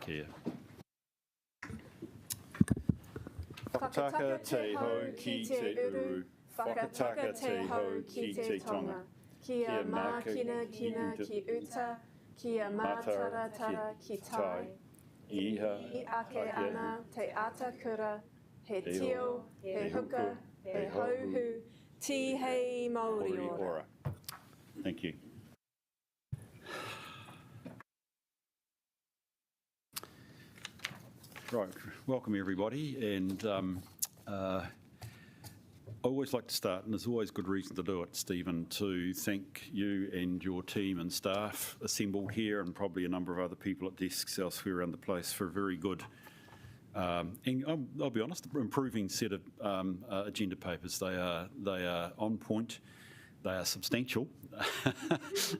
Kia. Whakataka te ho ki te uru, whakataka te ho ki te tonga. Kia mākina kina ki uta, kia mātaratara ki tai. Iha ake ana te ata kura, he tio, he huka, he hauhu, ti hei Māori ora. Thank you. Right, welcome everybody, and I always like to start, and there's always good reason to do it, Stephen, to thank you and your team and staff assembled here, and probably a number of other people at desks elsewhere around the place for a very good, and I'll be honest, improving set of agenda papers. They are on point. They are substantial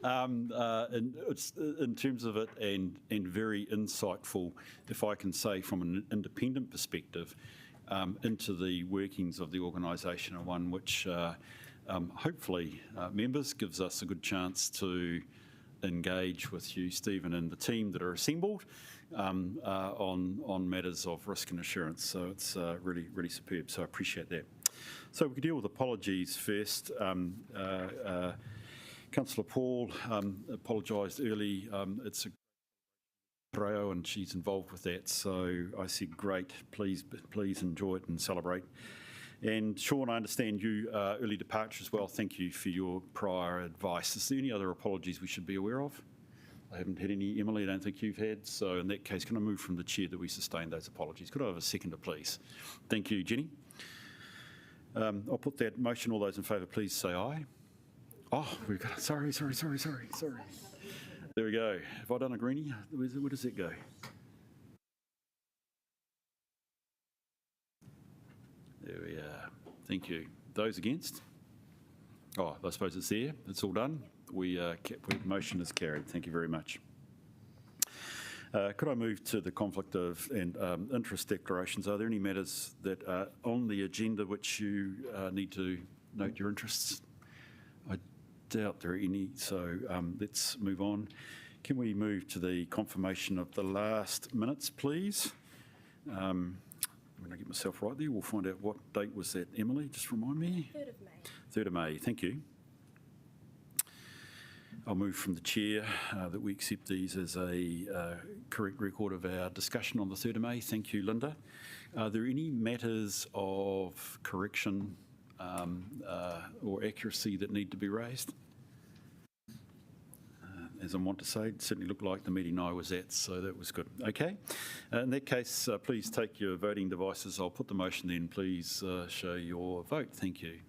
in terms of it, and very insightful, if I can say, from an independent perspective, into the workings of the organisation, and one which hopefully members gives us a good chance to engage with you, Stephen, and the team that are assembled on matters of risk and assurance. So it's really, really superb. So I appreciate that. So we could deal with apologies first. Councillor Paul apologised early. It's a Reo, and she's involved with that. So I said, great, please enjoy it and celebrate. And Sean, I understand you early departure as well. Thank you for your prior advice. Is there any other apologies we should be aware of? I haven't had any. Emily, I don't think you've had. So in that case, can I move from the chair that we sustain those apologies? Could I have a seconder, please? Thank you, Jenny. I'll put that motion. All those in favour, please say aye. Oh, we've got. Sorry. There we go. Have I done a greenie? Where does it go? There we are. Thank you. Those against? Oh, I suppose it's there. It's all done. Motion is carried. Thank you very much. Could I move to the conflict of and interest declarations? Are there any matters that are on the agenda which you need to note your interests? I doubt there are any, so let's move on. Can we move to the confirmation of the last minutes, please? When I get myself right there, we'll find out what date was that, Emily, just remind me. 3rd of May. 3rd of May, thank you. I'll move from the chair that we accept these as a correct record of our discussion on the 3rd of May. Thank you, Linda. Are there any matters of correction or accuracy that need to be raised? As I want to say, it certainly looked like the meeting I was at, so that was good. Okay. In that case, please take your voting devices. I'll put the motion then. Please show your vote. Thank you.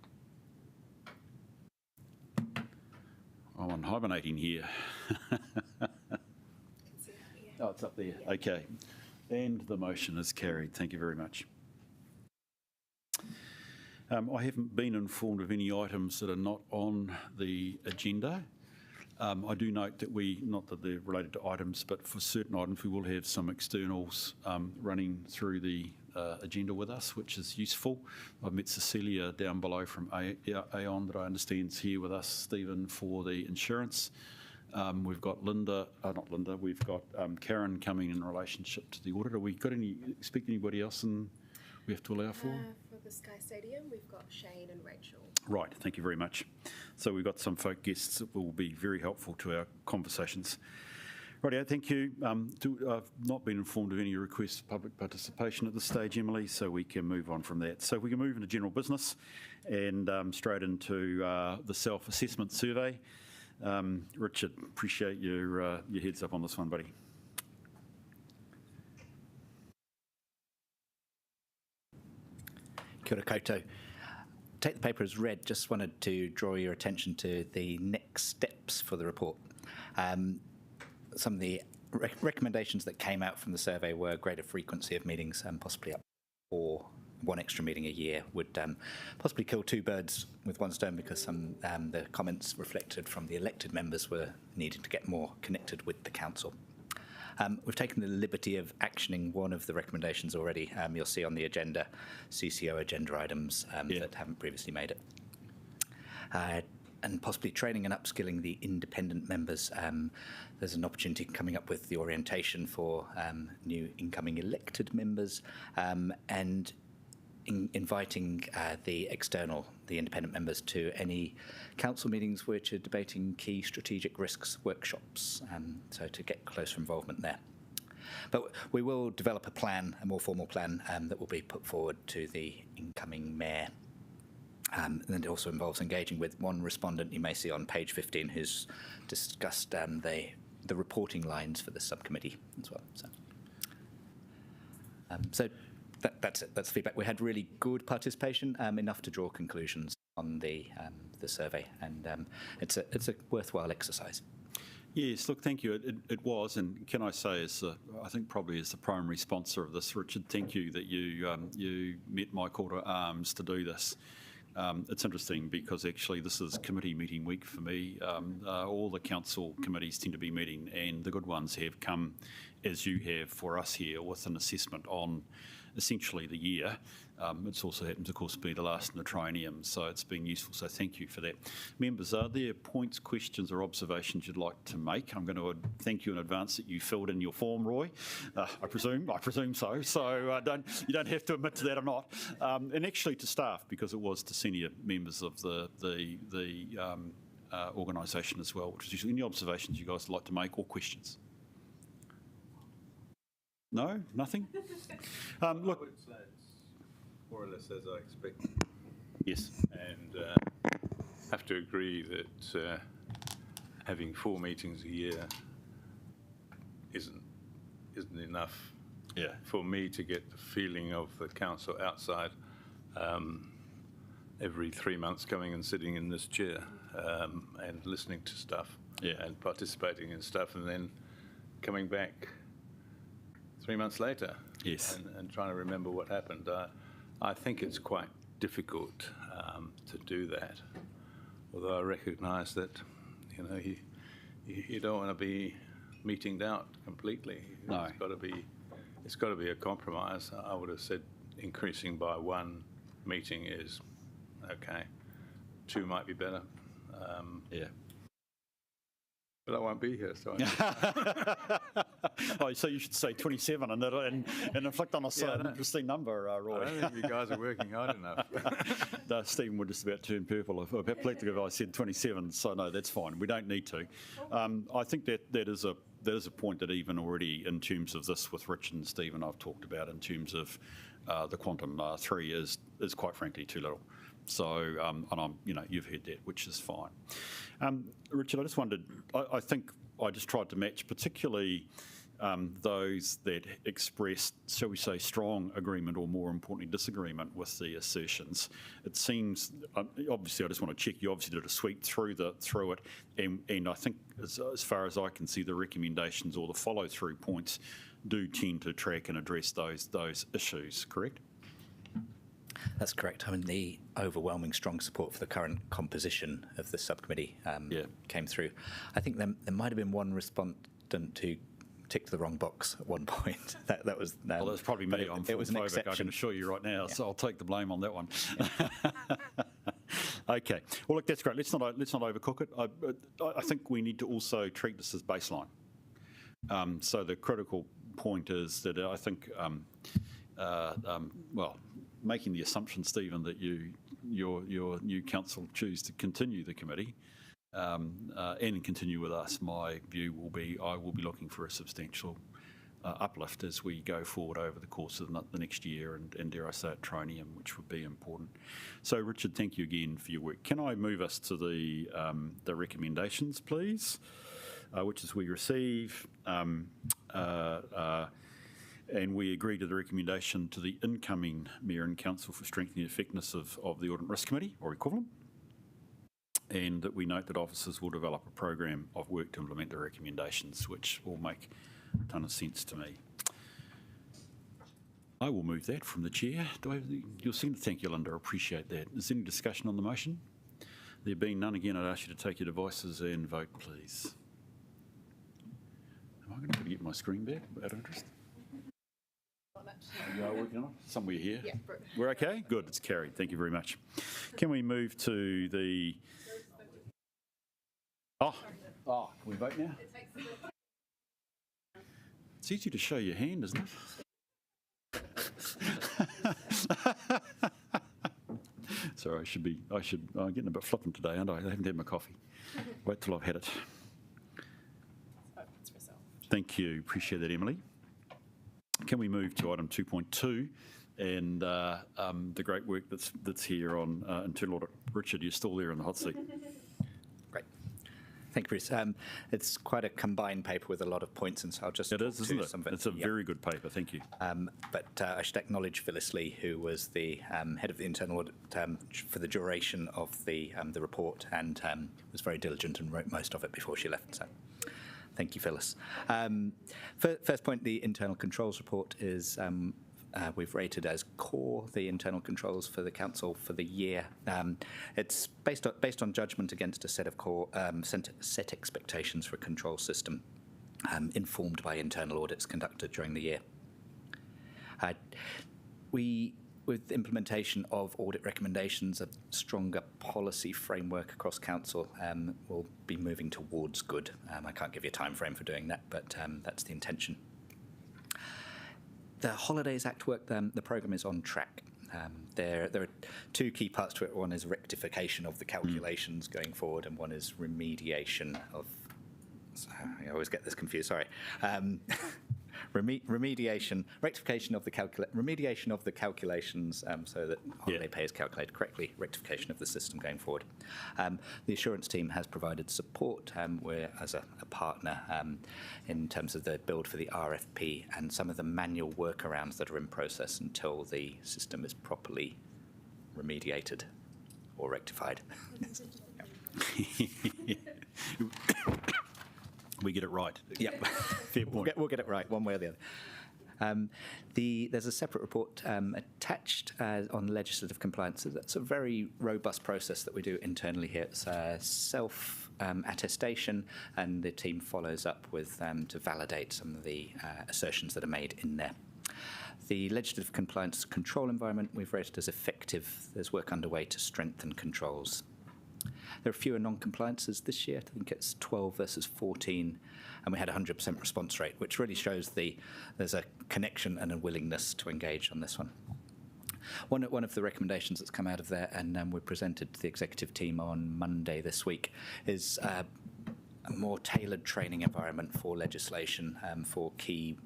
I'm hibernating here. Oh, it's up there. Okay. And the motion is carried. Thank you very much. I haven't been informed of any items that are not on the agenda. I do note that not that they're related to items, but for certain items we will have some externals running through the agenda with us, which is useful. I've met Cecilia down below from Aon that I understand is here with us, Stephen, for the insurance. We've got we've got Karen coming in relationship to the audit. Are we expect anybody else we have to allow for? For the Sky Stadium, we've got Shane and Rachel. Right, thank you very much. So we've got some folk guests that will be very helpful to our conversations. Rightio, thank you. I've not been informed of any requests for public participation at this stage, Emily, so we can move on from that. So we can move into general business and straight into the self-assessment survey. Richard, appreciate your heads up on this one, buddy. Kia ora koutou. Take the paper as read. Just wanted to draw your attention to the next steps for the report. Some of the recommendations that came out from the survey were greater frequency of meetings, possibly up or one extra meeting a year would possibly kill two birds with one stone, because the comments reflected from the elected members were needing to get more connected with the council. We've taken the liberty of actioning one of the recommendations already. You'll see on the agenda, CCO agenda items that haven't previously made it. and possibly training and upskilling the independent members. There's an opportunity coming up with the orientation for new incoming elected members, and inviting the independent members to any council meetings which are debating key strategic risks workshops, so to get closer involvement there. But we will develop a plan, a more formal plan, that will be put forward to the incoming mayor. And it also involves engaging with one respondent you may see on page 15 who's discussed the reporting lines for the subcommittee as well. So that's it. That's feedback. We had really good participation, enough to draw conclusions on the survey, and it's a worthwhile exercise. Yes, look, thank you. It was, and can I say, I think probably as the primary sponsor of this, Richard, thank you that you met my call to arms to do this. It's interesting because actually this is committee meeting week for me. All the council committees tend to be meeting, and the good ones have come, as you have for us here, with an assessment on essentially the year. It's also happens, of course, to be the last in the triennium, so it's been useful, so thank you for that. Members, are there points, questions or observations you'd like to make? I'm going to thank you in advance that you filled in your form, Roy. I presume so. So you don't have to admit to that or not. And actually to staff, because it was to senior members of the organisation as well, which is usually any observations you guys would like to make or questions? No? Nothing? Look. I would say it's more or less as I expected. Yes. And have to agree that having 4 meetings a year isn't enough for me to get the feeling of the council outside. Every 3 months coming and sitting in this chair and listening to stuff and participating in stuff, and then coming back 3 months later, and trying to remember what happened. I think it's quite difficult to do that. Although I recognise that, you don't want to be meetinged out completely. No. It's got to be a compromise. I would have said increasing by 1 meeting is okay. 2 might be better. But I won't be here, so Oh, so you should say 27 and inflict on us an interesting number, Roy. I don't think you guys are working hard enough. No, Stephen would just about turn purple if I said 27, so no, that's fine. We don't need to. I think that is a point that even already in terms of this with Rich and Stephen I've talked about in terms of the quantum 3 is quite frankly too little. So, and you've heard that, which is fine. Richard, I just wondered, I think I just tried to match particularly those that expressed, shall we say, strong agreement or more importantly disagreement with the assertions. It seems, obviously I just want to check, you obviously did a sweep through it and I think as far as I can see the recommendations or the follow-through points do tend to track and address those issues, correct? That's correct. I mean, the overwhelming strong support for the current composition of the subcommittee came through. I think there might have been one respondent who ticked the wrong box at one point. That was well, that's probably me. It was an exception. I can assure you right now, so I'll take the blame on that one. Okay. Well, look, that's great. Let's not overcook it. I think we need to also treat this as baseline. So the critical point is that I think, making the assumption, Stephen, that your new council choose to continue the committee and continue with us, my view will be I will be looking for a substantial uplift as we go forward over the course of the next year and dare I say it, triennium, which would be important. So, Richard, thank you again for your work. Can I move us to the recommendations, please, which is we receive and we agree to the recommendation to the incoming Mayor and Council for strengthening the effectiveness of the Audit and Risk Committee or equivalent, and that we note that officers will develop a program of work to implement the recommendations, which will make a ton of sense to me. I will move that from the chair. You'll seem to thank you, Linda. I appreciate that. Is there any discussion on the motion? There being none, again, I'd ask you to take your devices and vote, please. Am I going to get my screen back out of interest? You are working on it? Somewhere here? Yeah. We're okay? Good, it's carried. Thank you very much. Can we move to the can we vote now? It's easy to show your hand, isn't it? Sorry, I'm getting a bit flippant today, aren't I? I haven't had my coffee. Wait till I've had it. Thank you. Appreciate that, Emily. Can we move to item 2.2 and the great work that's here on internal audit? Richard, you're still there in the hot seat. Great. Thank you, Bruce. It's quite a combined paper with a lot of points, and so I'll just It is, isn't it? some of it. It's a very good paper. Thank you. But I should acknowledge Phyllis Lee, who was the head of the internal audit for the duration of the report, and was very diligent and wrote most of it before she left. So, thank you, Phyllis. First point, the internal controls report is. We've rated as core the internal controls for the council for the year. It's based on judgment against a set of core set expectations for a control system, informed by internal audits conducted during the year. With implementation of audit recommendations, a stronger policy framework across council will be moving towards good. I can't give you a time frame for doing that, but that's the intention. The Holidays Act work, the programme is on track. There are two key parts to it. One is rectification of the calculations going forward, and one is remediation of. I always get this confused. Sorry. Rectification of the remediation of the calculations so that holiday pay is calculated correctly, rectification of the system going forward. The assurance team has provided support. We're as a partner in terms of the build for the RFP and some of the manual workarounds that are in process until the system is properly remediated or rectified. We get it right. Yeah, fair point. We'll get it right, one way or the other. There's a separate report attached on legislative compliance. That's a very robust process that we do internally here. It's self-attestation, and the team follows up with to validate some of the assertions that are made in there. The legislative compliance control environment we've rated as effective. There's work underway to strengthen controls. There are fewer non-compliances this year. I think it's 12 versus 14, and we had a 100% response rate, which really shows there's a connection and a willingness to engage on this one. One of the recommendations that's come out of there, and we presented to the executive team on Monday this week, is a more tailored training environment for legislation for key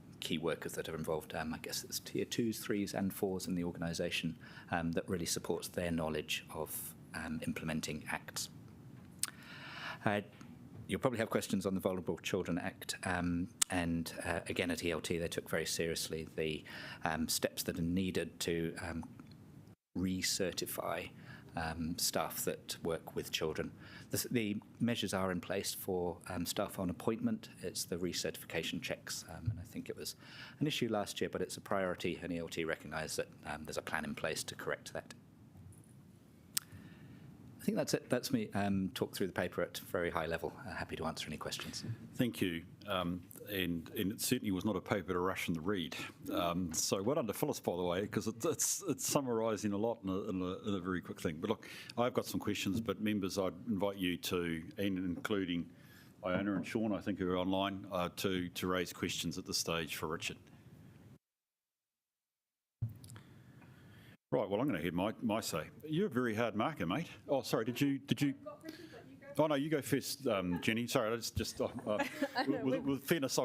workers that are involved. I guess it's tier 2s, 3s and 4s in the organisation that really supports their knowledge of implementing acts. You'll probably have questions on the Vulnerable Children Act, and again at ELT they took very seriously the steps that are needed to recertify staff that work with children. The measures are in place for staff on appointment. It's the recertification checks, and I think it was an issue last year, but it's a priority, and ELT recognised that there's a plan in place to correct that. I think that's it. That's me talk through the paper at a very high level. Happy to answer any questions. Thank you. And it certainly was not a paper to rush and to read. So well done to Phyllis, by the way, because it's summarising a lot in a very quick thing. But look, I've got some questions, but members, I'd invite you to, and including Iona and Sean, I think, who are online, to raise questions at this stage for Richard. Right, well, I'm going to hear my say. You're a very hard marker, mate. Oh, sorry, did you? Oh, no, you go first, Jenny. Sorry, I just with fairness,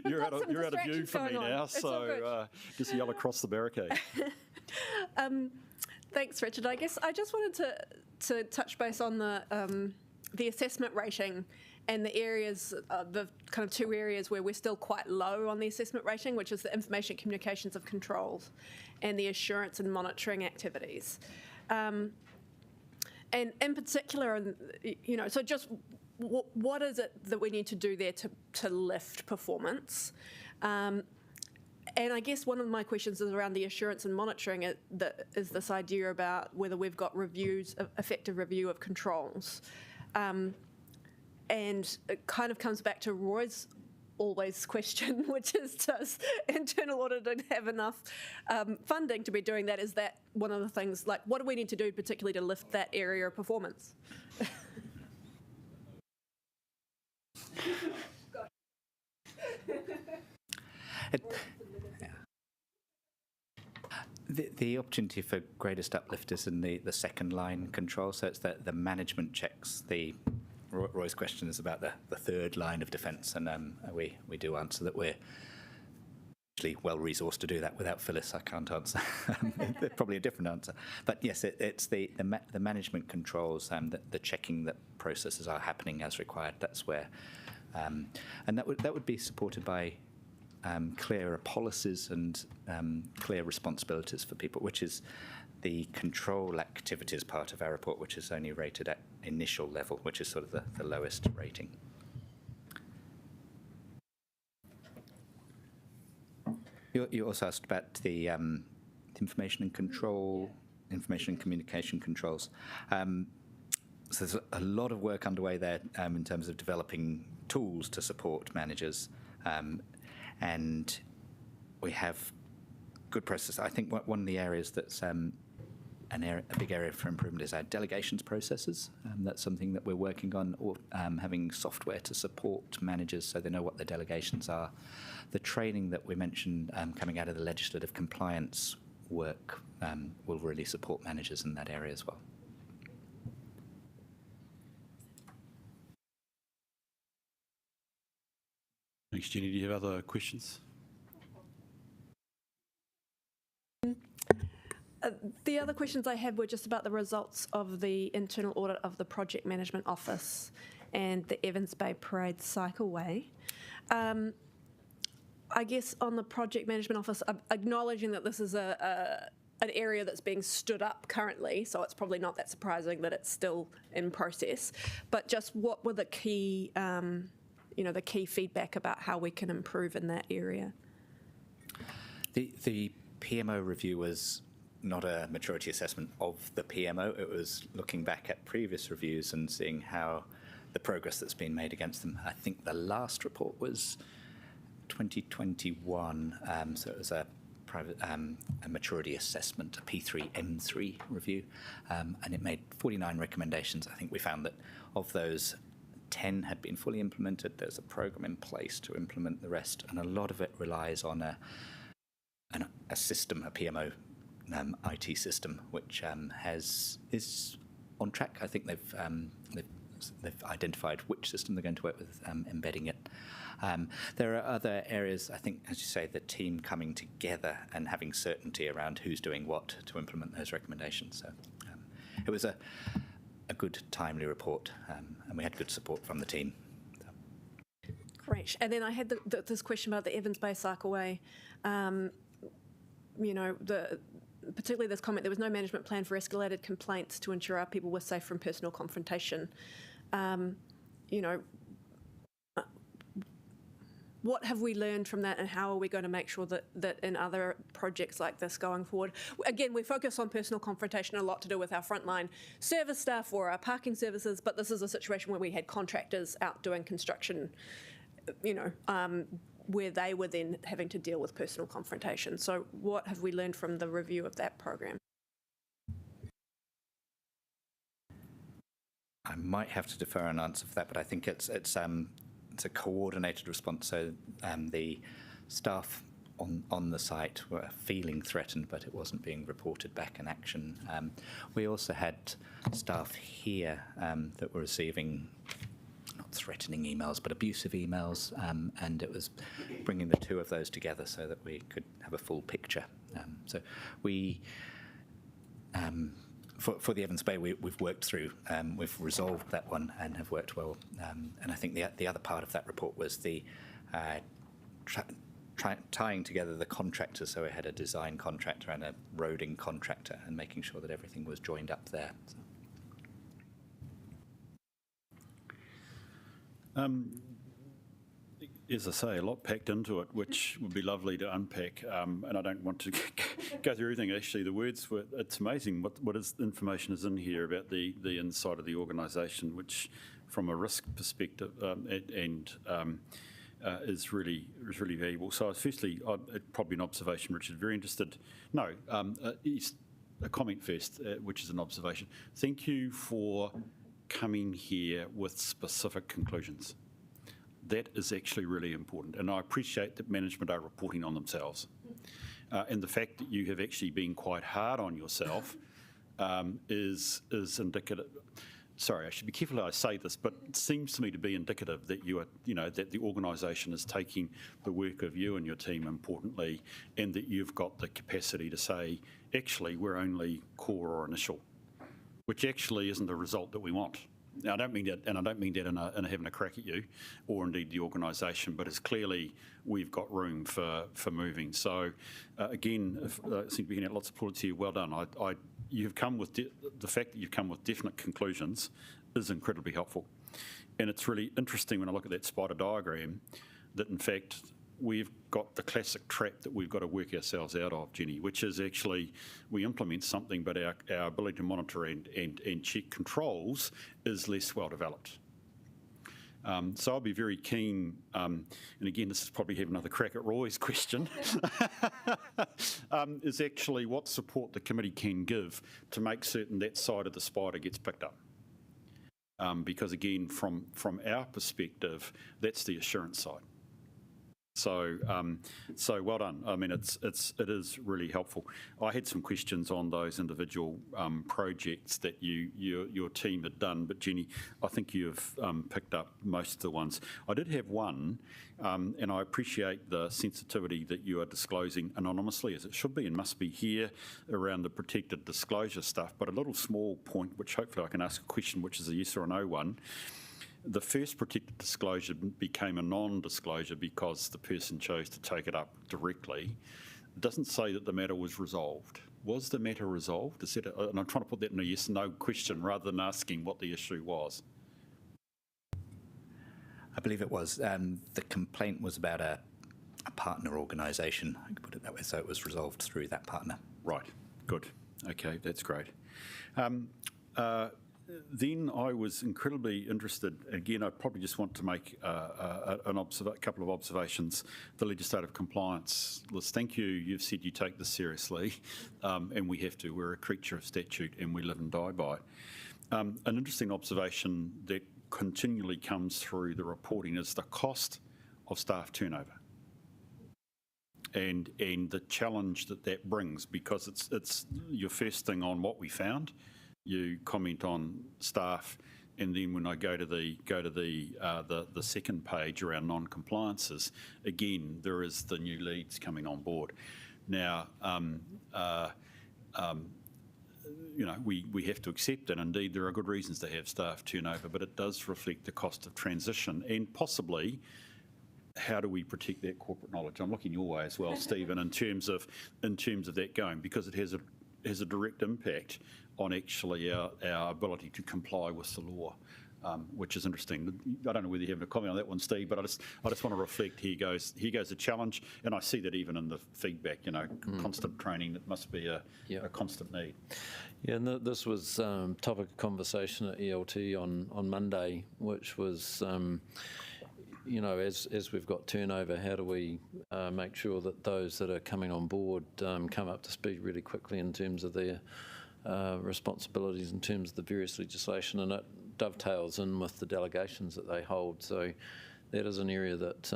you're out of view for me now, so just yell across the barricade. Thanks, Richard. I guess I just wanted to touch base on the assessment rating and the areas, the kind of two areas where we're still quite low on the assessment rating, which is the information communications of controls and the assurance and monitoring activities. And in particular, so just what is it that we need to do there to lift performance? And I guess one of my questions is around the assurance and monitoring. Is this idea about whether we've got effective review of controls. And it kind of comes back to Roy's always question, which is, does internal audit have enough funding to be doing that? Is that one of the things, like, what do we need to do particularly to lift that area of performance? The opportunity for greatest uplift is in the second line control, so it's the management checks. Roy's question is about the third line of defence, and we do answer that we're actually well resourced to do that. Without Phyllis, I can't answer. Probably a different answer. But yes, it's the management controls and the checking that processes are happening as required. That's where, and that would be supported by clearer policies and clear responsibilities for people, which is the control activities part of our report, which is only rated at initial level, which is sort of the lowest rating. You also asked about the information and communication controls. So there's a lot of work underway there in terms of developing tools to support managers. And we have good process. I think one of the areas that's a big area for improvement is our delegations processes. That's something that we're working on, or having software to support managers so they know what their delegations are. The training that we mentioned coming out of the legislative compliance work will really support managers in that area as well. Thanks, Jenny. Do you have other questions? The other questions I had were just about the results of the internal audit of the Project Management Office and the Evans Bay Parade Cycleway. I guess on the Project Management Office, acknowledging that this is an area that's being stood up currently, so it's probably not that surprising that it's still in process, but just what were the key the key feedback about how we can improve in that area? The PMO review was not a maturity assessment of the PMO. It was looking back at previous reviews and seeing how the progress that's been made against them. I think the last report was 2021, so it was a private a maturity assessment, a P3M3 review, and it made 49 recommendations. I think we found that of those, 10 had been fully implemented. There's a program in place to implement the rest, and a lot of it relies on a system, a PMO IT system, which is on track. I think they've identified which system they're going to work with, embedding it. There are other areas, I think, as you say, the team coming together and having certainty around who's doing what to implement those recommendations. So it was a good, timely report, and we had good support from the team. So. Great. And then I had this question about the Evans Bay Cycleway. Particularly this comment, there was no management plan for escalated complaints to ensure our people were safe from personal confrontation. What have we learned from that, and how are we going to make sure that in other projects like this going forward? Again, we focus on personal confrontation, a lot to do with our frontline service staff or our parking services, but this is a situation where we had contractors out doing construction, where they were then having to deal with personal confrontation. So what have we learned from the review of that program? I might have to defer an answer for that, but I think it's a coordinated response. So the staff on the site were feeling threatened, but it wasn't being reported back in action. We also had staff here that were receiving not threatening emails, but abusive emails, and it was bringing the two of those together so that we could have a full picture. So we, for the Evans Bay, we've worked through, we've resolved that one and have worked well. And I think the other part of that report was the tying together the contractors, so we had a design contractor and a roading contractor, and making sure that everything was joined up there. So. As I say, a lot packed into it, which would be lovely to unpack, and I don't want to go through everything. Actually, the words were, it's amazing what information is in here about the inside of the organisation, which from a risk perspective is really valuable. So firstly, probably an observation, Richard, very interested. No, a comment first, which is an observation. Thank you for coming here with specific conclusions. That is actually really important. And I appreciate that management are reporting on themselves. And the fact that you have actually been quite hard on yourself is indicative. Sorry, I should be careful how I say this, but it seems to me to be indicative that you are, that the organisation is taking the work of you and your team importantly, and that you've got the capacity to say, actually, we're only core or initial, which actually isn't the result that we want. Now, I don't mean that, and I don't mean that in having a crack at you, or indeed the organisation, but it's clearly we've got room for moving. So, again, I seem to be getting lots of plaudits here. Well done. You've come with the fact that you've come with definite conclusions is incredibly helpful, and it's really interesting when I look at that spider diagram that in fact we've got the classic trap that we've got to work ourselves out of, Jenny, which is actually we implement something, but our ability to monitor and check controls is less well developed. So I'll be very keen, and again, this is probably have another crack at Roy's question, is actually what support the committee can give to make certain that side of the spider gets picked up. Because again, from our perspective, that's the assurance side. So well done. I mean, it is really helpful. I had some questions on those individual projects that your team had done, but Jenny, I think you've picked up most of the ones. I did have one, and I appreciate the sensitivity that you are disclosing anonymously, as it should be and must be here around the protected disclosure stuff. But a little small point, which hopefully I can ask a question, which is a yes or a no one. The first protected disclosure became a non-disclosure because the person chose to take it up directly. It doesn't say that the matter was resolved. Was the matter resolved? And I'm trying to put that in a yes/no question rather than asking what the issue was. I believe it was. The complaint was about a partner organisation, I could put it that way, so it was resolved through that partner. Right, good. Okay, that's great. Then I was incredibly interested, again, I probably just want to make a couple of observations. The legislative compliance list, thank you. You've said you take this seriously, and we have to. We're a creature of statute and we live and die by it. An interesting observation that continually comes through the reporting is the cost of staff turnover. And the challenge that brings, because it's your first thing on what we found. You comment on staff, and then when I go to the second page around non-compliances, again there is the new leads coming on board. Now, we have to accept, and indeed there are good reasons to have staff turnover, but it does reflect the cost of transition and possibly how do we protect that corporate knowledge. I'm looking your way as well, Stephen, in terms of that going, because it has a direct impact on actually our ability to comply with the law, which is interesting. I don't know whether you have a comment on that one, Steve, but I just want to reflect. Here goes a challenge, and I see that even in the feedback. Constant training. It must be a constant need. Yeah, and this was topic of conversation at ELT on Monday, which was. As we've got turnover, how do we make sure that those that are coming on board come up to speed really quickly in terms of their responsibilities in terms of the various legislation, and it dovetails in with the delegations that they hold. So that is an area that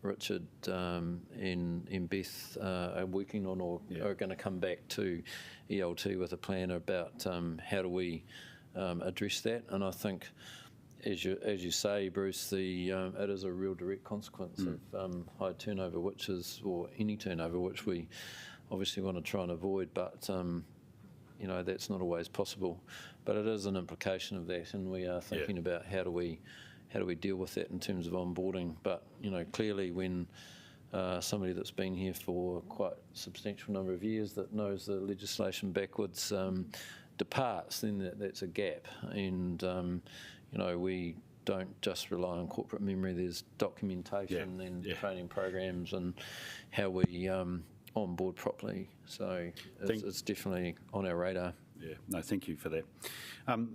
Richard and Beth are working on, or are going to come back to ELT with a plan about how do we address that. And I think, as you say, Bruce, it is a real direct consequence of high turnover, or any turnover, which we obviously want to try and avoid, but that's not always possible. But it is an implication of that, and we are thinking about how do we deal with that in terms of onboarding. But clearly, when somebody that's been here for quite a substantial number of years that knows the legislation backwards departs, then that's a gap, and we don't just rely on corporate memory. There's documentation and training programs and how we onboard properly. So it's definitely on our radar. Yeah, no, thank you for that.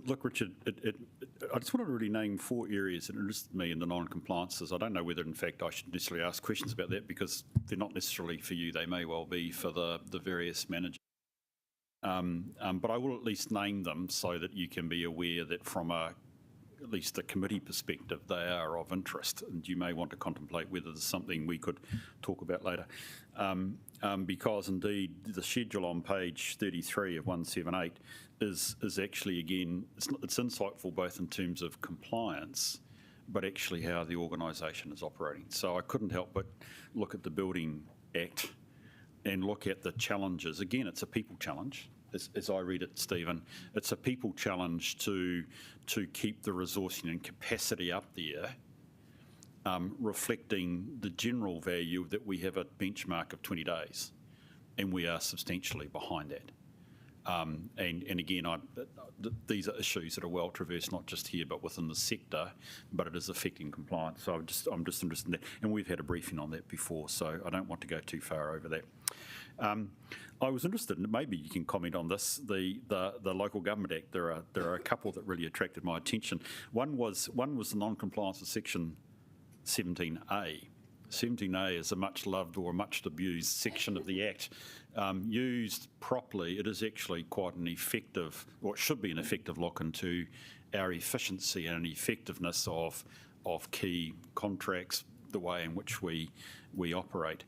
Look, Richard, I just wanted to really name 4 areas that interested me in the non-compliances. I don't know whether, in fact, I should necessarily ask questions about that because they're not necessarily for you. They may well be for the various managers. But I will at least name them so that you can be aware that from a at least the committee perspective, they are of interest, and you may want to contemplate whether there's something we could talk about later. Because indeed the schedule on page 33 of 178 is actually, again, it's insightful both in terms of compliance, but actually how the organisation is operating. So I couldn't help but look at the Building Act and look at the challenges. Again, it's a people challenge. As I read it, Stephen, it's a people challenge to keep the resourcing and capacity up there, reflecting the general value that we have a benchmark of 20 days, and we are substantially behind that. And again, these are issues that are well traversed, not just here, but within the sector, but it is affecting compliance. So I'm just interested in that. And we've had a briefing on that before, so I don't want to go too far over that. I was interested, and maybe you can comment on this, the Local Government Act. There are a couple that really attracted my attention. One was the non-compliance with Section 17A. 17A is a much loved or a much abused section of the Act. Used properly, it is actually quite an effective, or it should be an effective look into our efficiency and effectiveness of key contracts, the way in which we operate.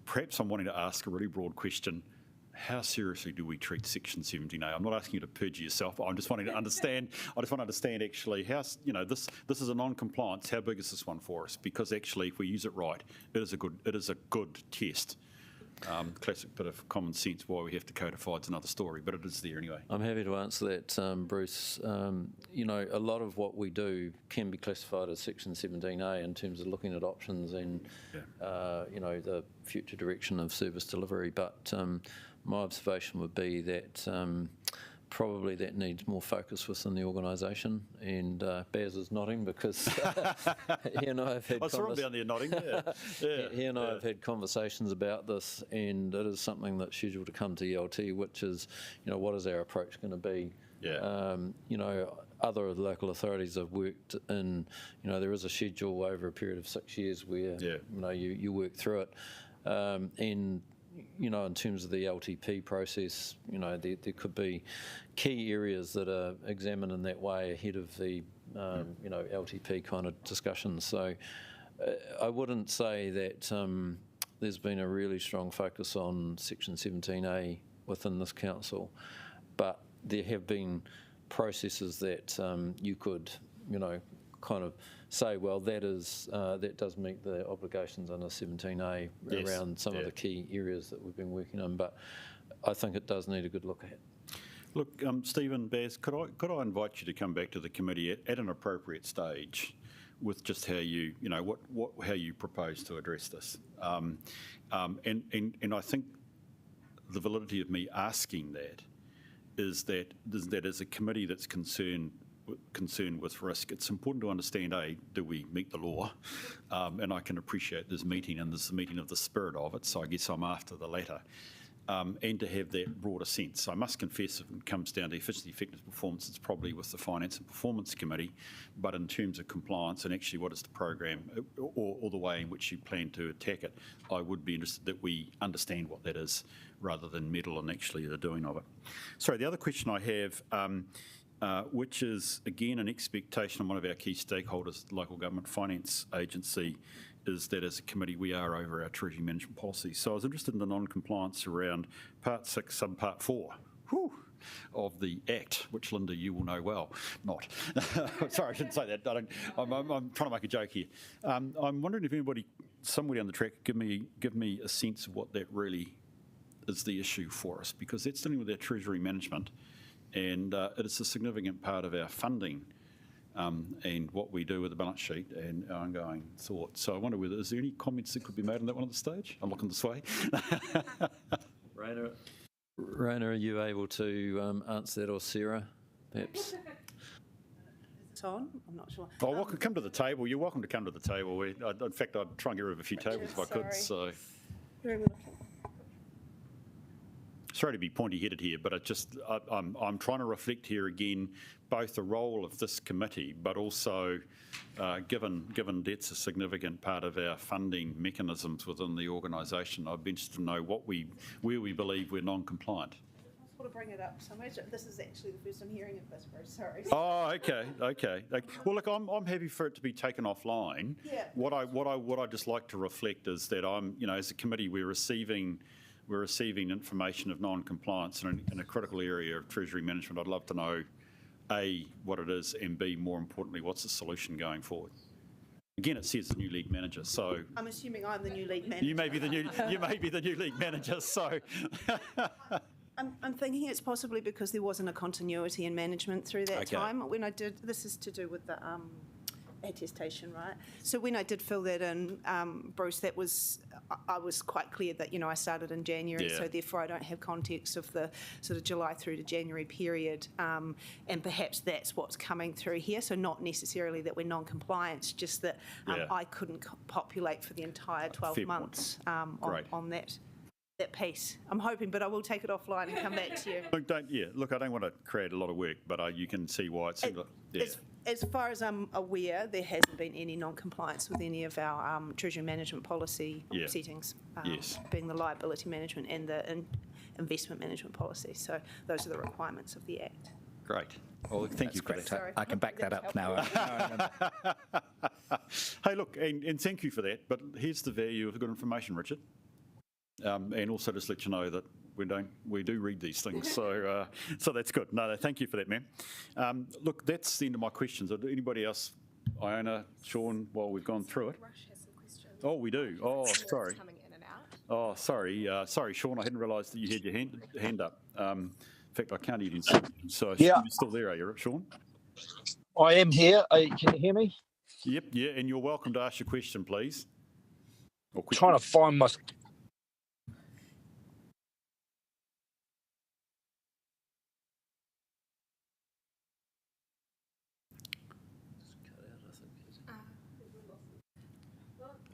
Perhaps I'm wanting to ask a really broad question. How seriously do we treat Section 17A? I'm not asking you to perjure yourself. I'm just wanting to understand. I just want to understand actually how, this is a non-compliance. How big is this one for us? Because actually, if we use it right, it is a good test. Classic bit of common sense. Why we have to codify it's another story, but it is there anyway. I'm happy to answer that, Bruce. A lot of what we do can be classified as Section 17A in terms of looking at options and, the future direction of service delivery. But my observation would be that probably that needs more focus within the organisation. And Baz is nodding because he and I have had. I saw him down there nodding. Yeah. He and I have had conversations about this, and it is something that's scheduled to come to ELT, which is, what is our approach going to be? Yeah. Other local authorities have worked in. There is a schedule over a period of 6 years where you work through it, and. In terms of the LTP process, there could be key areas that are examined in that way ahead of the, LTP kind of discussions. So I wouldn't say that there's been a really strong focus on Section 17A within this council, but there have been processes that you could, kind of say, well, that does meet the obligations under 17A around some of the key areas that we've been working on. But I think it does need a good look at. Look, Stephen, Baz, could I invite you to come back to the committee at an appropriate stage with just how you, how you propose to address this, and I think the validity of me asking that is that as a committee that's concerned with risk, it's important to understand, do we meet the law? And I can appreciate this meeting, and this is the meeting of the spirit of it, so I guess I'm after the latter. And to have that broader sense. I must confess, if it comes down to efficiency, effectiveness, performance, it's probably with the Finance and Performance Committee, but in terms of compliance and actually what is the program or the way in which you plan to attack it, I would be interested that we understand what that is rather than meddle in actually the doing of it. Sorry, the other question I have, which is, again, an expectation on one of our key stakeholders, the Local Government Finance Agency, is that as a committee we are over our Treasury Management policy. So I was interested in the non-compliance around Part 6, Subpart 4 of the Act, which, Linda, you will know well. Not. Sorry, I shouldn't say that. I'm trying to make a joke here. I'm wondering if anybody, somewhere down the track, give me a sense of what that really is the issue for us, because that's dealing with our Treasury Management, and it is a significant part of our funding and what we do with the balance sheet and our ongoing thoughts. So I wonder whether, is there any comments that could be made on that one at the stage? I'm looking this way. Raina, are you able to answer that, or Sarah, perhaps? Is it on? I'm not sure. Oh, welcome, come to the table. You're welcome to come to the table. In fact, I'd try and get rid of a few tables if I could. So. Where are we looking? Sorry to be pointy-headed here, but I'm trying to reflect here again both the role of this committee, but also given that's a significant part of our funding mechanisms within the organisation, I'd be interested to know where we believe we're non-compliant. to bring it up somewhere. This is actually the first I'm hearing of this, Bruce. Sorry. Oh, okay. Well, look, I'm happy for it to be taken offline. Yeah. What I just like to reflect is that as a committee, we're receiving information of non-compliance in a critical area of Treasury management. I'd love to know, A, what it is, and B, more importantly, what's the solution going forward. Again, it says the new league manager, so I'm assuming I'm the new league manager. you may be the new league manager. So I'm thinking it's possibly because there wasn't a continuity in management through that time. When I did, this is to do with the attestation, right? So when I did fill that in, Bruce, I was quite clear that, I started in January, so therefore I don't have context of the sort of July through to January period, and perhaps that's what's coming through here. So not necessarily that we're non-compliant, just that I couldn't populate for the entire 12 months on that piece. I'm hoping, but I will take it offline and come back to you. Look, I don't want to create a lot of work, but you can see why it's... As far as I'm aware, there hasn't been any non-compliance with any of our treasury management policy settings, being the liability management and the investment management policy. So those are the requirements of the Act. Great. Well, thank you for that. I can back that up now. Hey, look, and thank you for that. But here's the value of good information, Richard. And also just let you know that we do read these things, so that's good. No, thank you for that, ma'am. Look, that's the end of my questions. Anybody else? Iona, Sean, while we've gone through it. Rush has some questions. Oh, we do. Oh, sorry. Coming in and out. Oh, sorry. Sorry, Sean. I hadn't realised that you had your hand up. In fact, I can't even see you. So you're still there, are you, Sean? I am here. Can you hear me? Yep. Yeah, and you're welcome to ask your question, please. Trying to find my...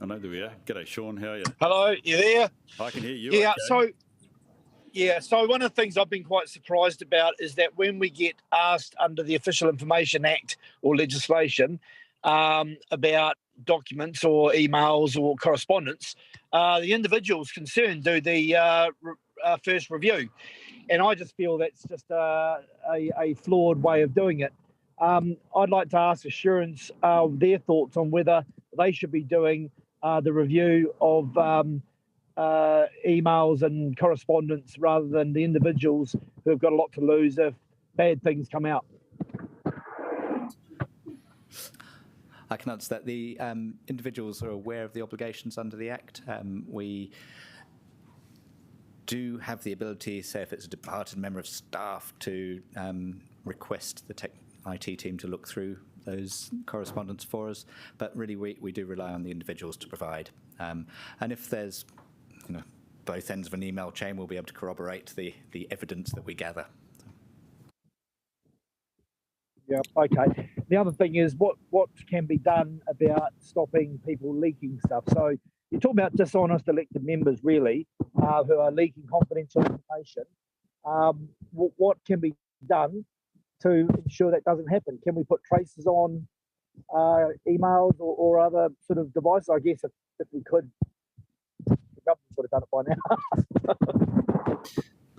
I know there we are. G'day, Sean. How are you? Hello, you there? I can hear you. Yeah. Okay. So one of the things I've been quite surprised about is that when we get asked under the Official Information Act or legislation about documents or emails or correspondence, the individuals concerned do the first review, and I just feel that's just a flawed way of doing it. I'd like to ask Assurance their thoughts on whether they should be doing the review of emails and correspondence rather than the individuals who have got a lot to lose if bad things come out. I can answer that. The individuals are aware of the obligations under the Act. We do have the ability, say if it's a departed member of staff, to request the IT team to look through those correspondence for us, but really we do rely on the individuals to provide. And if there's both ends of an email chain, we'll be able to corroborate the evidence that we gather. Yeah, okay. The other thing is what can be done about stopping people leaking stuff. So you're talking about dishonest elected members, really, who are leaking confidential information. What can be done to ensure that doesn't happen? Can we put traces on emails or other sort of devices? I guess if we could, the government would have done it by now.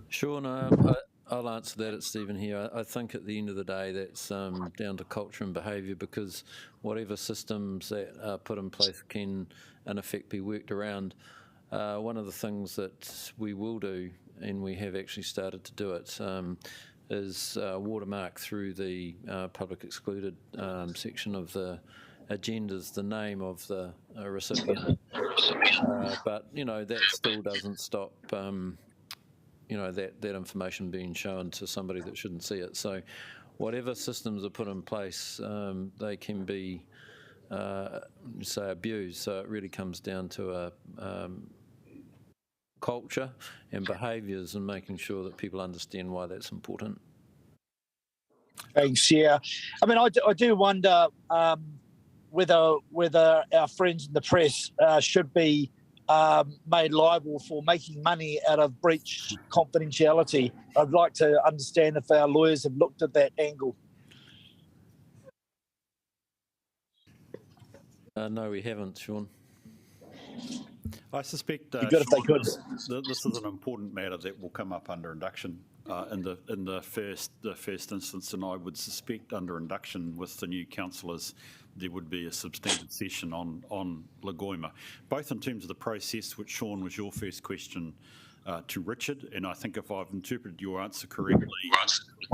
Sure, no, I'll answer that. It's Stephen here. I think at the end of the day, that's down to culture and behaviour, because whatever systems that are put in place can, in effect, be worked around. One of the things that we will do, and we have actually started to do it, is watermark through the public excluded section of the agendas the name of the recipient. But, that still doesn't stop, that information being shown to somebody that shouldn't see it. So whatever systems are put in place, they can be, say, abused. So it really comes down to a culture and behaviours and making sure that people understand why that's important. Thanks. Yeah, I mean, I do wonder whether our friends in the press should be made liable for making money out of breached confidentiality. I'd like to understand if our lawyers have looked at that angle. No, we haven't, Sean. I suspect Good if they could. this is an important matter that will come up under induction in the first instance, and I would suspect under induction with the new councillors, there would be a substantive session on Lagoima, both in terms of the process, which Sean was your first question to Richard, and I think if I've interpreted your answer correctly,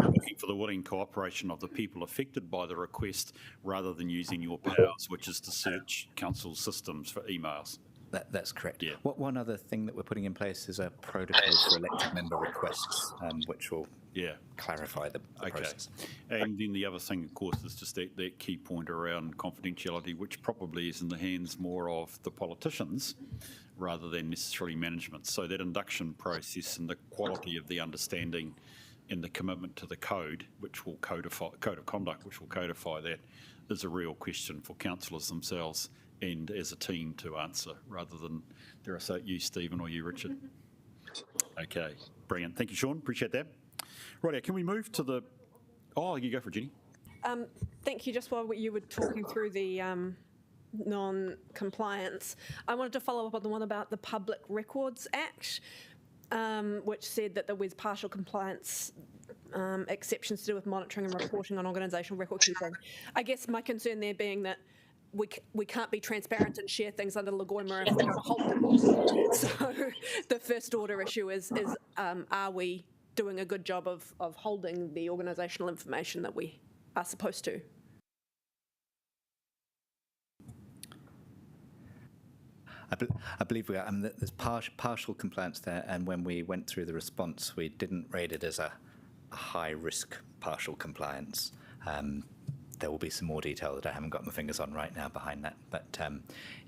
looking for the willing cooperation of the people affected by the request rather than using your powers, which is to search council systems for emails. That's correct. Yeah. One other thing that we're putting in place is a protocol for elected member requests, which will clarify the process. And then the other thing, of course, is just that key point around confidentiality, which probably is in the hands more of the politicians rather than necessarily management. So that induction process and the quality of the understanding and the commitment to the code, which will codify, code of conduct, which will codify that, is a real question for councillors themselves and as a team to answer, rather than, dare I say it, you, Stephen, or you, Richard. Okay, brilliant. Thank you, Sean. Appreciate that. Right, can we move to the... Oh, you go for it, Jenny. Thank you. Just while you were talking through the non-compliance, I wanted to follow up on the one about the Public Records Act, which said that there was partial compliance exceptions to do with monitoring and reporting on organisational record keeping. I guess my concern there being that we can't be transparent and share things under Lagoima if we're not holding them. So the first order issue is are we doing a good job of holding the organisational information that we are supposed to? I believe we are. There's partial compliance there, and when we went through the response, we didn't rate it as a high-risk partial compliance. There will be some more detail that I haven't got my fingers on right now behind that, but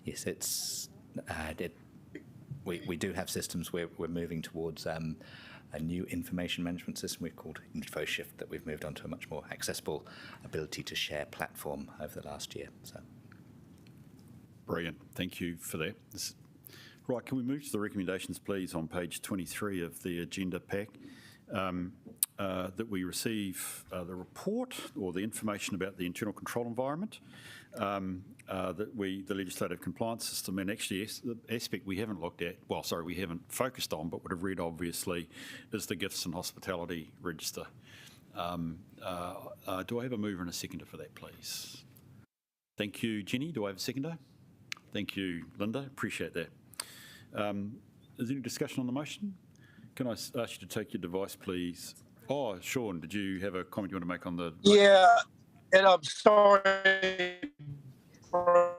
yes, it's we do have systems where we're moving towards a new information management system we've called InfoShift, that we've moved on to a much more accessible ability to share platform over the last year. So. Brilliant. Thank you for that. Right, can we move to the recommendations, please, on page 23 of the agenda pack? That we receive the report or the information about the internal control environment, that the legislative compliance system, and actually the aspect we haven't looked at, we haven't focused on, but would have read obviously, is the gifts and hospitality register. Do I have a mover and a seconder for that, please? Thank you, Jenny. Do I have a seconder? Thank you, Linda. Appreciate that. Is there any discussion on the motion? Can I ask you to take your device, please? Oh, Sean, did you have a comment you want to make on the... Yeah, and I'm sorry for...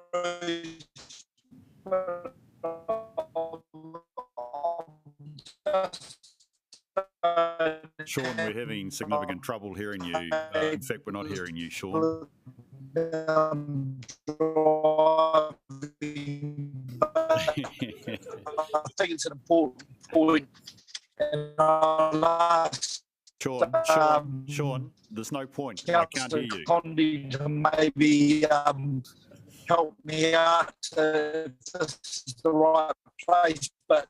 Sean, we're having significant trouble hearing you. In fact, we're not hearing you, Sean. I think it's an important point. Sean, there's no point. I can't hear you. Condi to maybe help me out if this is the right place, but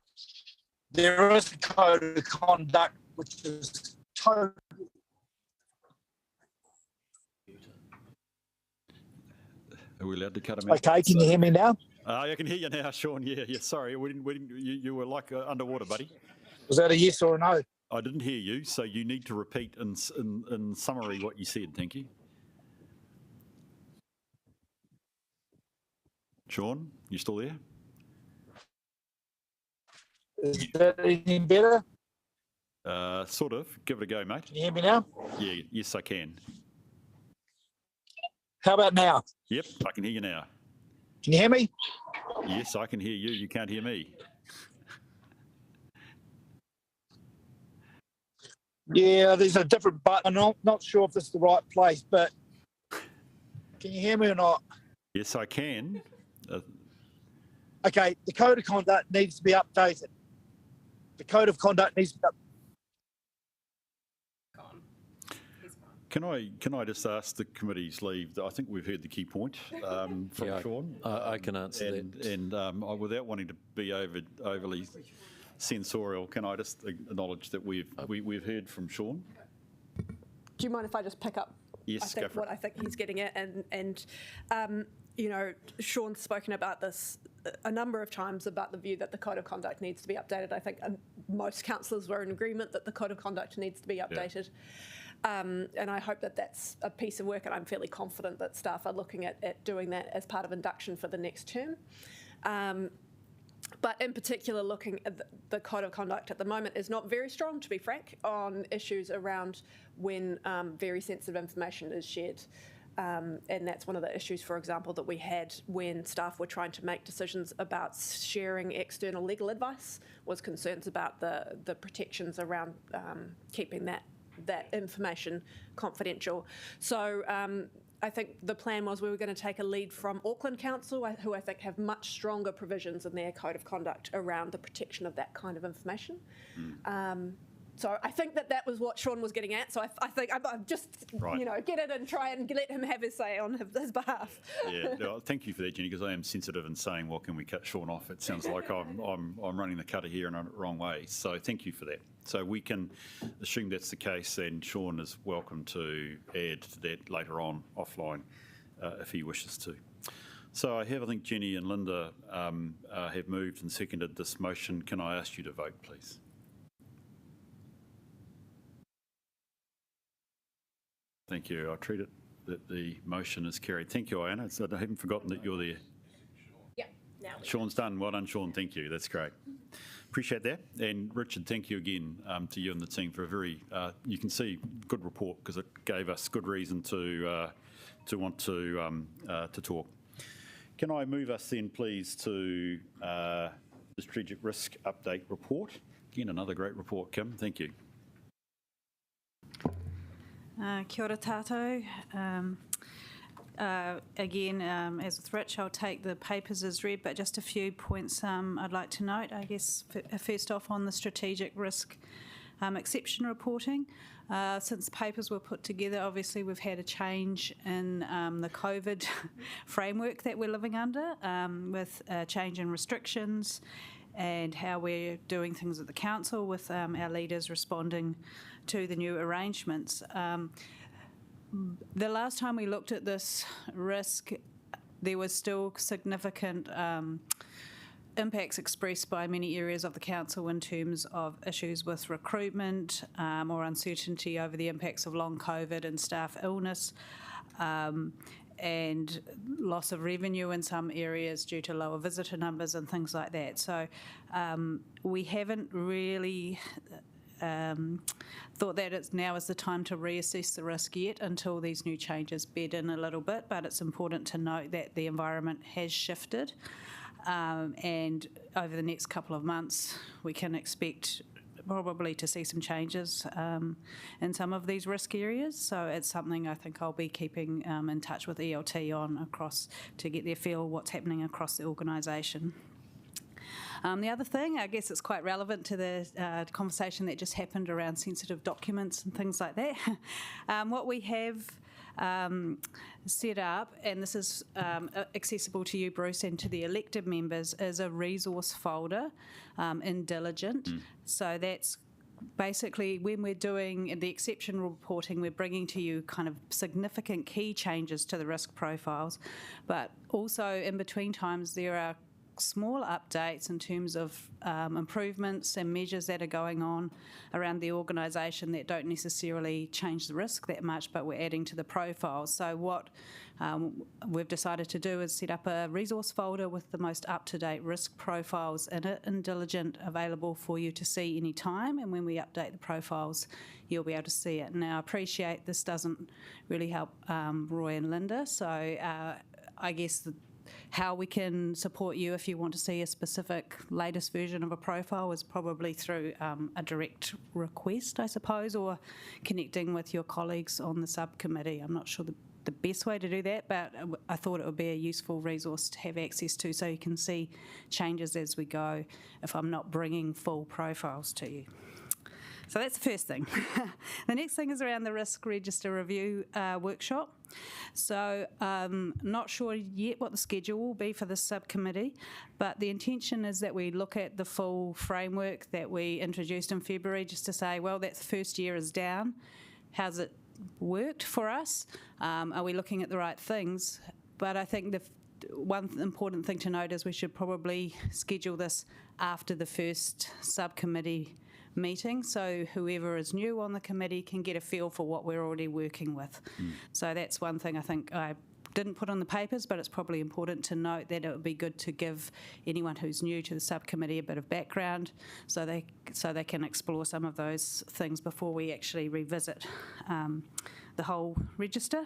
there is a code of conduct which is totally... Are we allowed to cut him out? Okay, can you hear me now? I can hear you now, Sean. Yeah. Sorry, you were like underwater, buddy. Was that a yes or a no? I didn't hear you, so you need to repeat in summary what you said. Thank you. Sean, you still there? Is that anything better? Sort of. Give it a go, mate. Can you hear me now? Yeah, yes, I can. How about now? Yep, I can hear you now. Can you hear me? Yes, I can hear you. You can't hear me. Yeah, there's a different button. I'm not sure if this is the right place, but can you hear me or not? Yes, I can. Okay, the code of conduct needs to be updated. The code of conduct needs to be updated. Can I just ask the committee's leave? I think we've heard the key point from Sean. I can answer that. And without wanting to be overly censorial, can I just acknowledge that we've heard from Sean? Do you mind if I just pick up? Yes, I think what I think he's getting at, and you know, Sean's spoken about this a number of times about the view that the code of conduct needs to be updated. I think most councillors were in agreement that the code of conduct needs to be updated. And I hope that that's a piece of work, and I'm fairly confident that staff are looking at doing that as part of induction for the next term. But in particular, looking at the code of conduct at the moment is not very strong, to be frank, on issues around when very sensitive information is shared. And that's one of the issues, for example, that we had when staff were trying to make decisions about sharing external legal advice, was concerns about the protections around keeping that information confidential. So I think the plan was we were going to take a lead from Auckland Council, who I think have much stronger provisions in their code of conduct around the protection of that kind of information. So I think that was what Sean was getting at. So I think I'm just, get it and try and let him have his say on his behalf. Yeah, no, thank you for that, Jenny, because I am sensitive in saying, well, can we cut Sean off? It sounds like I'm running the cutter here in a wrong way. So thank you for that. So we can assume that's the case, and Sean is welcome to add to that later on offline if he wishes to. So I think Jenny and Linda have moved and seconded this motion. Can I ask you to vote, please? Thank you. I treat it that the motion is carried. Thank you, Iana. So I haven't forgotten that you're there. Yeah. Now Sean's done. Well done, Sean. Thank you. That's great. Appreciate that. And Richard, thank you again to you and the team for a very, you can see, good report, because it gave us good reason to want to talk. Can I move us then, please, to the Strategic Risk Update report? Again, another great report, Kim. Thank you. Kia ora tātou. Again, as with Rich, I'll take the papers as read, but just a few points I'd like to note. I guess first off on the strategic risk exception reporting. Since the papers were put together, obviously we've had a change in the COVID framework that we're living under, with a change in restrictions and how we're doing things at the council, with our leaders responding to the new arrangements. The last time we looked at this risk, there was still significant impacts expressed by many areas of the council in terms of issues with recruitment or uncertainty over the impacts of long COVID and staff illness, and loss of revenue in some areas due to lower visitor numbers and things like that. So we haven't really thought that now is the time to reassess the risk yet until these new changes bed in a little bit, but it's important to note that the environment has shifted, and over the next couple of months we can expect probably to see some changes in some of these risk areas. So it's something I think I'll be keeping in touch with ELT on across to get their feel what's happening across the organisation. The other thing, I guess it's quite relevant to the conversation that just happened around sensitive documents and things like that. What we have set up, and this is accessible to you, Bruce, and to the elected members, is a resource folder in Diligent. So that's basically when we're doing the exception reporting, we're bringing to you kind of significant key changes to the risk profiles, but also in between times there are small updates in terms of improvements and measures that are going on around the organisation that don't necessarily change the risk that much, but we're adding to the profiles. So what we've decided to do is set up a resource folder with the most up-to-date risk profiles in it, and Diligent, available for you to see any time, and when we update the profiles you'll be able to see it. Now I appreciate this doesn't really help Roy and Linda, so I guess how we can support you if you want to see a specific latest version of a profile is probably through a direct request, I suppose, or connecting with your colleagues on the subcommittee. I'm not sure the best way to do that, but I thought it would be a useful resource to have access to so you can see changes as we go if I'm not bringing full profiles to you. So that's the first thing. The next thing is around the risk register review workshop. So not sure yet what the schedule will be for this subcommittee, but the intention is that we look at the full framework that we introduced in February, just to say, well, that first year is down. How's it worked for us? Are we looking at the right things? But I think one important thing to note is we should probably schedule this after the first subcommittee meeting, so whoever is new on the committee can get a feel for what we're already working with. So that's one thing I think I didn't put on the papers, but it's probably important to note that it would be good to give anyone who's new to the subcommittee a bit of background so they can explore some of those things before we actually revisit the whole register.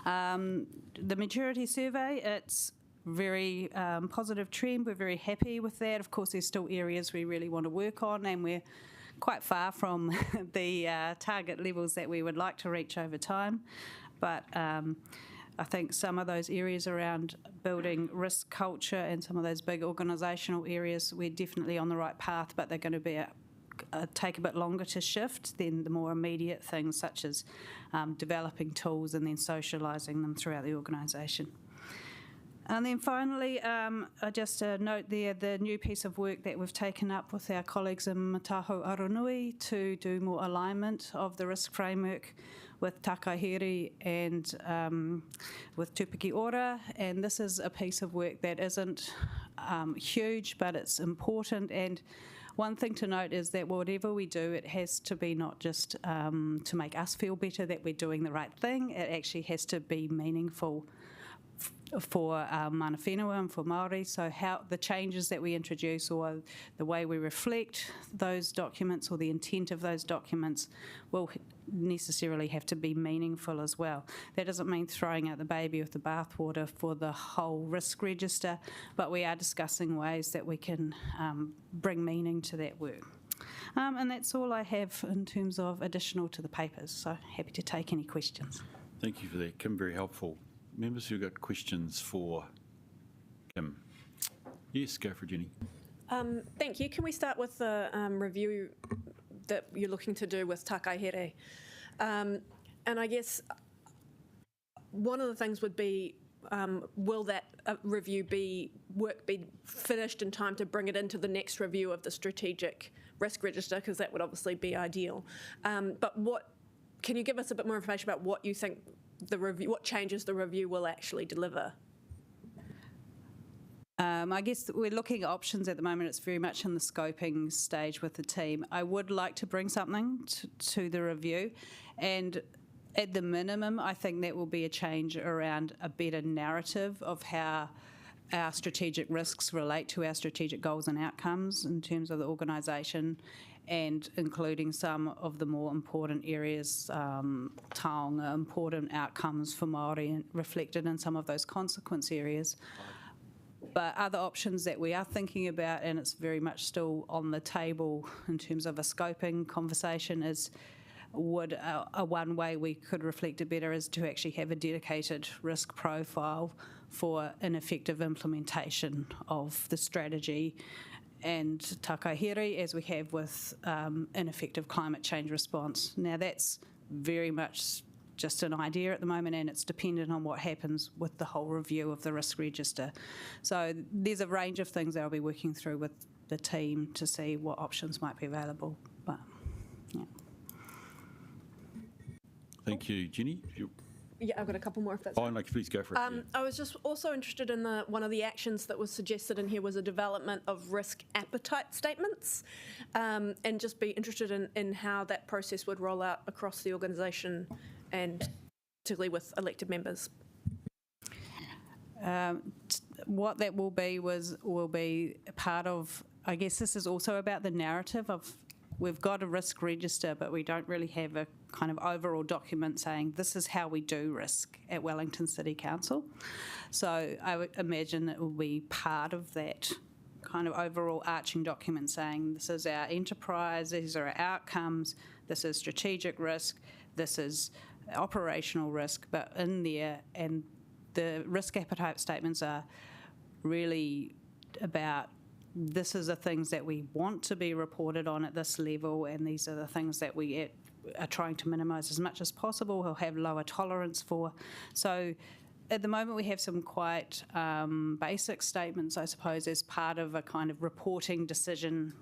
The maturity survey, it's very positive trend. We're very happy with that. Of course, there's still areas we really want to work on, and we're quite far from the target levels that we would like to reach over time. But I think some of those areas around building risk culture and some of those big organisational areas, we're definitely on the right path, but they're going to be take a bit longer to shift than the more immediate things such as developing tools and then socialising them throughout the organisation. And then finally, just a note there, the new piece of work that we've taken up with our colleagues in Mataho Aronui to do more alignment of the risk framework with Tākahiri and with Tupiki Ora. And this is a piece of work that isn't huge, but it's important. And one thing to note is that whatever we do, it has to be not just to make us feel better that we're doing the right thing, it actually has to be meaningful for mana whenua and for Māori. So how the changes that we introduce or the way we reflect those documents or the intent of those documents will necessarily have to be meaningful as well. That doesn't mean throwing out the baby with the bathwater for the whole risk register, but we are discussing ways that we can bring meaning to that work. And that's all I have in terms of additional to the papers, so happy to take any questions. Thank you for that, Kim, very helpful. Members who've got questions for Kim? Yes, go for it, Jenny. Thank you. Can we start with the review that you're looking to do with Tākahiri? And I guess one of the things would be, will that review be finished in time to bring it into the next review of the strategic risk register? Because that would obviously be ideal. But can you give us a bit more information about what you think what changes the review will actually deliver? I guess we're looking at options at the moment. It's very much in the scoping stage with the team. I would like to bring something to the review, and at the minimum, I think that will be a change around a better narrative of how our strategic risks relate to our strategic goals and outcomes in terms of the organisation, and including some of the more important areas, taonga, important outcomes for Māori, reflected in some of those consequence areas. But other options that we are thinking about, and it's very much still on the table in terms of a scoping conversation, is one way we could reflect it better is to actually have a dedicated risk profile for an effective implementation of the strategy and Tākahiri, as we have with an effective climate change response. Now, that's very much just an idea at the moment, and it's dependent on what happens with the whole review of the risk register. So there's a range of things that I'll be working through with the team to see what options might be available. But, yeah. Thank you, Jenny. Yeah, I've got a couple more if that's Oh, no, please go for it. Yeah. I was just also interested in one of the actions that was suggested in here was a development of risk appetite statements, and just be interested in how that process would roll out across the organisation and particularly with elected members. What that will be part of, I guess this is also about the narrative of, we've got a risk register, but we don't really have a kind of overall document saying this is how we do risk at Wellington City Council. So I would imagine it will be part of that kind of overall arching document saying this is our enterprise, these are our outcomes, this is strategic risk, this is operational risk, but in there, and the risk appetite statements are really about this is the things that we want to be reported on at this level, and these are the things that we are trying to minimise as much as possible or have lower tolerance for. So at the moment we have some quite basic statements, I suppose, as part of a kind of reporting decision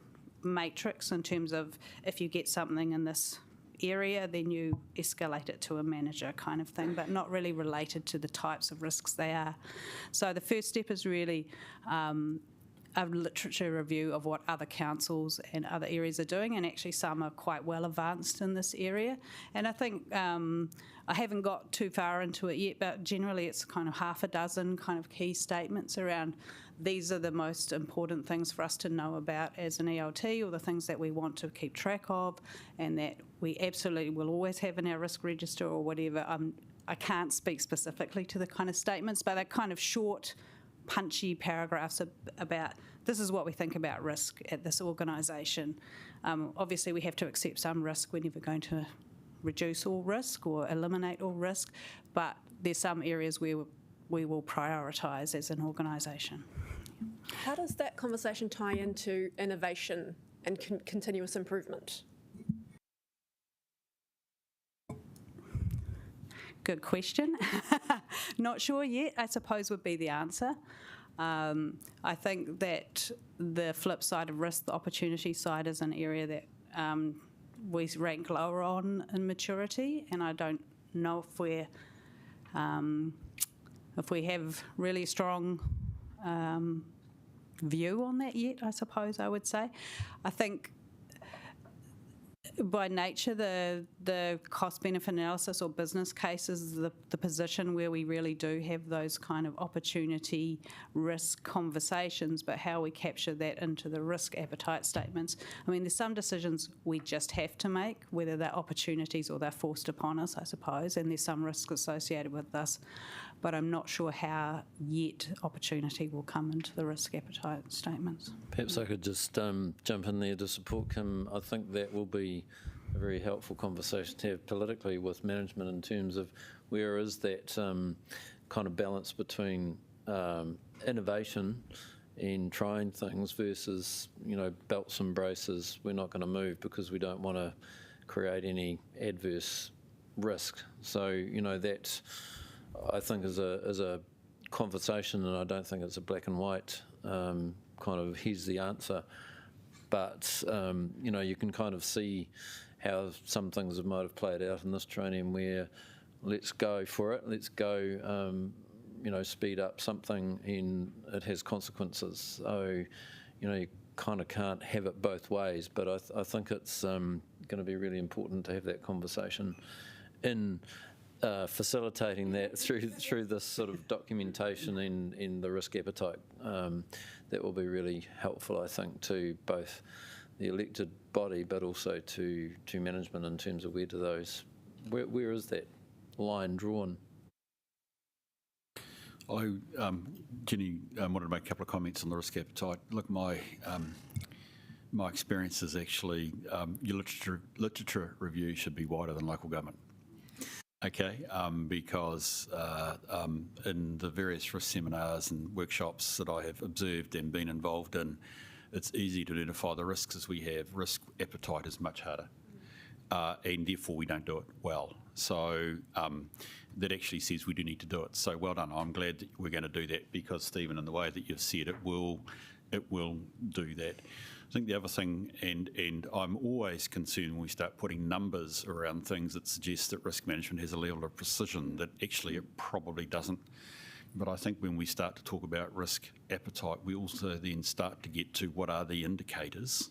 matrix in terms of if you get something in this area, then you escalate it to a manager kind of thing, but not really related to the types of risks they are. So the first step is really a literature review of what other councils and other areas are doing, and actually some are quite well advanced in this area. And I think I haven't got too far into it yet, but generally it's kind of half a dozen kind of key statements around these are the most important things for us to know about as an ELT, or the things that we want to keep track of and that we absolutely will always have in our risk register or whatever. I can't speak specifically to the kind of statements, but they're kind of short, punchy paragraphs about this is what we think about risk at this organisation. Obviously, we have to accept some risk. We're never going to reduce all risk or eliminate all risk, but there's some areas where we will prioritise as an organisation. How does that conversation tie into innovation and continuous improvement? Good question. Not sure yet, I suppose would be the answer. I think that the flip side of risk, the opportunity side, is an area that we rank lower on in maturity, and I don't know if we have really strong view on that yet, I suppose I would say. I think by nature, the cost-benefit analysis or business case is the position where we really do have those kind of opportunity risk conversations, but how we capture that into the risk appetite statements. I mean, there's some decisions we just have to make, whether they're opportunities or they're forced upon us, I suppose, and there's some risk associated with this, but I'm not sure how yet opportunity will come into the risk appetite statements. Perhaps I could just jump in there to support Kim. I think that will be a very helpful conversation to have politically with management in terms of where is that kind of balance between innovation in trying things versus, belts and braces. We're not going to move because we don't want to create any adverse risk. So, that I think is a conversation, and I don't think it's a black and white kind of here's the answer. But, you can kind of see how some things might have played out in this training where let's go for it, let's go, speed up something and it has consequences. So, you kind of can't have it both ways, but I think it's going to be really important to have that conversation in facilitating that through this sort of documentation in the risk appetite. That will be really helpful, I think, to both the elected body but also to management in terms of where is that line drawn? Jenny wanted to make a couple of comments on the risk appetite. Look, my experience is actually your literature review should be wider than local government. Okay, because in the various risk seminars and workshops that I have observed and been involved in, it's easy to identify the risks as we have. Risk appetite is much harder, and therefore we don't do it well. So that actually says we do need to do it. So well done. I'm glad that we're going to do that because, Stephen, in the way that you've said it will do that. I think the other thing, and I'm always concerned when we start putting numbers around things that suggest that risk management has a level of precision that actually it probably doesn't. But I think when we start to talk about risk appetite, we also then start to get to what are the indicators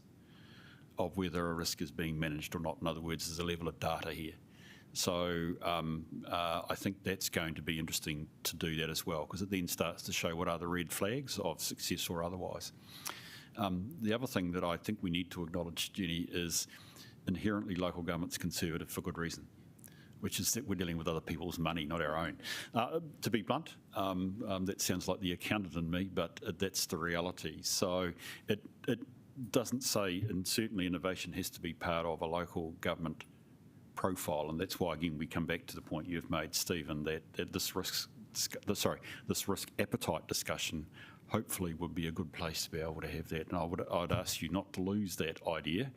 of whether a risk is being managed or not. In other words, there's a level of data here. So I think that's going to be interesting to do that as well, because it then starts to show what are the red flags of success or otherwise. The other thing that I think we need to acknowledge, Jenny, is inherently local government's conservative for good reason, which is that we're dealing with other people's money, not our own. To be blunt, that sounds like the accountant in me, but that's the reality. So it doesn't say, and certainly innovation has to be part of a local government profile, and that's why, again, we come back to the point you've made, Stephen, that this risk appetite discussion hopefully would be a good place to be able to have that. And I'd ask you not to lose that idea,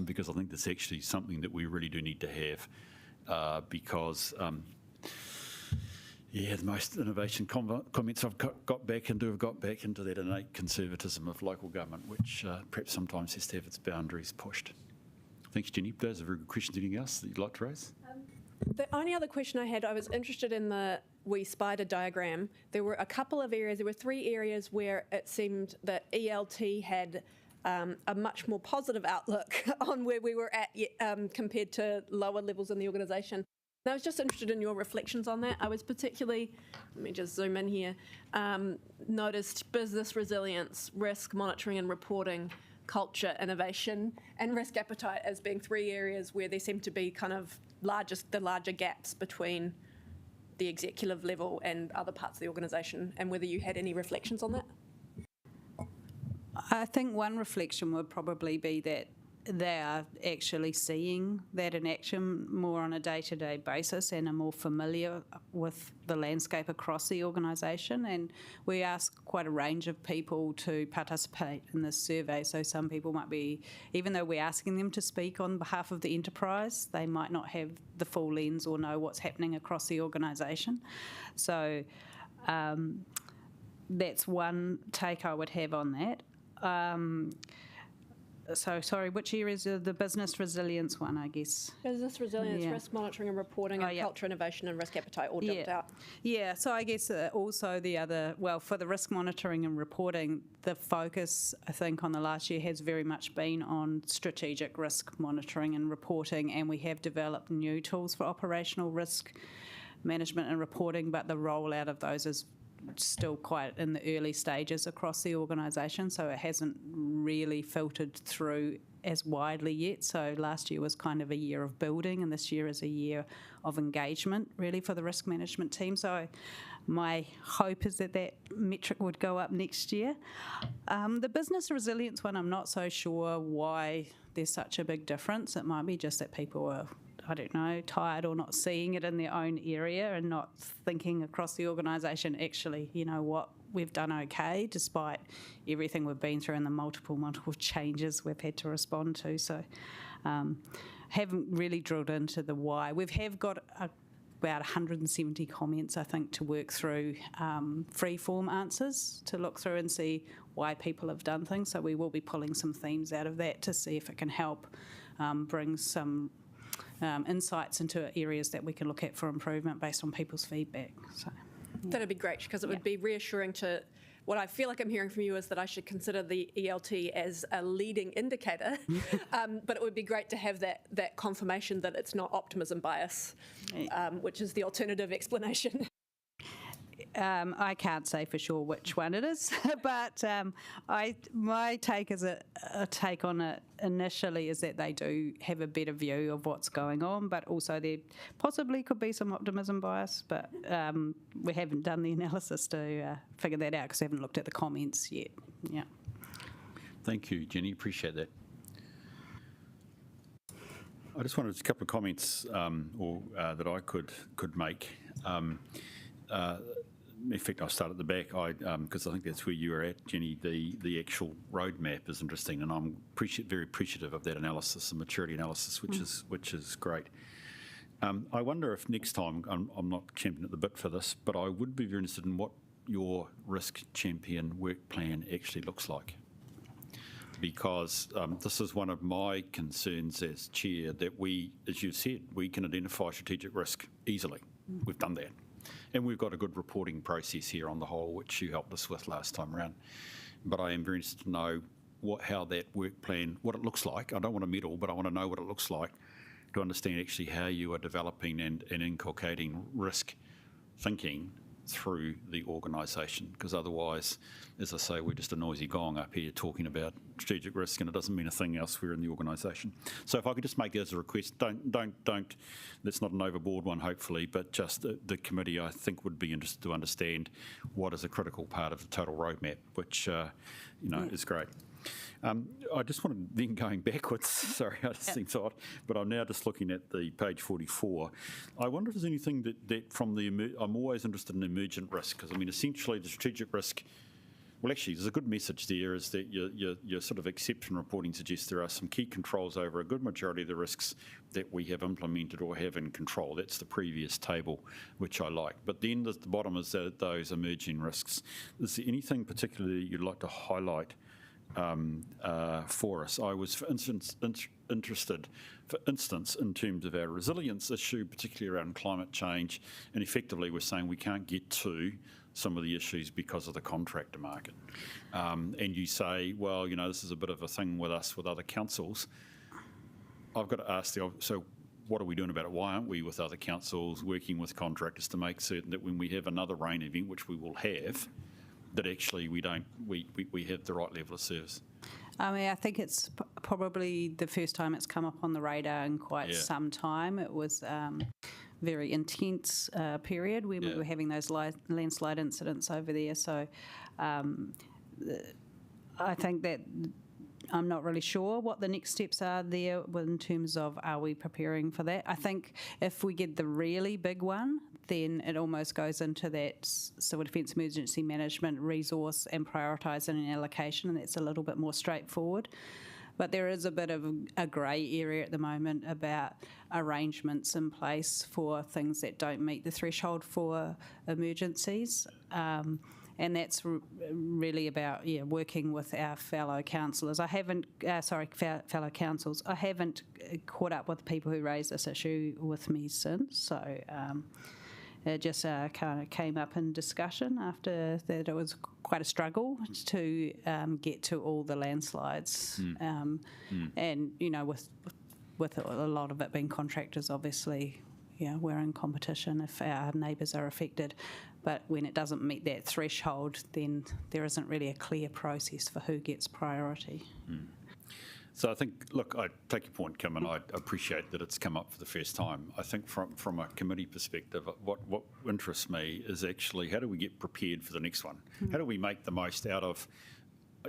because I think that's actually something that we really do need to have, because the most innovation comments I've got back into have got back into that innate conservatism of local government, which perhaps sometimes has to have its boundaries pushed. Thanks, Jenny. Those are very good questions. Anything else that you'd like to raise? The only other question I had, I was interested in the wee spider diagram. There were a couple of areas, there were 3 areas where it seemed that ELT had a much more positive outlook on where we were at compared to lower levels in the organisation. I was just interested in your reflections on that. I was particularly, let me just zoom in here, noticed business resilience, risk monitoring and reporting, culture, innovation, and risk appetite as being 3 areas where there seem to be kind of the larger gaps between the executive level and other parts of the organisation, and whether you had any reflections on that. I think one reflection would probably be that they are actually seeing that in action more on a day-to-day basis and are more familiar with the landscape across the organisation. And we ask quite a range of people to participate in this survey. So some people might be, even though we're asking them to speak on behalf of the enterprise, they might not have the full lens or know what's happening across the organisation. So that's one take I would have on that. So, sorry, which areas are the business resilience one, I guess? Business resilience, risk monitoring and reporting, and culture, innovation and risk appetite all jumped out. Yeah, so I guess also the other, well, for the risk monitoring and reporting, the focus, I think, on the last year has very much been on strategic risk monitoring and reporting, and we have developed new tools for operational risk management and reporting, but the rollout of those is still quite in the early stages across the organisation, so it hasn't really filtered through as widely yet. So last year was kind of a year of building, and this year is a year of engagement really for the risk management team. So my hope is that that metric would go up next year. The business resilience one, I'm not so sure why there's such a big difference. It might be just that people are, I don't know, tired or not seeing it in their own area and not thinking across the organisation, actually, you know what, we've done okay despite everything we've been through and the multiple changes we've had to respond to. So haven't really drilled into the why. We've got about 170 comments, I think, to work through, free-form answers to look through and see why people have done things. So we will be pulling some themes out of that to see if it can help bring some insights into areas that we can look at for improvement based on people's feedback. So, that'd be great, because it would be reassuring to, what I feel like I'm hearing from you is that I should consider the ELT as a leading indicator, but it would be great to have that confirmation that it's not optimism bias, which is the alternative explanation. I can't say for sure which one it is, but my take is a take on it initially is that they do have a better view of what's going on, but also there possibly could be some optimism bias, but we haven't done the analysis to figure that out because we haven't looked at the comments yet. Yeah. Thank you, Jenny. Appreciate that. I just wanted a couple of comments that I could make. In fact, I'll start at the back because I think that's where you were at, Jenny. The actual roadmap is interesting, and I'm very appreciative of that analysis, the maturity analysis, which is great. I wonder if next time, I'm not championing at the bit for this, but I would be very interested in what your risk champion work plan actually looks like. Because this is one of my concerns as chair, that we, as you've said, we can identify strategic risk easily. We've done that. And we've got a good reporting process here on the whole, which you helped us with last time around. But I am very interested to know how that work plan, what it looks like. I don't want to meddle, but I want to know what it looks like to understand actually how you are developing and inculcating risk thinking through the organisation, because otherwise, as I say, we're just a noisy gong up here talking about strategic risk, and it doesn't mean a thing elsewhere in the organisation. So if I could just make it as a request, don't. That's not an overboard one, hopefully, but just the committee, I think, would be interested to understand what is a critical part of the total roadmap, which is great. I just wanted, then going backwards, sorry, I just think it's odd, but I'm now just looking at the page 44. I wonder if there's anything that from I'm always interested in emergent risk, because I mean, essentially the strategic risk, well, actually, there's a good message there, is that your sort of exception reporting suggests there are some key controls over a good majority of the risks that we have implemented or have in control. That's the previous table, which I like. But then at the bottom is those emerging risks. Is there anything particularly you'd like to highlight for us. I was, for instance, interested, for instance, in terms of our resilience issue, particularly around climate change, and effectively we're saying we can't get to some of the issues because of the contractor market. And you say, well, this is a bit of a thing with us, with other councils. I've got to ask so what are we doing about it? Why aren't we with other councils working with contractors to make certain that when we have another rain event, which we will have, that actually we have the right level of service? I mean, I think it's probably the first time it's come up on the radar in quite some time. It was very intense period when we were having those landslide incidents over there. So I think that I'm not really sure what the next steps are there in terms of are we preparing for that. I think if we get the really big one, then it almost goes into that civil defence emergency management resource and prioritising and allocation, and that's a little bit more straightforward. But there is a bit of a grey area at the moment about arrangements in place for things that don't meet the threshold for emergencies. And that's really about working with our fellow councillors. Fellow councils. I haven't caught up with people who raised this issue with me since, so it just kind of came up in discussion after that. It was quite a struggle to get to all the landslides, and with a lot of it being contractors, obviously. We're in competition if our neighbours are affected. But when it doesn't meet that threshold, then there isn't really a clear process for who gets priority. So I think, look, I take your point, Kim, and I appreciate that it's come up for the first time. I think from a committee perspective, what interests me is actually how do we get prepared for the next one? How do we make the most out of,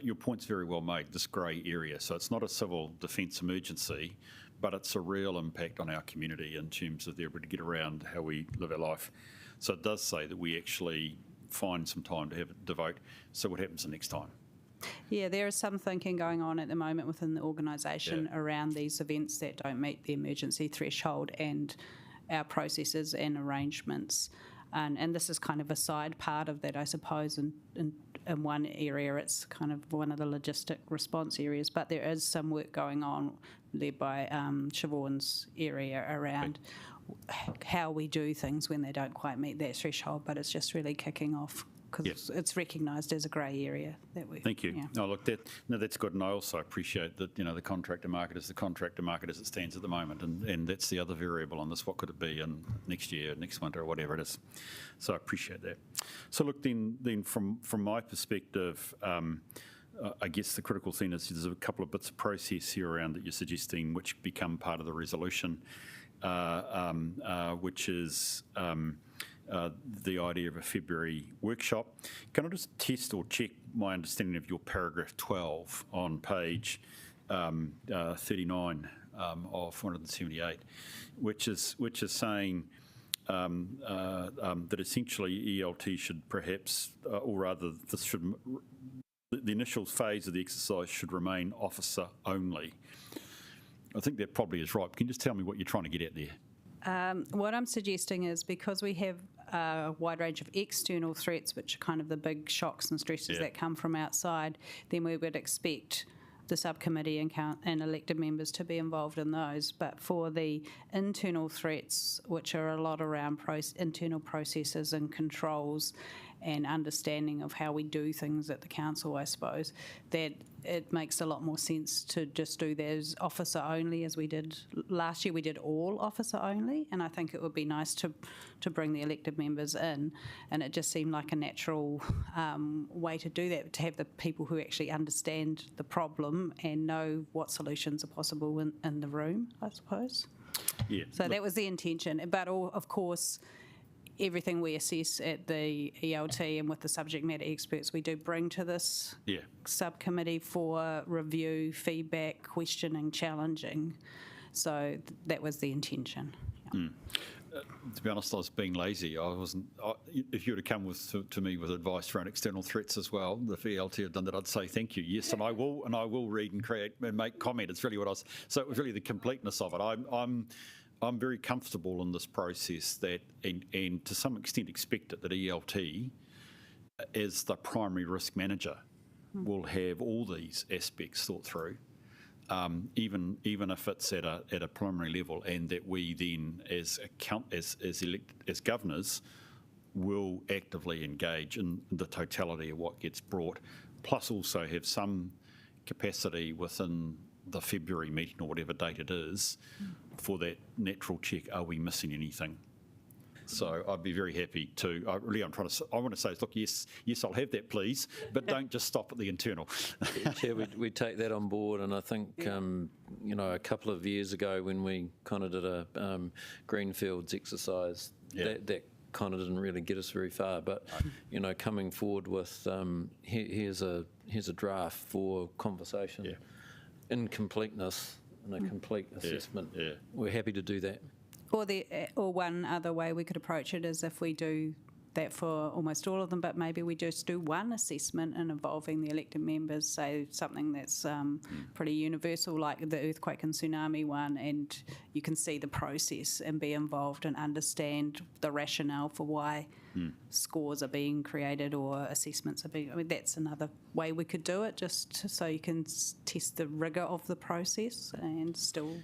your point's very well made, this grey area. So it's not a civil defence emergency, but it's a real impact on our community in terms of the ability to get around how we live our life. So it does say that we actually find some time to devote. So what happens the next time? Yeah, there is some thinking going on at the moment within the organisation around these events that don't meet the emergency threshold and our processes and arrangements. And this is kind of a side part of that, I suppose, in one area. It's kind of one of the logistic response areas, but there is some work going on led by Siobhan's area around how we do things when they don't quite meet that threshold, but it's just really kicking off because it's recognised as a grey area that we. Thank you. Yeah. No, look, that's good, and I also appreciate that the contractor market is the contractor market as it stands at the moment, and that's the other variable on this. What could it be in next year, next winter, or whatever it is? So I appreciate that. So look, then from my perspective, I guess the critical thing is there's a couple of bits of process here around that you're suggesting which become part of the resolution, which is the idea of a February workshop. Can I just test or check my understanding of your paragraph 12 on page 39 of 478, which is saying that essentially ELT should perhaps, or rather this should, the initial phase of the exercise should remain officer only. I think that probably is right. Can you just tell me what you're trying to get at there? What I'm suggesting is because we have a wide range of external threats, which are kind of the big shocks and stresses that come from outside, then we would expect the subcommittee and elected members to be involved in those. But for the internal threats, which are a lot around internal processes and controls and understanding of how we do things at the council, I suppose, that it makes a lot more sense to just do those officer only as we did last year. We did all officer only, and I think it would be nice to bring the elected members in, and it just seemed like a natural way to do that, to have the people who actually understand the problem and know what solutions are possible in the room, I suppose. Yeah. So that was the intention, but of course, everything we assess at the ELT and with the subject matter experts we do bring to this subcommittee for review, feedback, questioning, challenging. So that was the intention. Yeah. To be honest, I was being lazy. I wasn't. If you were to come to me with advice around external threats as well, if ELT had done that, I'd say thank you. Yes, and I will read and create and make comment. It's really what I was. So it was really the completeness of it. I'm very comfortable in this process that, and to some extent expect it, that ELT, as the primary risk manager, will have all these aspects thought through, even if it's at a preliminary level, and that we then, as governors, will actively engage in the totality of what gets brought, plus also have some capacity within the February meeting or whatever date it is for that natural check, are we missing anything? So I'd be very happy to, I want to say, look, yes, I'll have that, please, but don't just stop at the internal. Chair, we take that on board, and I think, a couple of years ago when we kind of did a Greenfields exercise, that kind of didn't really get us very far, but, coming forward with, here's a draft for conversation, incompleteness and a complete assessment. We're happy to do that. Or one other way we could approach it is if we do that for almost all of them, but maybe we just do one assessment and involving the elected members, say something that's pretty universal, like the earthquake and tsunami one, and you can see the process and be involved and understand the rationale for why scores are being created or assessments are being. I mean, that's another way we could do it, just so you can test the rigour of the process and still.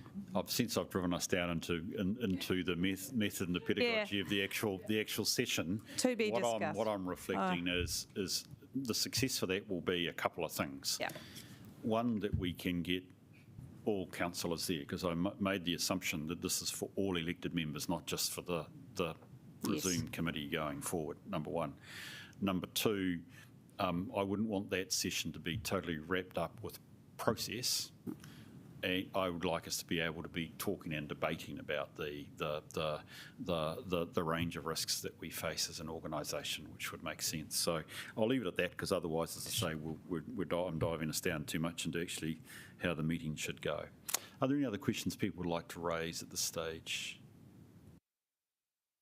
Since I've driven us down into the method and the pedagogy of the actual session. To be discussed. What I'm reflecting is the success for that will be a couple of things. Yeah. One, that we can get all councillors there, because I made the assumption that this is for all elected members, not just for the Zoom committee going forward, number one. Number two, I wouldn't want that session to be totally wrapped up with process. And I would like us to be able to be talking and debating about the range of risks that we face as an organisation, which would make sense. So I'll leave it at that, because otherwise, as I say, I'm diving us down too much into actually how the meeting should go. Are there any other questions people would like to raise at this stage?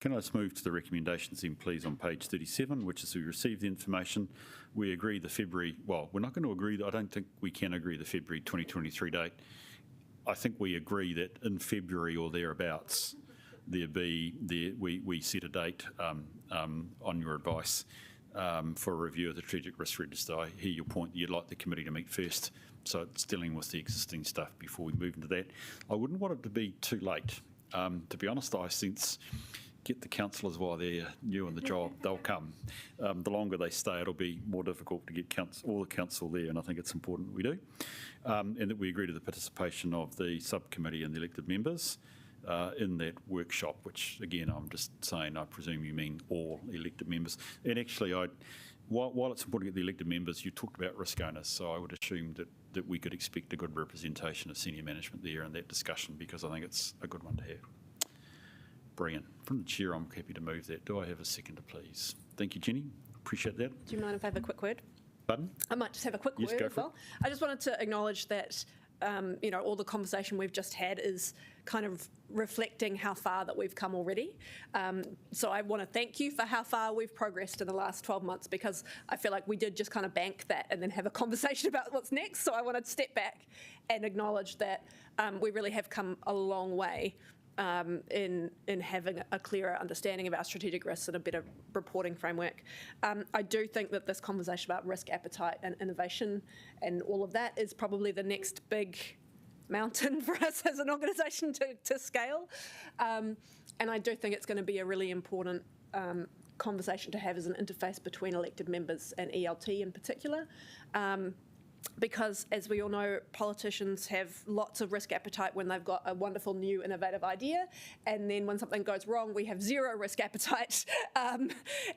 Can I just move to the recommendations then, please, on page 37, which is we received the information. We agree the February, well, we're not going to agree, I don't think we can agree the February 2023 date. I think we agree that in February or thereabouts, we set a date on your advice for a review of the strategic risk register. I hear your point that you'd like the committee to meet first, so it's dealing with the existing stuff before we move into that. I wouldn't want it to be too late. To be honest, I sense get the councillors while they're new in the job, they'll come. The longer they stay, it'll be more difficult to get all the council there, and I think it's important that we do. And that we agree to the participation of the subcommittee and the elected members in that workshop, which, again, I'm just saying, I presume you mean all elected members. And actually, while it's important to get the elected members, you talked about risk owners, so I would assume that we could expect a good representation of senior management there in that discussion, because I think it's a good one to have. Brilliant. From the chair, I'm happy to move that. Do I have a seconder, please? Thank you, Jenny. Appreciate that. Do you mind if I have a quick word? Pardon? I might just have a quick word as well. I just wanted to acknowledge that, all the conversation we've just had is kind of reflecting how far that we've come already. So I want to thank you for how far we've progressed in the last 12 months, because I feel like we did just kind of bank that and then have a conversation about what's next. So I wanted to step back and acknowledge that we really have come a long way in having a clearer understanding of our strategic risks and a better reporting framework. I do think that this conversation about risk appetite and innovation and all of that is probably the next big mountain for us as an organisation to scale. And I do think it's going to be a really important conversation to have as an interface between elected members and ELT in particular. Because, as we all know, politicians have lots of risk appetite when they've got a wonderful new innovative idea, and then when something goes wrong, we have zero risk appetite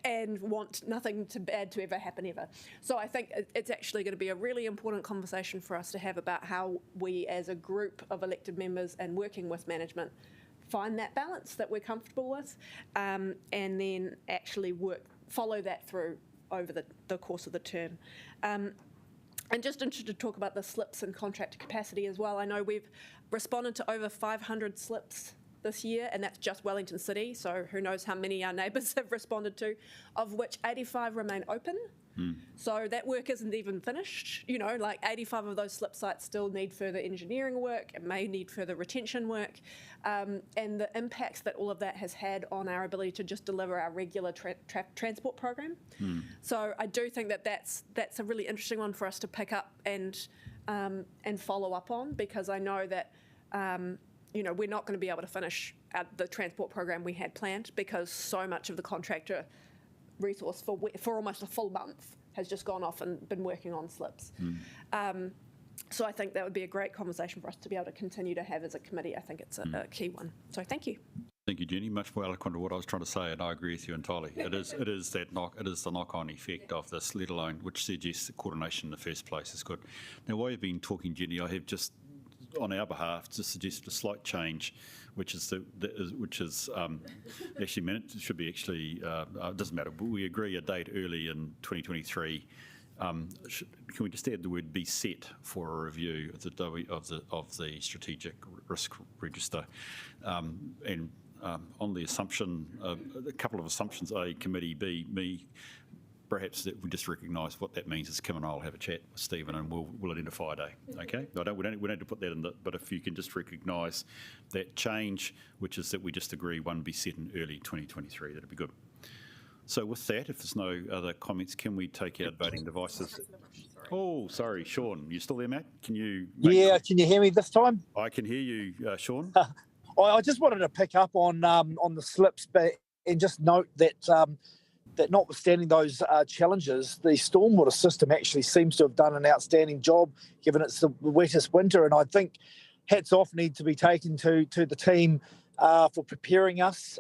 and want nothing bad to ever happen ever. So I think it's actually going to be a really important conversation for us to have about how we, as a group of elected members and working with management, find that balance that we're comfortable with, and then actually follow that through over the course of the term. And just interested to talk about the slips and contractor capacity as well. I know we've responded to over 500 slips this year, and that's just Wellington City, so who knows how many our neighbours have responded to, of which 85 remain open. So that work isn't even finished. You know, like 85 of those slip sites still need further engineering work. It may need further retention work. And the impacts that all of that has had on our ability to just deliver our regular transport program. So I do think that that's a really interesting one for us to pick up and follow up on, because I know that you know, we're not going to be able to finish the transport program we had planned, because so much of the contractor resource for almost a full month has just gone off and been working on slips. So I think that would be a great conversation for us to be able to continue to have as a committee. I think it's a key one. So thank you. Thank you, Jenny. Much more eloquent of what I was trying to say, and I agree with you entirely. It is the knock-on effect of this, let alone which suggests that coordination in the first place is good. Now, while you've been talking, Jenny, I have just, on our behalf, just suggested a slight change, which is actually it should be actually it doesn't matter. But we agree a date early in 2023. Can we just add the word "be set" for a review of the strategic risk register, and on the assumption, a couple of assumptions: A, committee; B, me. Perhaps that we just recognise what that means is Kim and I will have a chat with Stephen and we'll identify a day. Okay, we don't have to put that in but if you can just recognise that change, which is that we just agree one be set in early 2023, that'd be good. So with that, if there's no other comments, can we take out voting devices? Oh, sorry, Sean, you still there, Matt? Can you? Yeah, can you hear me this time? I can hear you, Sean. I just wanted to pick up on the slips, and just note that that notwithstanding those challenges, the stormwater system actually seems to have done an outstanding job, given it's the wettest winter. And I think hats off need to be taken to the team for preparing us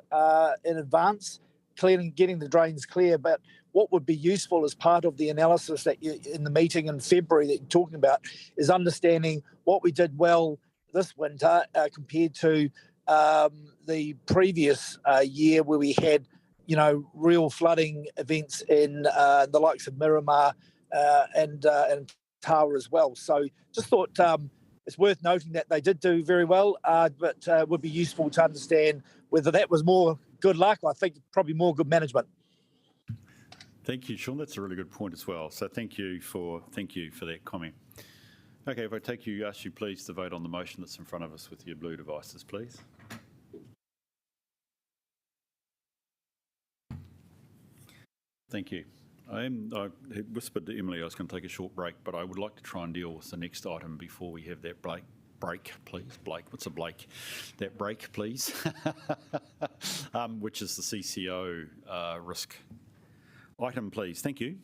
in advance, getting the drains clear. But what would be useful as part of the analysis that in the meeting in February that you're talking about is understanding what we did well this winter compared to the previous year, where we had real flooding events in the likes of Miramar and Tawa as well. So just thought it's worth noting that they did do very well, but it would be useful to understand whether that was more good luck. I think probably more good management. Thank you, Sean. That's a really good point as well. So thank you for that comment. Okay, if I ask you please to vote on the motion that's in front of us with your blue devices, please. Thank you. I whispered to Emily I was going to take a short break, but I would like to try and deal with the next item before we have that break, please. Blake, what's a Blake? That break, please. Which is the CCO risk item, please. Thank you.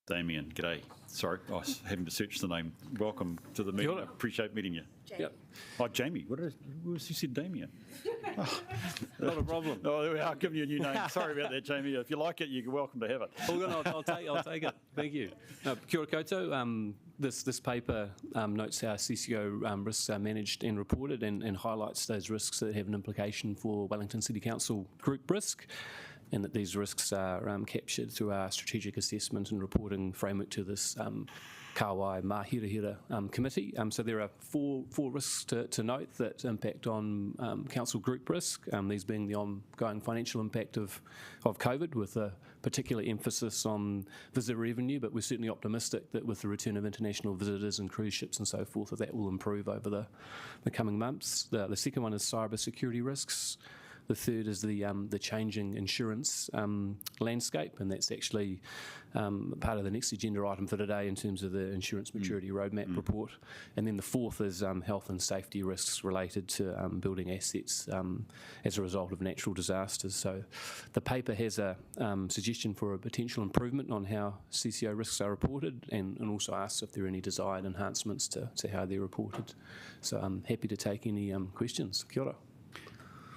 Damien, g'day. Sorry, I was having to search the name. Welcome to the meeting. Appreciate meeting you. Jamie. Yep. Oh, Jamie. You said Damien. Oh. Not a problem. Oh, I'll give you a new name. Sorry about that, Jamie. If you like it, you're welcome to have it. I'll take it. Thank you. Kia ora koutou. This paper notes how CCO risks are managed and reported, and highlights those risks that have an implication for Wellington City Council group risk, and that these risks are captured through our strategic assessment and reporting framework to this Kāwai Māhirahira committee. So there are four risks to note that impact on council group risk, these being the ongoing financial impact of COVID, with a particular emphasis on visitor revenue, but we're certainly optimistic that with the return of international visitors and cruise ships and so forth, that will improve over the coming months. The second one is cyber security risks. The third is the changing insurance landscape, and that's actually part of the next agenda item for today in terms of the insurance maturity roadmap report. And then the fourth is health and safety risks related to building assets as a result of natural disasters. So the paper has a suggestion for a potential improvement on how CCO risks are reported, and also asks if there are any desired enhancements to how they're reported. So I'm happy to take any questions. Kia ora.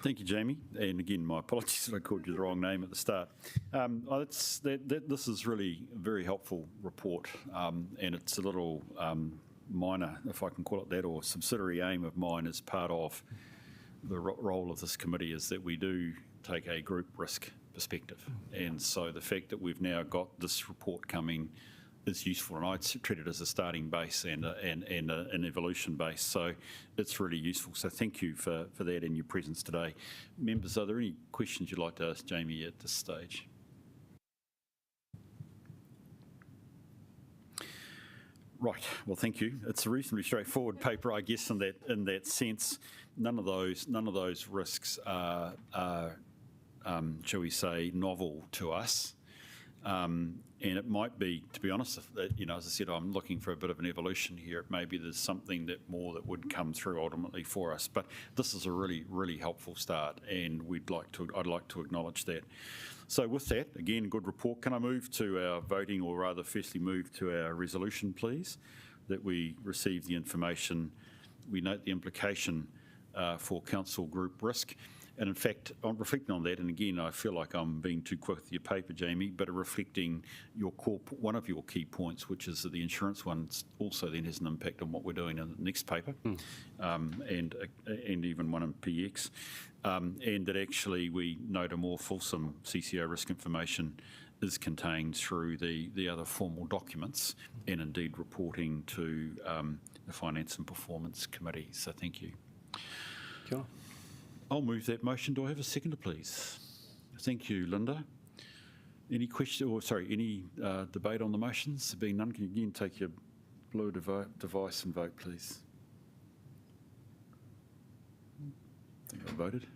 Thank you, Jamie. And again, my apologies if I called you the wrong name at the start. This is really a very helpful report, and it's a little minor, if I can call it that, or subsidiary aim of mine as part of the role of this committee, is that we do take a group risk perspective. And so the fact that we've now got this report coming is useful, and I treat it as a starting base and an evolution base. So it's really useful. So thank you for that and your presence today. Members, are there any questions you'd like to ask Jamie at this stage? Right. Well, thank you. It's a reasonably straightforward paper, I guess, in that sense. None of those risks are shall we say, novel to us. And it might be, to be honest, as I said, I'm looking for a bit of an evolution here. Maybe there's something that would come through ultimately for us. But this is a really, really helpful start, and I'd like to acknowledge that. So with that, again, good report. Can I move to our voting, or rather, firstly, move to our resolution, please, that we receive the information. We note the implication for council group risk. And in fact, I'm reflecting on that, and again, I feel like I'm being too quick with your paper, Jamie, but reflecting one of your key points, which is that the insurance one also then has an impact on what we're doing in the next paper, and even one in PX, and that actually we note a more fulsome CCO risk information is contained through the other formal documents, and indeed reporting to the Finance and Performance Committee. So thank you. Sure. I'll move that motion. Do I have a seconder, please? Thank you, Linda. Any any debate on the motions? Being none, can you again take your blue device and vote, please? I think I voted.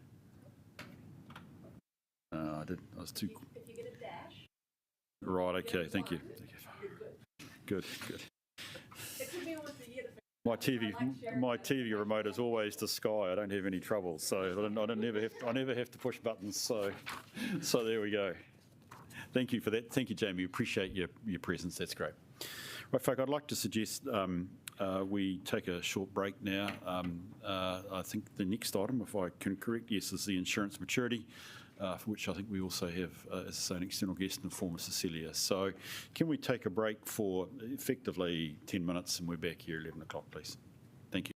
No, I didn't. I was too. If you get a dash. Right. Okay. Thank you. Good. It took me almost a year to My TV remote is always to Sky. I don't have any trouble, so I never have to push buttons. So there we go. Thank you for that. Thank you, Jamie. Appreciate your presence. That's great. Right, folk. I'd like to suggest we take a short break now. I think the next item, if I can correct, yes, is the insurance maturity, for which I think we also have, as an external guest in the form of Cecilia. So can we take a break for effectively 10 minutes, and we're back here at 11 o'clock, please? Thank you.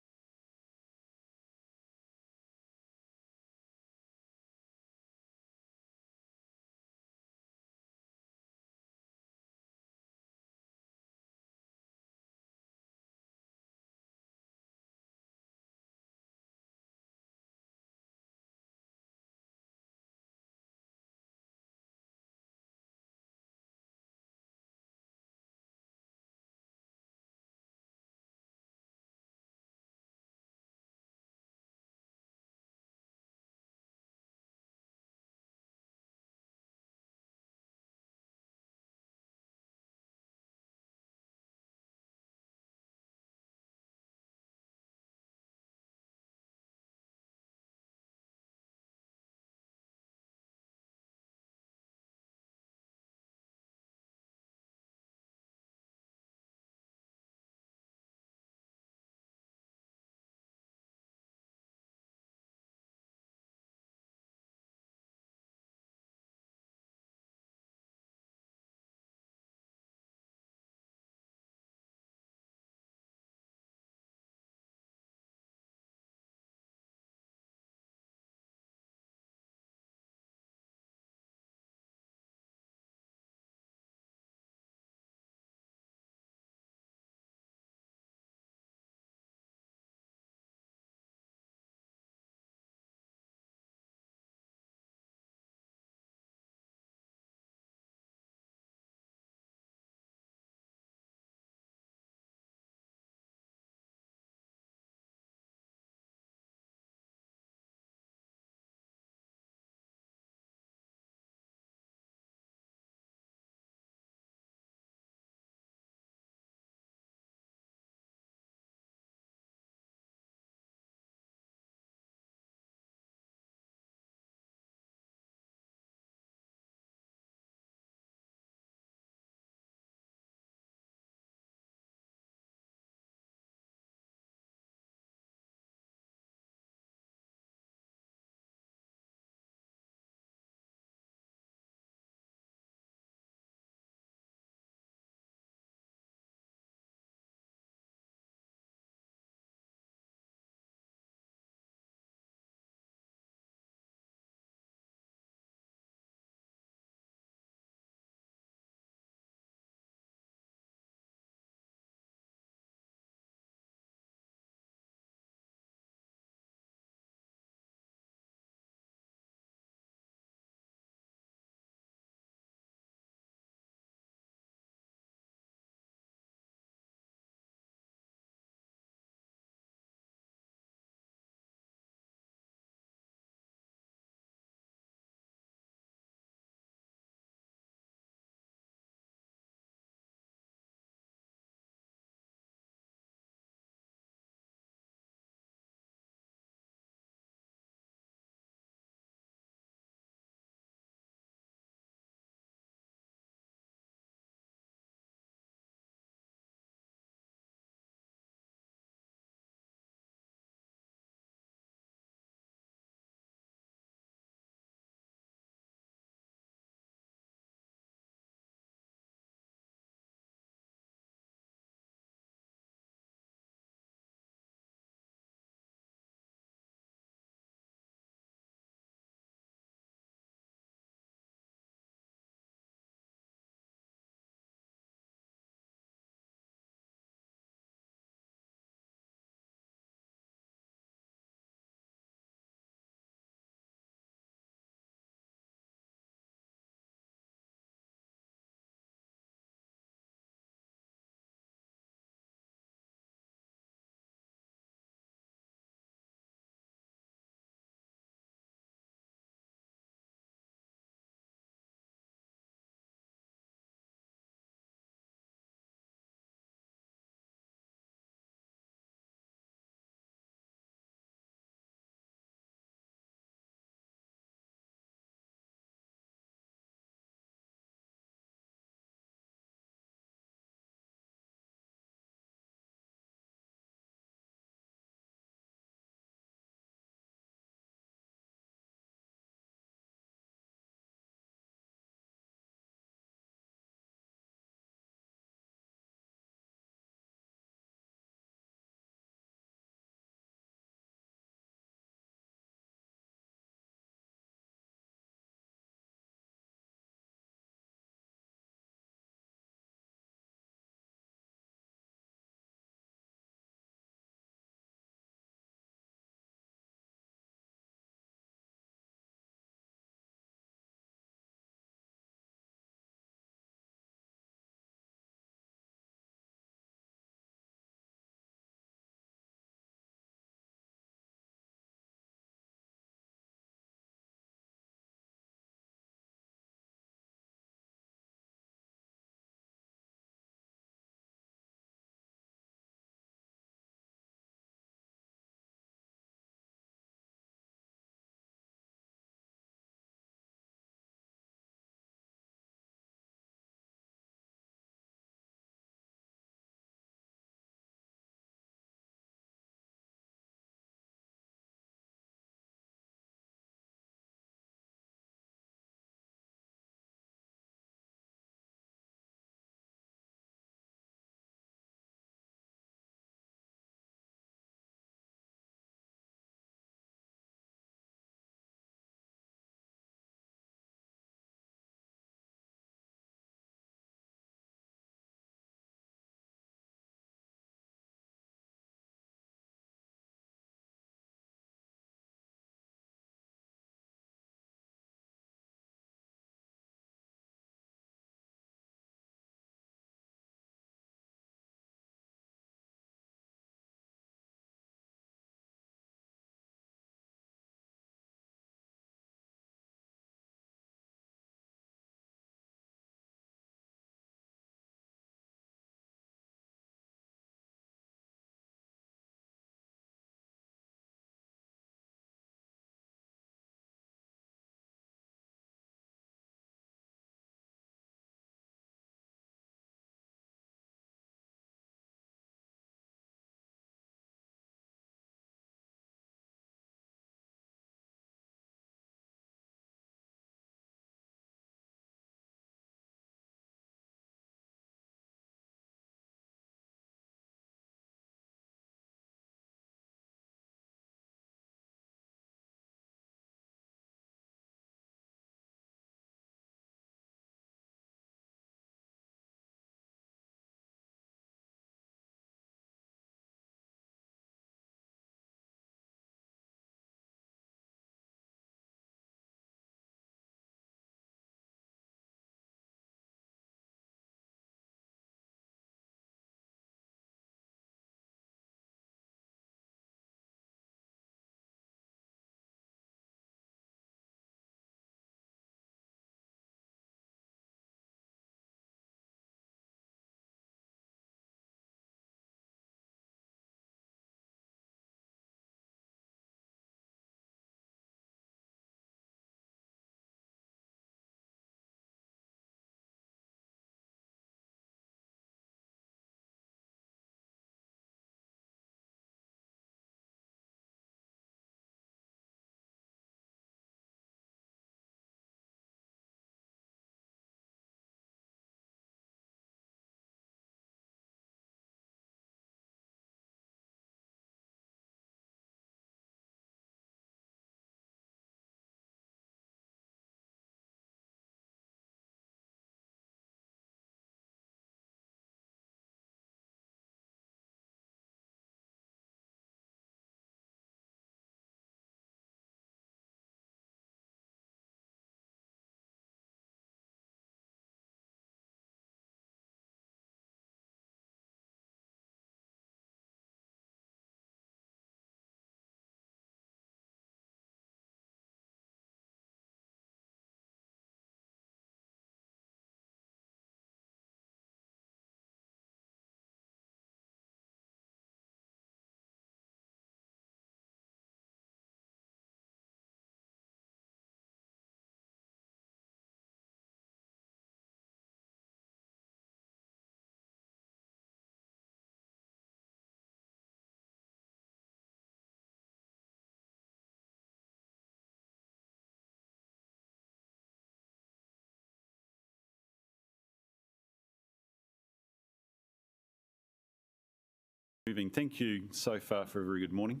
Moving. Thank you so far for a very good morning,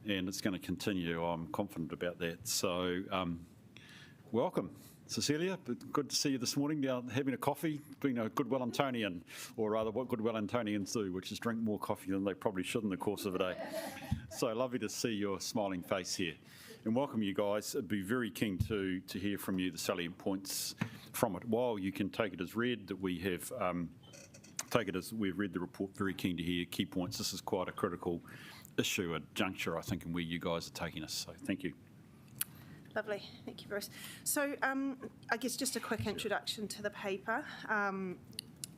and it's going to continue. I'm confident about that. So, welcome, Cecilia. Good to see you this morning. Now, having a coffee, being a good Wellingtonian, or rather what good Wellingtonians do, which is drink more coffee than they probably should in the course of a day. So lovely to see your smiling face here. And welcome, you guys. I'd be very keen to hear from you the salient points from it. While you can take it as read that we have we've read the report, very keen to hear key points. This is quite a critical issue at juncture, I think, and where you guys are taking us. So thank you. Lovely. Thank you, Bruce. So I guess just a quick introduction to the paper.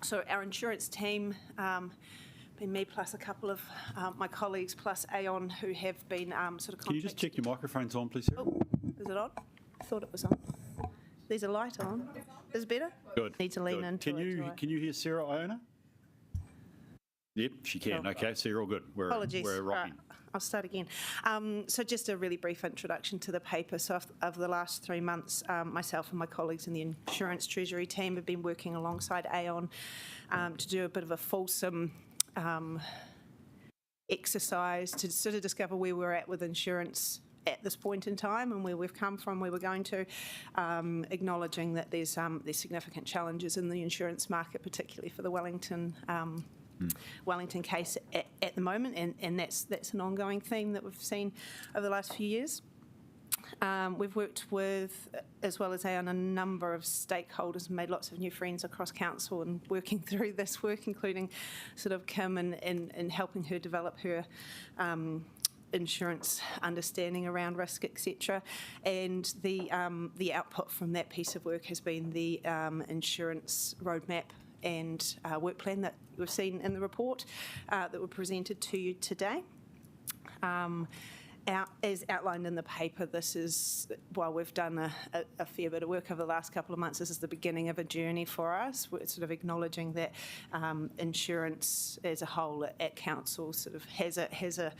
So our insurance team, been me plus a couple of my colleagues plus Aon who have been sort of Can you just check your microphones on, please, Sarah? Oh, is it on? I thought it was on. There's a light on. Is it better? Good. Need to lean Good. into it. Can you hear Sarah Iona? Yep, she can. Cool. Okay, so you're all good. Apologies. We're rocking. Right, I'll start again. So just a really brief introduction to the paper. So over the last 3 months, myself and my colleagues in the Insurance Treasury team have been working alongside Aon to do a bit of a fulsome exercise to sort of discover where we're at with insurance at this point in time and where we've come from, where we're going to, acknowledging that there's significant challenges in the insurance market, particularly for the Wellington case at the moment, and that's an ongoing theme that we've seen over the last few years. We've worked with, as well as Aon, a number of stakeholders and made lots of new friends across council and working through this work, including sort of Kim and helping her develop her insurance understanding around risk, etc. And the output from that piece of work has been the insurance roadmap and work plan that we've seen in the report that were presented to you today. As outlined in the paper, this is, while we've done a fair bit of work over the last couple of months, this is the beginning of a journey for us. We're sort of acknowledging that insurance as a whole at council sort of has a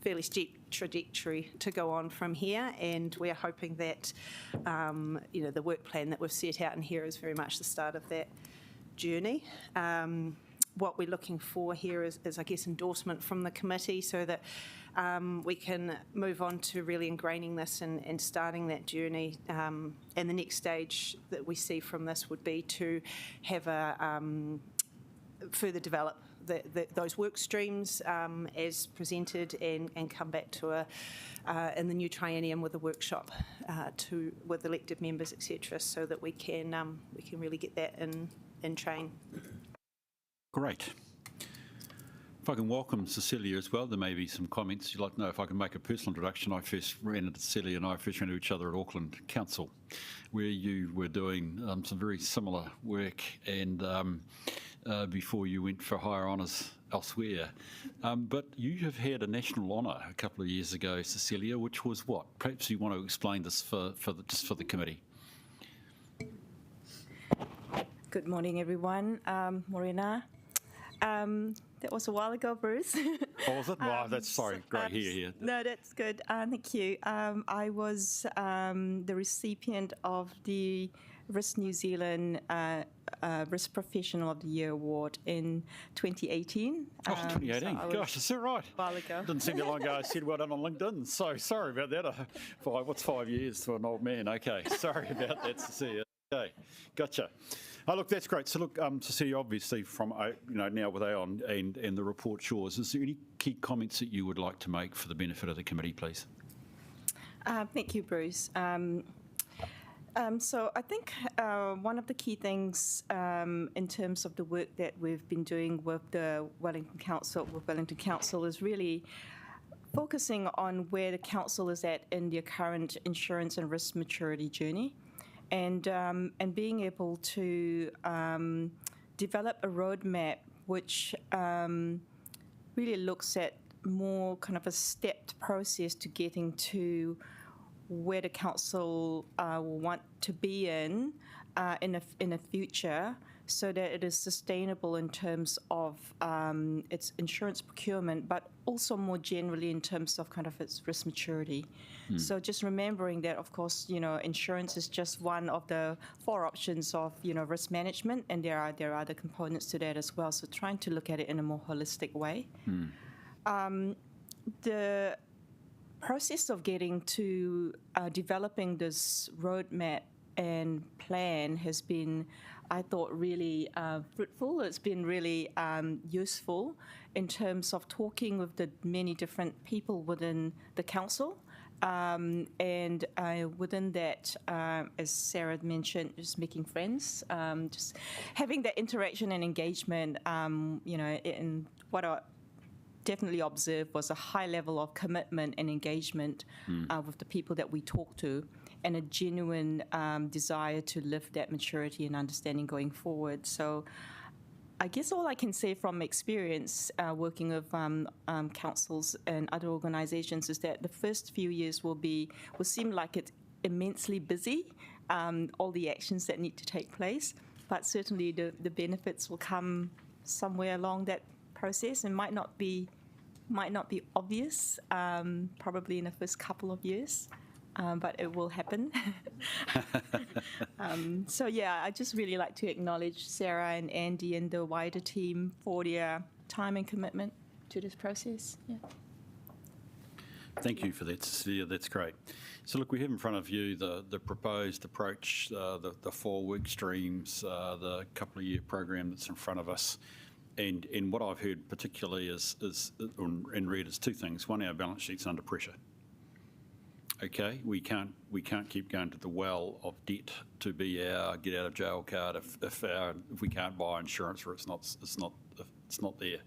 fairly steep trajectory to go on from here, and we're hoping that the work plan that we've set out in here is very much the start of that journey. What we're looking for here is, I guess, endorsement from the committee so that we can move on to really ingraining this and starting that journey. And the next stage that we see from this would be to have a further develop those work streams as presented and come back to in the new triennium with a workshop with elected members, etc., so that we can really get that in train. Great. If I can welcome Cecilia as well, there may be some comments you'd like to know. If I can make a personal introduction, Cecilia and I first ran into each other at Auckland Council, where you were doing some very similar work and before you went for higher honours elsewhere. But you have had a national honour a couple of years ago, Cecilia, which was what? Perhaps you want to explain this just for the committee. Good morning, everyone. Morena. That was a while ago, Bruce. Oh, was it? Wow, that's sorry. Great here. No, that's good. Thank you. I was the recipient of the Risk New Zealand Risk Professional of the Year award in 2018. Oh, 2018. So gosh, is that right? A while ago. Didn't seem that long ago. I said well done on LinkedIn. So sorry about that. What's 5 years to an old man? Okay, sorry about that, Cecilia. Okay, gotcha. Oh, look, that's great. So, look, Cecilia, obviously, from now with Aon and the report yours, is there any key comments that you would like to make for the benefit of the committee, please? Thank you, Bruce. So I think one of the key things in terms of the work that we've been doing with the Wellington Council is really focusing on where the council is at in their current insurance and risk maturity journey. And being able to develop a roadmap which really looks at more kind of a stepped process to getting to where the council will want to be in the future so that it is sustainable in terms of its insurance procurement, but also more generally in terms of kind of its risk maturity. So just remembering that, of course, insurance is just one of the 4 options of, risk management, and there are other components to that as well. So trying to look at it in a more holistic way. The process of getting to developing this roadmap and plan has been, I thought, really fruitful. It's been really useful in terms of talking with the many different people within the council. And within that, as Sarah mentioned, just making friends, just having that interaction and engagement, in what I definitely observed was a high level of commitment and engagement with the people that we talk to, and a genuine desire to lift that maturity and understanding going forward. So I guess all I can say from experience working with councils and other organizations is that the first few years will seem like it's immensely busy, all the actions that need to take place, but certainly the benefits will come somewhere along that process and might not be obvious, probably in the first couple of years. But it will happen. So yeah, I just really like to acknowledge Sarah and Andy and the wider team for their time and commitment to this process. Yeah. Thank you for that, Cecilia. That's great. So look, we have in front of you the proposed approach, the 4 work streams, the couple of year program that's in front of us. And what I've heard particularly is and read is 2 things. One, our balance sheet's under pressure. Okay, we can't keep going to the well of debt to be our get out of jail card if we can't buy insurance or it's not there.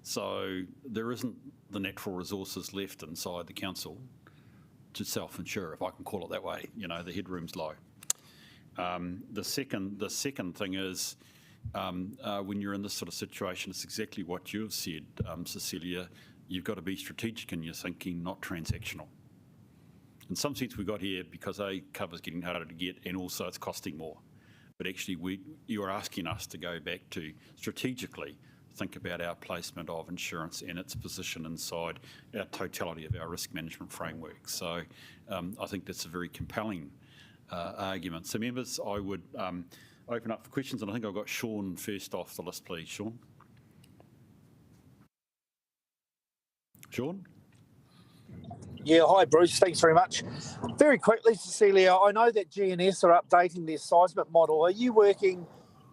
So there isn't the natural resources left inside the council to self-insure, if I can call it that way. The headroom's low. The second thing is when you're in this sort of situation, it's exactly what you've said, Cecilia. You've got to be strategic in your thinking, not transactional. In some sense, we got here because cover's getting harder to get, and also it's costing more. But actually, you are asking us to go back to strategically think about our placement of insurance and its position inside our totality of our risk management framework. So I think that's a very compelling argument. So members, I would open up for questions, and I think I've got Sean first off the list, please. Sean? Yeah, hi Bruce, thanks very much. Very quickly, Cecilia, I know that GNS are updating their seismic model. Are you working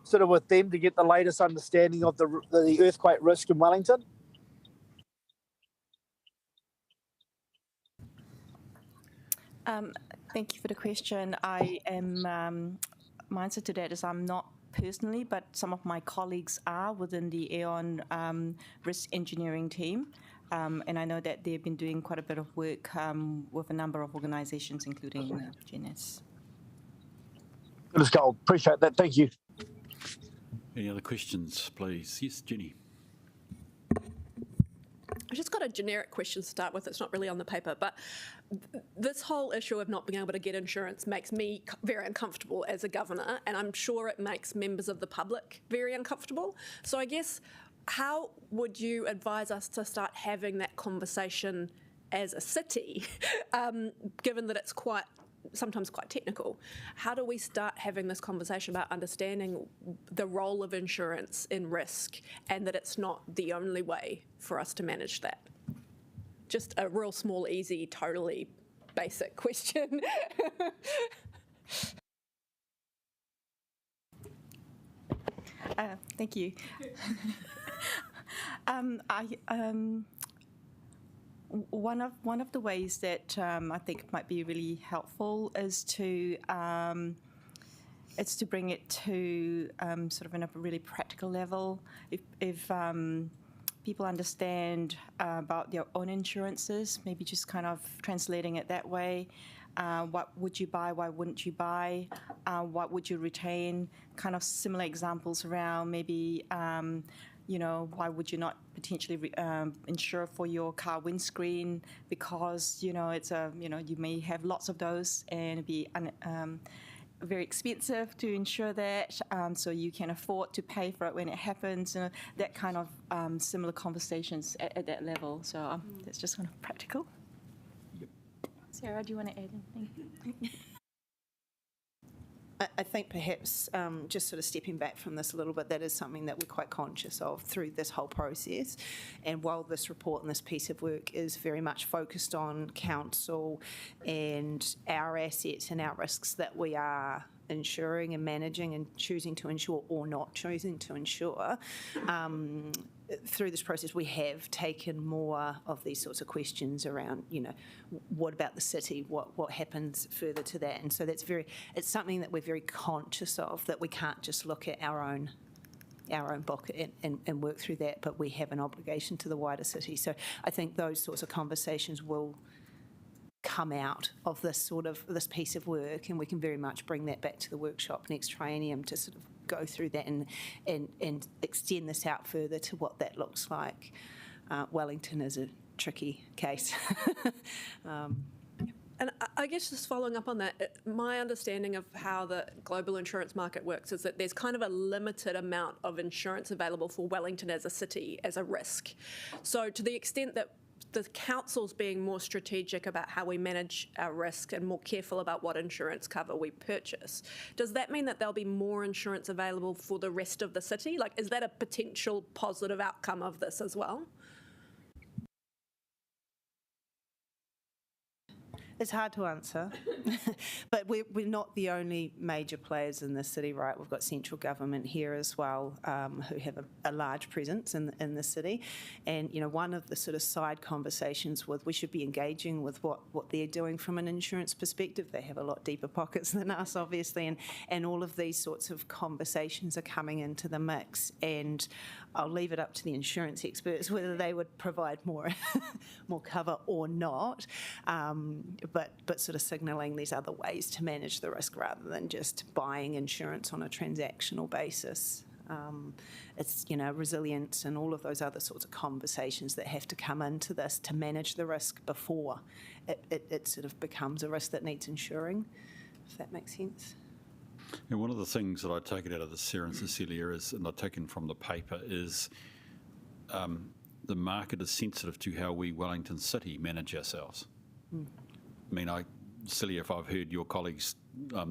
sort of with them to get the latest understanding of the earthquake risk in Wellington? Thank you for the question. I am, my answer to that is I'm not personally, but some of my colleagues are within the Aon risk engineering team. And I know that they've been doing quite a bit of work with a number of organisations, including GNS. Good as gold. Appreciate that. Thank you. Any other questions, please? Yes, Jenny. I've just got a generic question to start with. It's not really on the paper, but this whole issue of not being able to get insurance makes me very uncomfortable as a governor, and I'm sure it makes members of the public very uncomfortable. So I guess, how would you advise us to start having that conversation as a city, given that it's sometimes quite technical? How do we start having this conversation about understanding the role of insurance in risk, and that it's not the only way for us to manage that? Just a real small, easy, totally basic question. Thank you. One of the ways that I think might be really helpful is to bring it to sort of in a really practical level. If people understand about their own insurances, maybe just kind of translating it that way. What would you buy? Why wouldn't you buy? What would you retain? Kind of similar examples around maybe, why would you not potentially insure for your car windscreen? Because, it's you may have lots of those and it'd be very expensive to insure that, so you can afford to pay for it when it happens. That kind of similar conversations at that level. So that's just kind of practical. Yep. Sarah, do you want to add anything? I think perhaps just sort of stepping back from this a little bit, that is something that we're quite conscious of through this whole process. And while this report and this piece of work is very much focused on council and our assets and our risks that we are insuring and managing and choosing to insure or not choosing to insure, through this process we have taken more of these sorts of questions around, what about the city, what happens further to that. And so it's something that we're very conscious of, that we can't just look at our own book and work through that, but we have an obligation to the wider city. So I think those sorts of conversations will come out of this piece of work, and we can very much bring that back to the workshop next triennium to sort of go through that and extend this out further to what that looks like. Wellington is a tricky case. And I guess just following up on that, my understanding of how the global insurance market works is that there's kind of a limited amount of insurance available for Wellington as a city as a risk. So to the extent that the council's being more strategic about how we manage our risk and more careful about what insurance cover we purchase, does that mean that there'll be more insurance available for the rest of the city? Like, is that a potential positive outcome of this as well? It's hard to answer, but we're not the only major players in the city, right? We've got central government here as well, who have a large presence in the city. And, one of the sort of side conversations we should be engaging with what they're doing from an insurance perspective. They have a lot deeper pockets than us, obviously, and all of these sorts of conversations are coming into the mix. And I'll leave it up to the insurance experts whether they would provide more cover or not. But sort of signalling these other ways to manage the risk rather than just buying insurance on a transactional basis. It's, resilience and all of those other sorts of conversations that have to come into this to manage the risk before it sort of becomes a risk that needs insuring, if that makes sense. And one of the things that I take it out of the Sarah and Cecilia and I've taken from the paper is the market is sensitive to how we, Wellington City, manage ourselves. I mean, Celia, if I've heard your colleagues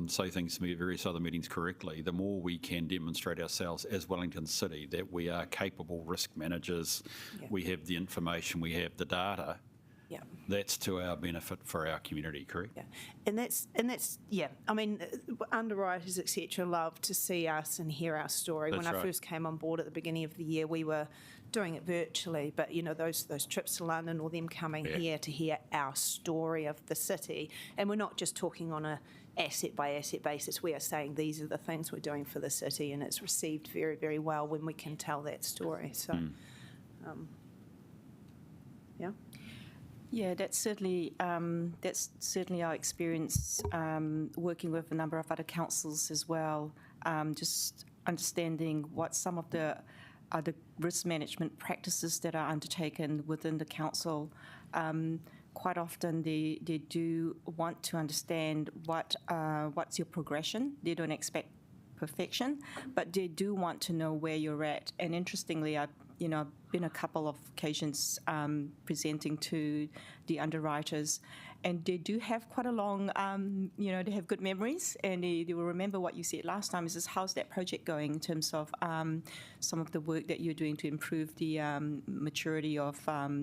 say things to me at various other meetings correctly, the more we can demonstrate ourselves as Wellington City that we are capable risk managers, we have the information, we have the data, that's to our benefit for our community, correct? Yeah, and that's I mean, underwriters, etc., love to see us and hear our story. When I first came on board at the beginning of the year, we were doing it virtually, but those trips to London or them coming here to hear our story of the city, and we're not just talking on a asset by asset basis. We are saying these are the things we're doing for the city, and it's received very, very well when we can tell that story. So, Yeah, that's certainly our experience working with a number of other councils as well. Just understanding what some of the other risk management practices that are undertaken within the council. Quite often they do want to understand what's your progression. They don't expect perfection, but they do want to know where you're at. And interestingly, I've been a couple of occasions presenting to the underwriters, and they do have quite a long, they have good memories, and they will remember what you said last time. Is this, how's that project going in terms of some of the work that you're doing to improve the maturity of,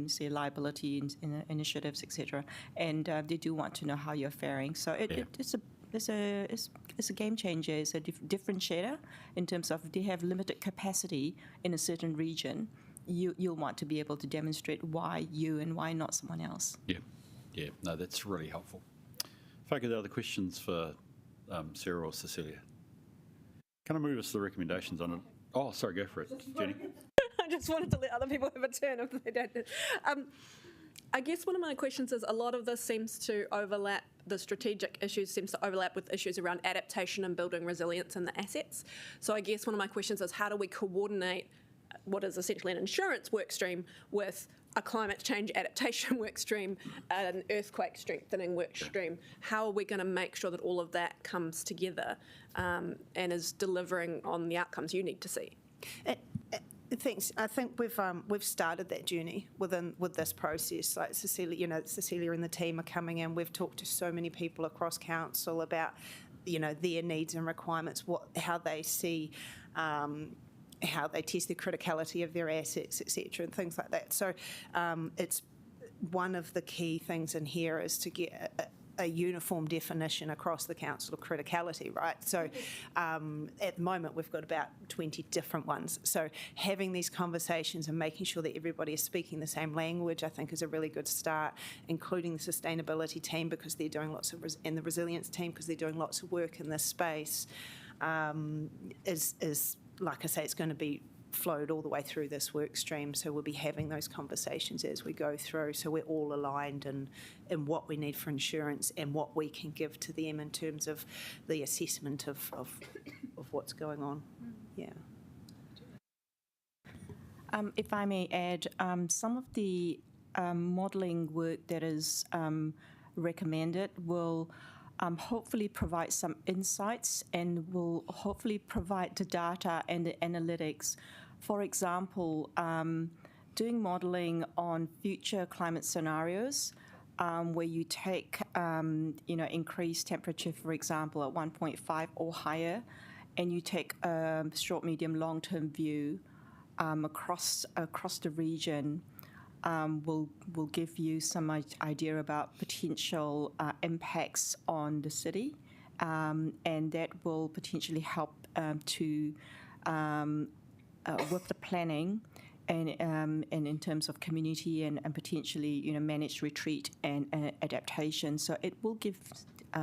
say, liability initiatives, etc. And they do want to know how you're faring. So it's a game changer. It's a differentiator in terms of if they have limited capacity in a certain region, you'll want to be able to demonstrate why you and why not someone else. Yeah, no, that's really helpful. If I could, other questions for Sarah or Cecilia? Can I move us to the recommendations on it? Oh, sorry, go for it, Jenny. I just wanted to let other people have a turn if they don't. I guess one of my questions is a lot of this seems to overlap, the strategic issues seems to overlap with issues around adaptation and building resilience in the assets. So I guess one of my questions is how do we coordinate what is essentially an insurance work stream with a climate change adaptation work stream, an earthquake strengthening work stream. How are we going to make sure that all of that comes together and is delivering on the outcomes you need to see? Thanks. I think we've started that journey with this process. Like Cecilia and the team are coming in. We've talked to so many people across council about, their needs and requirements, how they see. How they test the criticality of their assets, etc., and things like that. So it's one of the key things in here is to get a uniform definition across the council of criticality, right? So at the moment we've got about 20 different ones. So having these conversations and making sure that everybody is speaking the same language, I think, is a really good start, including the sustainability team because they're doing lots of, and the resilience team because they're doing lots of work in this space, is like I say, it's going to be flowed all the way through this work stream. So we'll be having those conversations as we go through. So we're all aligned in what we need for insurance and what we can give to them in terms of the assessment of what's going on. Yeah. If I may add, some of the modelling work that is recommended will hopefully provide some insights and will hopefully provide the data and the analytics. For example, doing modelling on future climate scenarios where you take, increased temperature, for example, at 1.5 or higher, and you take a short, medium, long-term view across the region. Will give you some idea about potential impacts on the city, and that will potentially help to with the planning and in terms of community and potentially managed retreat and adaptation. So it will give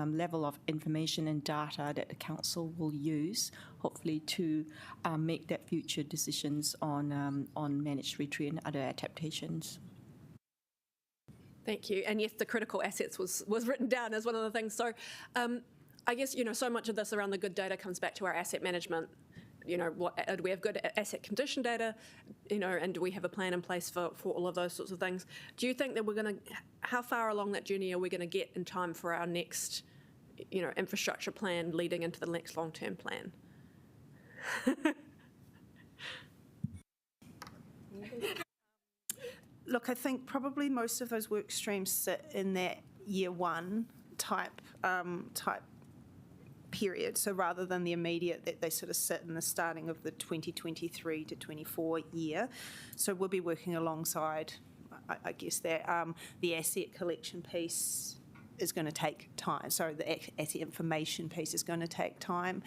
level of information and data that the council will use, hopefully, to make that future decisions on managed retreat and other adaptations. Thank you. And yes, the critical assets was written down as one of the things. So I guess, so much of this around the good data comes back to our asset management. Do we have good asset condition data, and do we have a plan in place for all of those sorts of things? Do you think that how far along that journey are we going to get in time for our next, infrastructure plan leading into the next long-term plan? Look, I think probably most of those work streams sit in that year one type period. So rather than the immediate, that they sort of sit in the starting of the 2023 to 24 year. So we'll be working alongside, I guess, that the asset collection piece is going to take time. So the asset information piece is going to take time,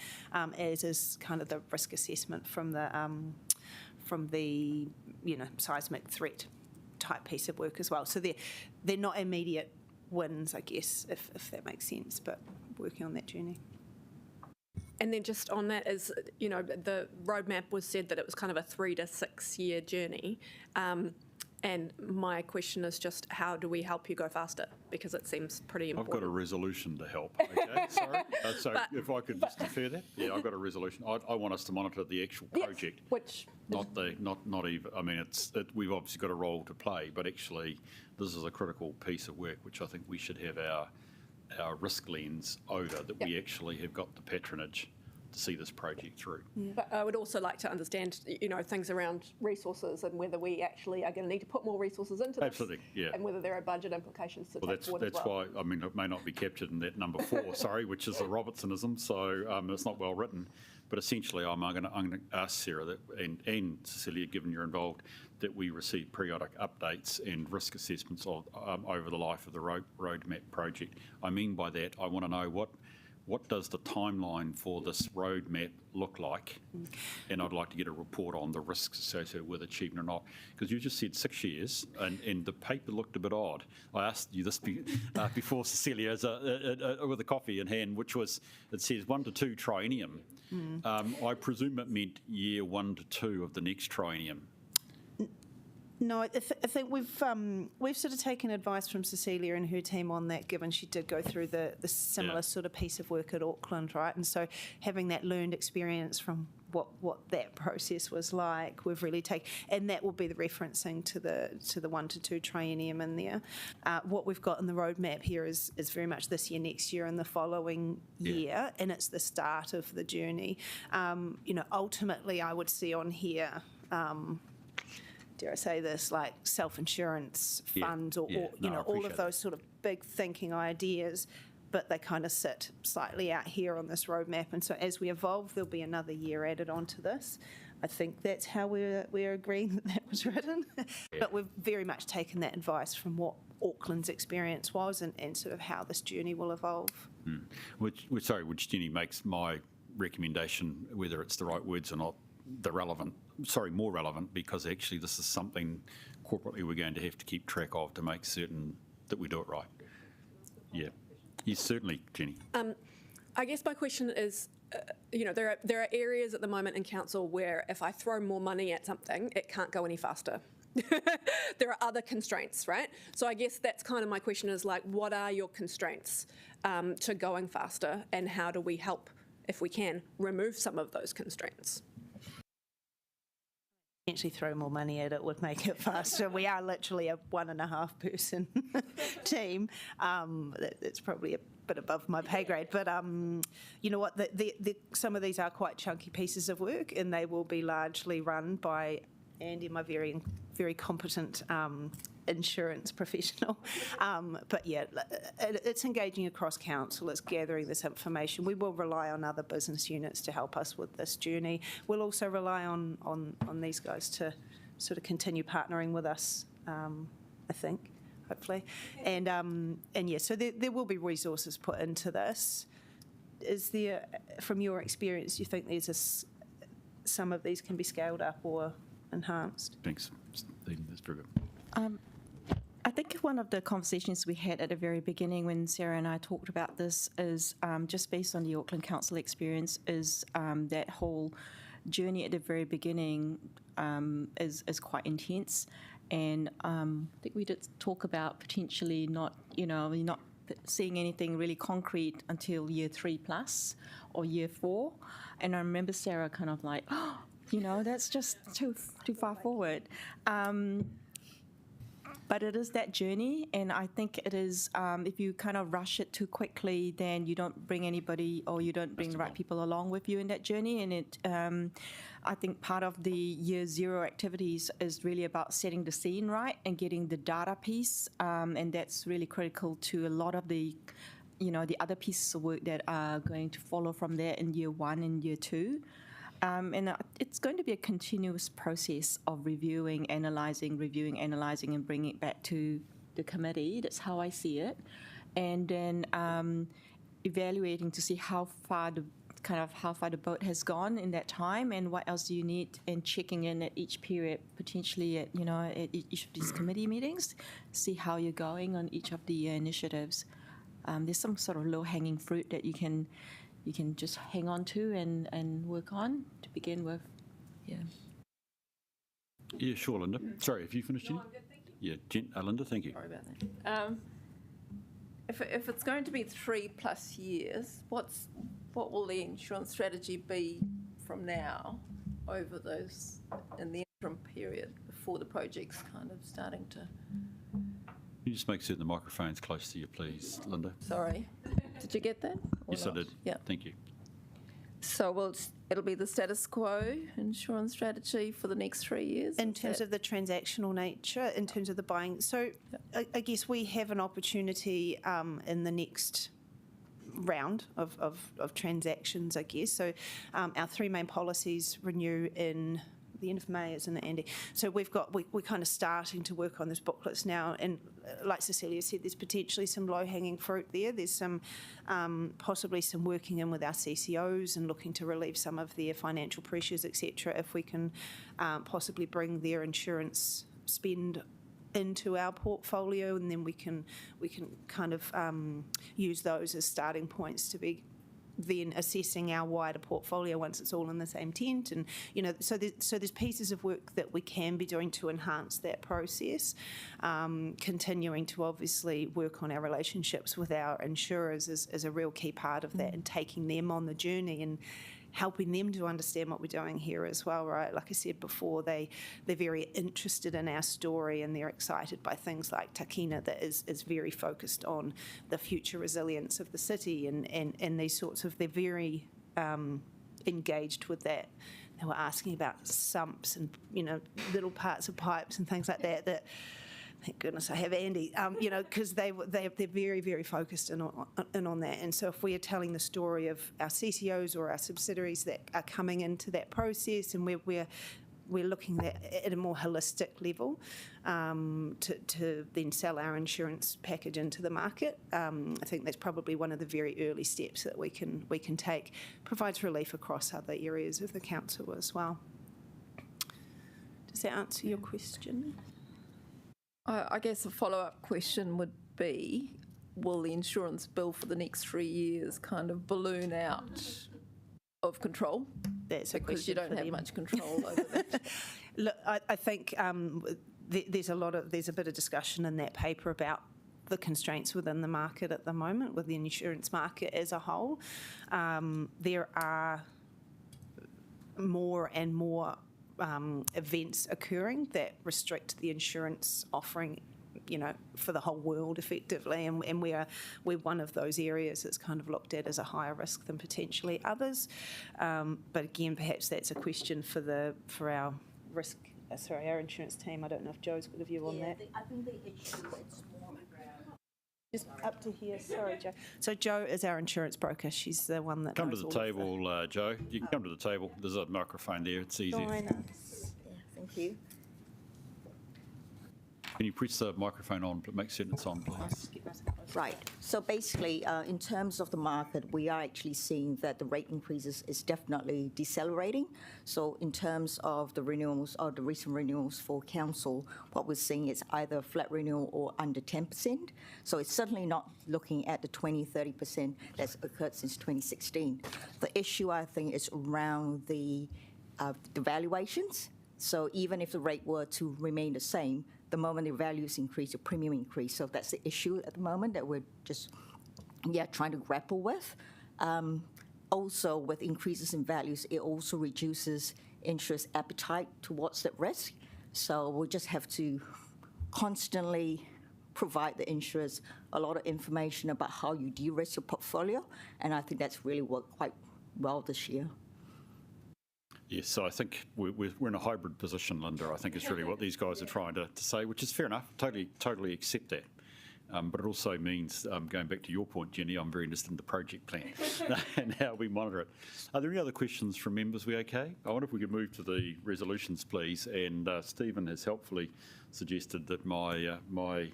as is kind of the risk assessment from the seismic threat type piece of work as well. So they're not immediate wins, I guess, if that makes sense, but working on that journey. And then just on that is, the roadmap was said that it was kind of a 3 to 6 year journey. And my question is just, how do we help you go faster? Because it seems pretty important. I've got a resolution to help. Okay, sorry. So if I could just defer that. Yeah, I've got a resolution. I want us to monitor the actual project. Which not even. I mean, we've obviously got a role to play, but actually, this is a critical piece of work which I think we should have our risk lens over, that we actually have got the patronage to see this project through. Yeah. But I would also like to understand, things around resources and whether we actually are going to need to put more resources into this. Absolutely, yeah. And whether there are budget implications to take forward as well. That's why, I mean, it may not be captured in that number 4, sorry, which is a Robertsonism, so it's not well written. But essentially, I'm going to ask Sarah that, and Cecilia, given you're involved, that we receive periodic updates and risk assessments over the life of the roadmap project. I mean by that, I want to know what does the timeline for this roadmap look like? And I'd like to get a report on the risks associated with achievement or not. Because you just said 6 years, and the paper looked a bit odd. I asked you this before, Cecilia, with a coffee in hand, which was, it says 1 to 2 triennium. I presume it meant year 1 to 2 of the next triennium. No, I think we've sort of taken advice from Cecilia and her team on that, given she did go through the similar sort of piece of work at Auckland, right? And so having that learned experience from what that process was like. We've really taken, and that will be the referencing to the 1 to 2 triennium in there. What we've got in the roadmap here is very much this year, next year, and the following year, and it's the start of the journey. Ultimately, I would see on here, dare I say this, like self-insurance funds or all of those sort of big thinking ideas, but they kind of sit slightly out here on this roadmap. And so as we evolve, there'll be another year added onto this. I think that's how we're agreeing that was written. But we've very much taken that advice from what Auckland's experience was and sort of how this journey will evolve. Which Jenny makes my recommendation, whether it's the right words or not, more relevant, because actually this is something corporately we're going to have to keep track of to make certain that we do it right. Yeah. Yes, certainly, Jenny. I guess my question is, there are areas at the moment in council where if I throw more money at something, it can't go any faster. There are other constraints, right? So I guess that's kind of my question is like, what are your constraints to going faster, and how do we help, if we can, remove some of those constraints? Actually throw more money at it would make it faster. We are literally a 1.5 person team. It's probably a bit above my pay grade, but you know what? Some of these are quite chunky pieces of work, and they will be largely run by Andy, my very, very competent insurance professional. But yeah, it's engaging across council, it's gathering this information. We will rely on other business units to help us with this journey. We'll also rely on these guys to sort of continue partnering with us, I think, hopefully. And yeah, so there will be resources put into this. Is there, from your experience, do you think there's some of these can be scaled up or enhanced? Thanks, Stephen. That's very good. I think one of the conversations we had at the very beginning when Sarah and I talked about this is just based on the Auckland Council experience is that whole journey at the very beginning is quite intense. And I think we did talk about potentially not seeing anything really concrete until year 3+ or year 4. And I remember Sarah kind of like, that's just too far forward. But it is that journey, and I think it is, if you kind of rush it too quickly, then you don't bring anybody or you don't bring the right people along with you in that journey. And I think part of the year 0 activities is really about setting the scene right and getting the data piece, and that's really critical to a lot of the the other pieces of work that are going to follow from there in year 1 and year 2. And it's going to be a continuous process of reviewing, analysing, and bringing it back to the committee. That's how I see it. And then evaluating to see how far the boat has gone in that time and what else do you need, and checking in at each period, potentially at each of these committee meetings, see how you're going on each of the initiatives. There's some sort of low-hanging fruit that you can just hang on to and work on to begin with. Yeah. Yeah, sure, Linda. Sorry, have you finished, Jenny? No, I'm good, thank you. Yeah, Linda, thank you. Sorry about that. If it's going to be 3+ years, what will the insurance strategy be from now over those in the interim period before the project's kind of starting to? Can you just make certain the microphone's close to you, please, Linda? Sorry. Did you get that? Yes, I did. Yeah. Thank you. So it'll be the status quo insurance strategy for the next 3 years? In terms of the transactional nature, in terms of the buying. So I guess we have an opportunity in the next round of transactions, I guess. So our 3 main policies renew in the end of May, isn't it, Andy? So we're kind of starting to work on those booklets now, and like Cecilia said, there's potentially some low-hanging fruit there. There's some possibly some working in with our CCOs and looking to relieve some of their financial pressures, etc. If we can possibly bring their insurance spend into our portfolio, and then we can kind of use those as starting points to be then assessing our wider portfolio once it's all in the same tent. And so there's pieces of work that we can be doing to enhance that process, continuing to obviously work on our relationships with our insurers is a real key part of that, and taking them on the journey and helping them to understand what we're doing here as well, right? Like I said before, they're very interested in our story, and they're excited by things like Takina that is very focused on the future resilience of the city and these sorts of, they're very engaged with that. They were asking about sumps and, little parts of pipes and things like that, thank goodness I have Andy, because they're very, very focused in on that. And so if we are telling the story of our CCOs or our subsidiaries that are coming into that process, and we're looking at a more holistic level to then sell our insurance package into the market, I think that's probably one of the very early steps that we can take. Provides relief across other areas of the council as well. Does that answer your question? I guess a follow-up question would be, will the insurance bill for the next 3 years kind of balloon out of control? That's a question because you don't for have them. much control over that. Look, I think there's a bit of discussion in that paper about the constraints within the market at the moment, with the insurance market as a whole. There are more and more events occurring that restrict the insurance offering, for the whole world effectively, and we're one of those areas that's kind of looked at as a higher risk than potentially others. But again, perhaps that's a question for our our insurance team. I don't know if Joe's got a view on that. I think the issue is more just up to here. Sorry, Joe. So Joe is our insurance broker. She's the one that Come to knows the all of table, Joe. You can come to the table. There's a microphone there. It's easier. Yeah, thank you. Can you press the microphone on? Make certain it's on, please. Right. So basically, in terms of the market, we are actually seeing that the rate increases is definitely decelerating. So in terms of the renewals or the recent renewals for council, what we're seeing is either a flat renewal or under 10%. So it's certainly not looking at the 20-30% that's occurred since 2016. The issue, I think, is around the valuations. So even if the rate were to remain the same, the moment the values increase, the premium increase. So that's the issue at the moment that we're just, trying to grapple with. Also, with increases in values, it also reduces interest appetite towards that risk. So we'll just have to constantly provide the insurers a lot of information about how you de-risk your portfolio. And I think that's really worked quite well this year. Yes, so I think we're in a hybrid position, Linda. I think it's really what these guys are trying to say, which is fair enough. Totally accept that. But it also means, going back to your point, Jenny, I'm very interested in the project plan and how we monitor it. Are there any other questions from members? We okay? I wonder if we could move to the resolutions, please. And Stephen has helpfully suggested that my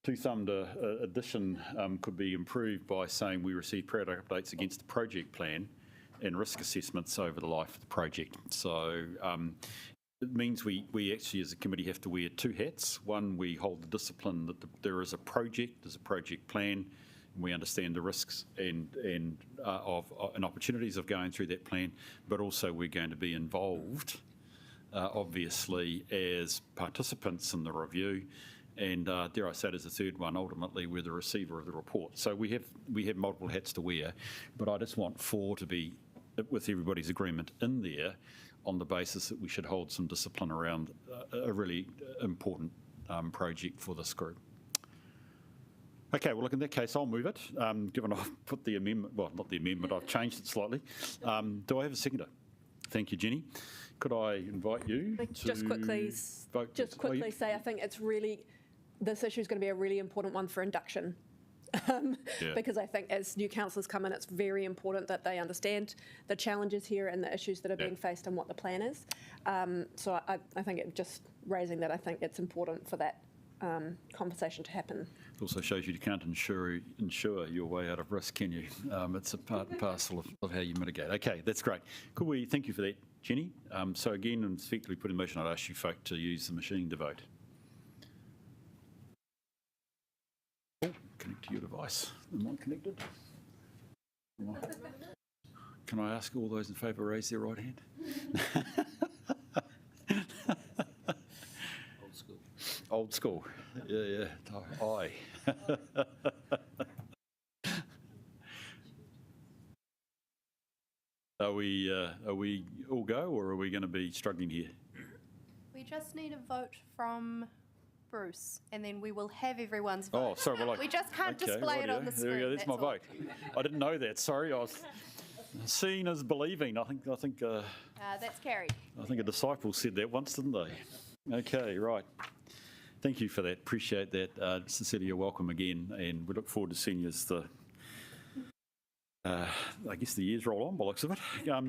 two-thumbed addition could be improved by saying we receive periodic updates against the project plan and risk assessments over the life of the project. So it means we actually as a committee have to wear two hats. One, we hold the discipline that there is a project, there's a project plan, and we understand the risks and opportunities of going through that plan, but also we're going to be involved, obviously, as participants in the review. And dare I say it as a third one, ultimately we're the receiver of the report. So we have multiple hats to wear, but I just want four to be, with everybody's agreement in there, on the basis that we should hold some discipline around a really important project for this group. Okay, well, look, in that case, I'll move it, given I've put the amendment, well, not the amendment, I've changed it slightly. Do I have a seconder? Thank you, Jenny. Could I invite you to just quickly say, I think it's really, this issue is going to be a really important one for induction. Because I think as new councillors come in, it's very important that they understand the challenges here and the issues that are being faced and what the plan is. So I think just raising that, I think it's important for that conversation to happen. It also shows you can't insure your way out of risk, can you? It's a part and parcel of how you mitigate. Okay, that's great. Could we thank you for that, Jenny? So again, and effectively put in motion, I'd ask you folk to use the machine to vote. Connect to your device. Am I connected? Can I ask all those in favour raise their right hand? Old school. Old school. Yeah. Aye. Are we all go, or are we going to be struggling here? We just need a vote from Bruce, and then we will have everyone's vote. Oh, sorry. Well, we just can't display it on the screen. There we go. That's my vote. I didn't know that. Sorry, I was seeing is believing. I think. That's carried. I think a disciple said that once, didn't they? Okay, right. Thank you for that. Appreciate that. Sincerely, you're welcome again, and we look forward to seeing you as the. I guess the years roll on by the looks of it.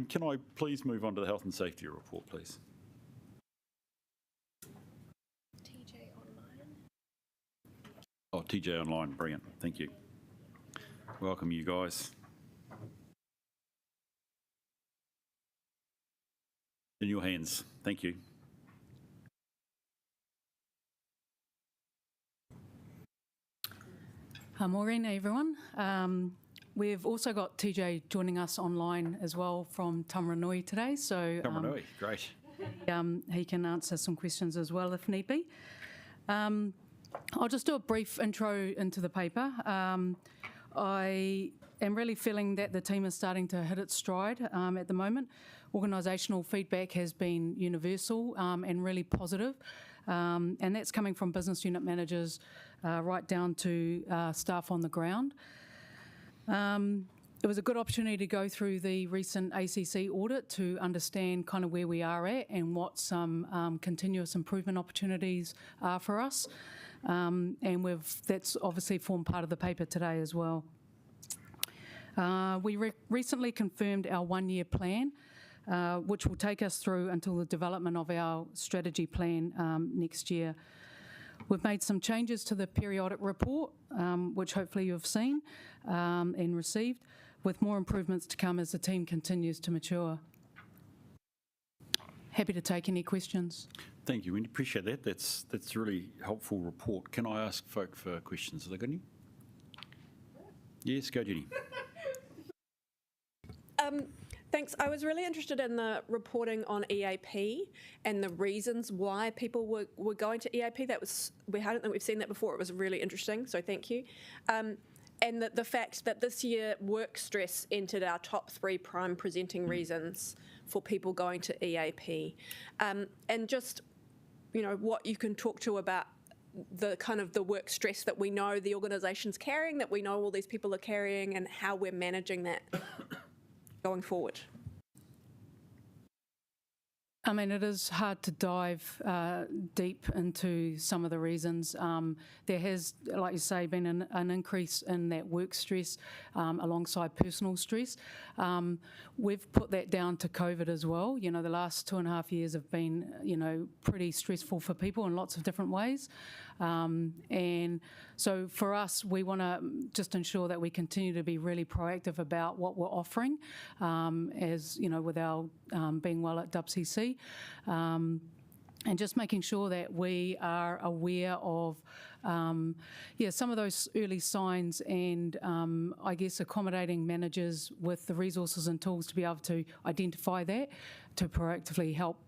Can I please move on to the health and safety report, please? TJ online. Oh, TJ online, brilliant. Thank you. Welcome, you guys. In your hands. Thank you. Morena, everyone. We've also got TJ joining us online as well from Tamaranui today. So Tamaranui, great. He can answer some questions as well if need be. I'll just do a brief intro into the paper. I am really feeling that the team is starting to hit its stride at the moment. Organisational feedback has been universal and really positive, and that's coming from business unit managers right down to staff on the ground. It was a good opportunity to go through the recent ACC audit to understand kind of where we are at and what some continuous improvement opportunities are for us. And that's obviously formed part of the paper today as well. We recently confirmed our one-year plan, which will take us through until the development of our strategy plan next year. We've made some changes to the periodic report, which hopefully you've seen and received, with more improvements to come as the team continues to mature. Happy to take any questions. Thank you. We appreciate that. That's a really helpful report. Can I ask folk for questions? Have they got any? Yes, go Jenny. Thanks. I was really interested in the reporting on EAP and the reasons why people were going to EAP. I don't think we've seen that before. It was really interesting, so thank you. And the fact that this year work stress entered our top 3 prime presenting reasons for people going to EAP. And just, what you can talk to about the kind of the work stress that we know the organisation's carrying, that we know all these people are carrying, and how we're managing that going forward. I mean, it is hard to dive deep into some of the reasons. There has, like you say, been an increase in that work stress alongside personal stress. We've put that down to COVID as well. The last 2.5 years have been, pretty stressful for people in lots of different ways. And so for us, we want to just ensure that we continue to be really proactive about what we're offering, as with our being well at WCC. And just making sure that we are aware of, some of those early signs and, I guess, accommodating managers with the resources and tools to be able to identify that, to proactively help,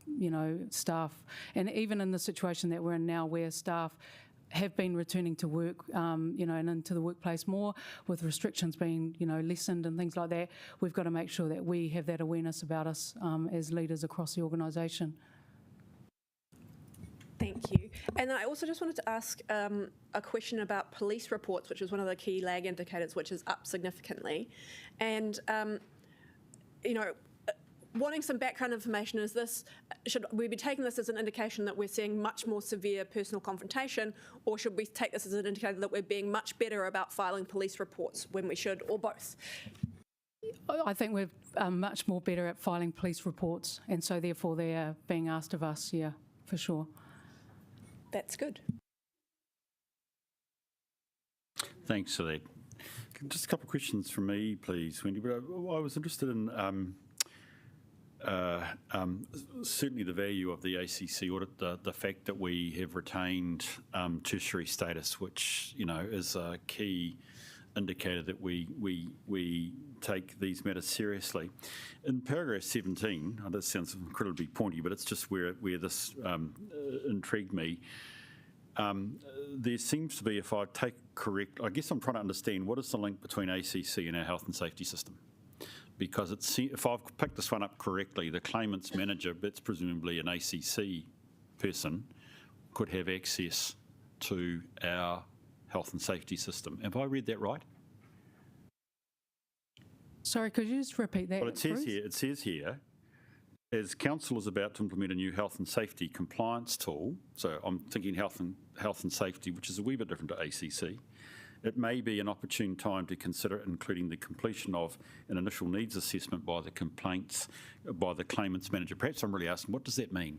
staff. And even in the situation that we're in now where staff have been returning to work, and into the workplace more, with restrictions being, lessened and things like that, we've got to make sure that we have that awareness about us as leaders across the organisation. Thank you. And I also just wanted to ask a question about police reports, which is one of the key lag indicators, which is up significantly. And, wanting some background information, should we be taking this as an indication that we're seeing much more severe personal confrontation, or should we take this as an indicator that we're being much better about filing police reports when we should, or both? I think we're much more better at filing police reports, and so therefore they are being asked of us, yeah, for sure. That's good. Thanks for that. Just a couple of questions from me, please, Wendy. But I was interested in certainly the value of the ACC audit, the fact that we have retained tertiary status, which is a key indicator that we take these matters seriously. In paragraph 17, this sounds incredibly pointy, but it's just where this intrigued me. There seems to be, if I take correct, I guess I'm trying to understand what is the link between ACC and our health and safety system, because if I've picked this one up correctly, the claimants manager, that's presumably an ACC person, could have access to our health and safety system. Have I read that right? Sorry, could you just repeat that? Well, it says here, as Council is about to implement a new health and safety compliance tool, so I'm thinking health and safety, which is a wee bit different to ACC, it may be an opportune time to consider including the completion of an initial needs assessment by the claimants manager. Perhaps I'm really asking, what does that mean?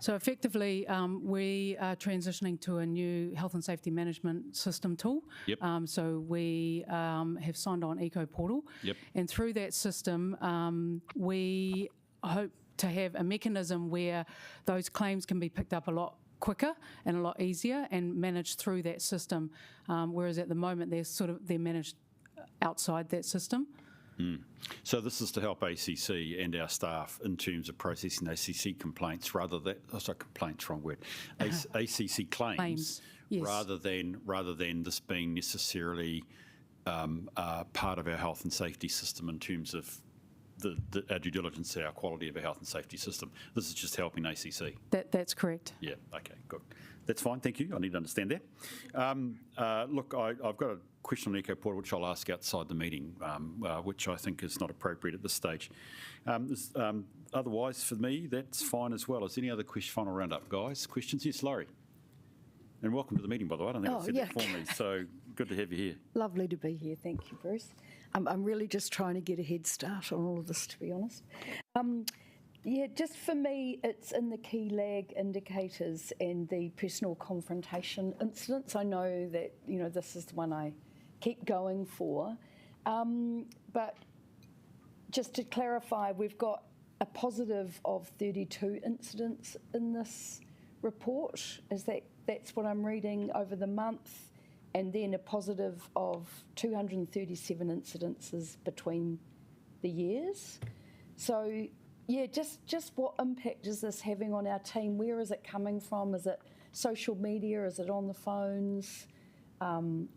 So effectively, we are transitioning to a new health and safety management system tool. Yep. So we have signed on Eco Portal. Yep. And through that system, we hope to have a mechanism where those claims can be picked up a lot quicker and a lot easier and managed through that system, whereas at the moment they're managed outside that system. So this is to help ACC and our staff in terms of processing ACC complaints complaints, wrong word, ACC claims yes. rather than this being necessarily part of our health and safety system in terms of our due diligence, our quality of our health and safety system. This is just helping ACC. That's correct. Yeah, okay, good. That's fine, thank you. I need to understand that. Look, I've got a question on Eco Portal which I'll ask outside the meeting, which I think is not appropriate at this stage. Otherwise, for me, that's fine as well. Is there any other final roundup, guys? Questions? Yes, Laurie. And welcome to the meeting, by the way. I don't think I said that formally, so good to have you here. Lovely to be here. Thank you, Bruce. I'm really just trying to get a head start on all of this, to be honest. Yeah, just for me, it's in the key lag indicators and the personal confrontation incidents. I know that, this is the one I keep going for. But just to clarify, we've got a positive of 32 incidents in this report. That's what I'm reading over the month, and then a positive of 237 incidences between the years. So, yeah, just what impact is this having on our team? Where is it coming from? Is it social media? Is it on the phones?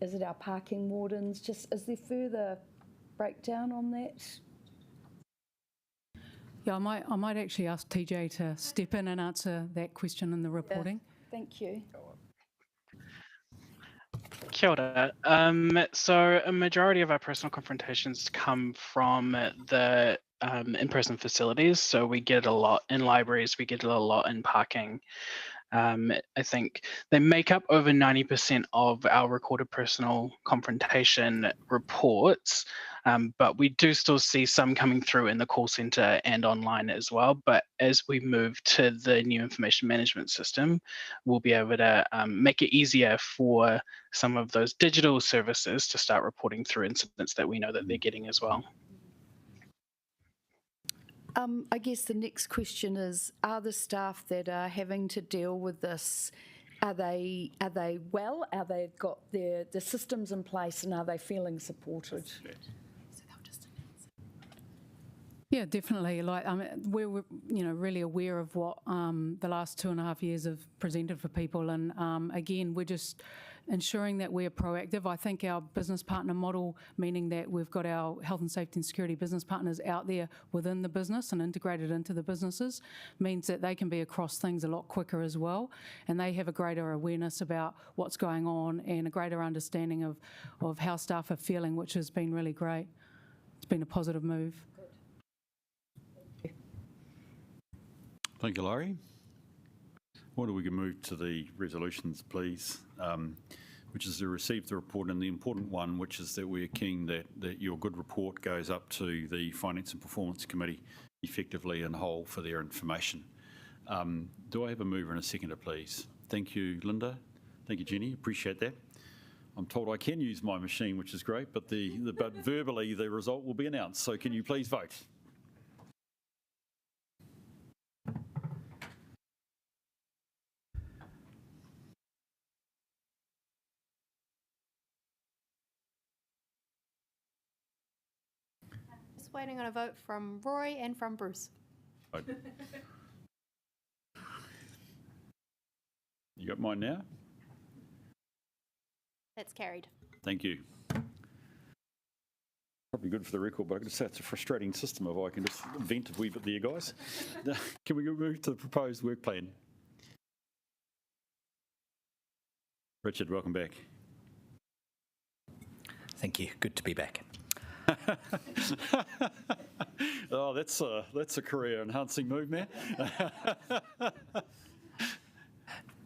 Is it our parking wardens? Is there further breakdown on that? Yeah, I might actually ask TJ to step in and answer that question in the reporting. Thank you. Kia ora. So a majority of our personal confrontations come from the in-person facilities. So we get a lot in libraries, we get a lot in parking. I think they make up over 90% of our recorded personal confrontation reports, but we do still see some coming through in the call centre and online as well. But as we move to the new information management system, we'll be able to make it easier for some of those digital services to start reporting through incidents that we know that they're getting as well. I guess the next question is, are the staff that are having to deal with this, are they well? Are they got the systems in place, and are they feeling supported? Yeah, definitely. We're really aware of what the last 2.5 years have presented for people, and again, we're just ensuring that we're proactive. I think our business partner model, meaning that we've got our health and safety and security business partners out there within the business and integrated into the businesses, means that they can be across things a lot quicker as well, and they have a greater awareness about what's going on and a greater understanding of how staff are feeling, which has been really great. It's been a positive move. Thank you, Laurie. Why don't we move to the resolutions, please, which is to receive the report, and the important one, which is that we're keen that your good report goes up to the Finance and Performance Committee effectively and whole for their information. Do I have a mover and a seconder, please? Thank you, Linda. Thank you, Jenny. Appreciate that. I'm told I can use my machine, which is great, but but verbally the result will be announced. So can you please vote? Just waiting on a vote from Roy and from Bruce. You got mine now? That's carried. Thank you. Probably good for the record, but I could say it's a frustrating system if I can just vent a wee bit there, guys. Can we move to the proposed work plan? Richard, welcome back. Thank you. Good to be back. Oh, that's a career-enhancing move, man.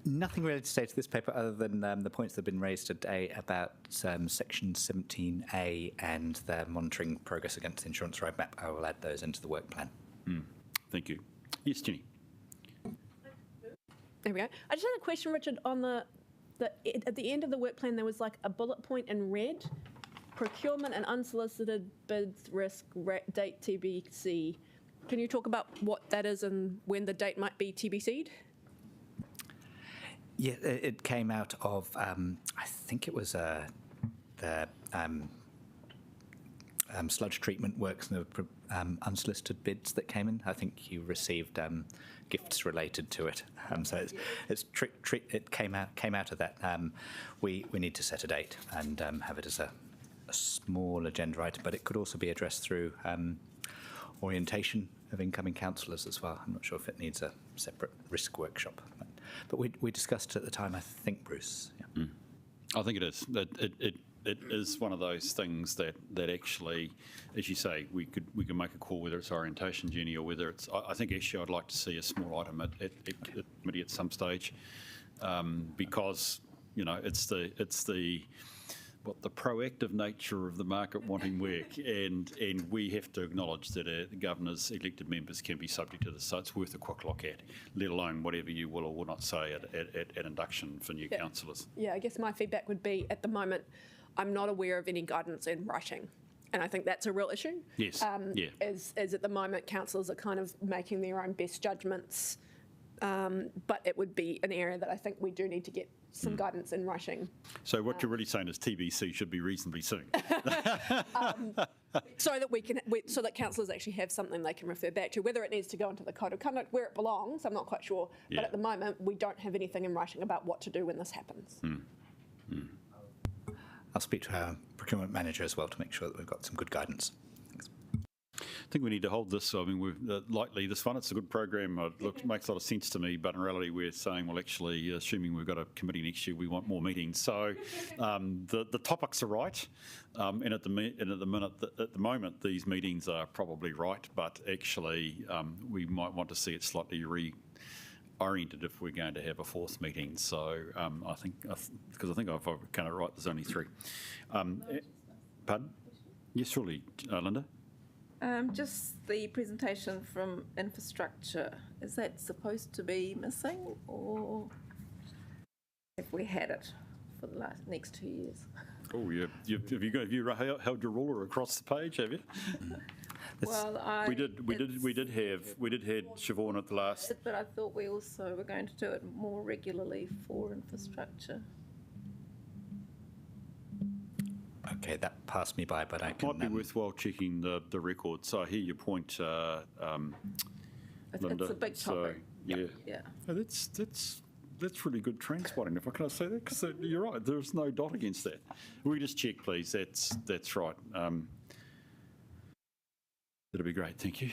Nothing really to say to this paper other than the points that have been raised today about Section 17A and the monitoring progress against the insurance roadmap. I will add those into the work plan. Thank you. Yes, Jenny. There we go. I just had a question, Richard, on at the end of the work plan, there was like a bullet point in red, procurement and unsolicited bids risk date TBC. Can you talk about what that is and when the date might be TBC'd? Yeah, it came out of, I think it was the sludge treatment works and the unsolicited bids that came in. I think you received gifts related to it. So it came out of that. We need to set a date and have it as a small agenda item, but it could also be addressed through orientation of incoming councillors as well. I'm not sure if it needs a separate risk workshop. But we discussed it at the time, I think, Bruce. Yeah. I think it is. It is one of those things that actually, as you say, we can make a call whether it's orientation, Jenny, or whether it's. I think actually I'd like to see a small item at committee at some stage, because it's the proactive nature of the market wanting work, and we have to acknowledge that the governor's elected members can be subject to this, so it's worth a quick look at, let alone whatever you will or will not say at induction for new councillors. Yeah, I guess my feedback would be, at the moment, I'm not aware of any guidance in writing, and I think that's a real issue. Yes, Is at the moment, councillors are kind of making their own best judgments, but it would be an area that I think we do need to get some guidance in writing. So what you're really saying is TBC should be reasonably soon. So that councillors actually have something they can refer back to. Whether it needs to go into the code of conduct, where it belongs, I'm not quite sure. Yeah. But at the moment, we don't have anything in writing about what to do when this happens. I'll speak to our procurement manager as well to make sure that we've got some good guidance. I think we need to hold this. I mean, we've lightly this one. It's a good program. It makes a lot of sense to me. But in reality, we're saying, well, actually, assuming we've got a committee next year, we want more meetings. So the topics are right, and at the moment, these meetings are probably right. But actually, we might want to see it slightly reoriented if we're going to have a fourth meeting. So I think if I've kind of right, there's only three. Pardon? Yes, surely, Linda. Just the presentation from infrastructure, is that supposed to be missing, or have we had it for the next 2 years? Oh, yeah. Have you held your ruler across the page? Have you? Well, we did have Siobhan at the last. But I thought we also were going to do it more regularly for infrastructure. Okay, that passed me by, but I can... Might be worthwhile checking the record. So I hear your point, Linda. It's a big topic. Yeah. Oh, that's really good transpotting, if I can say that, because you're right, there's no dot against that. We just check, please. That's right. That'll be great, thank you.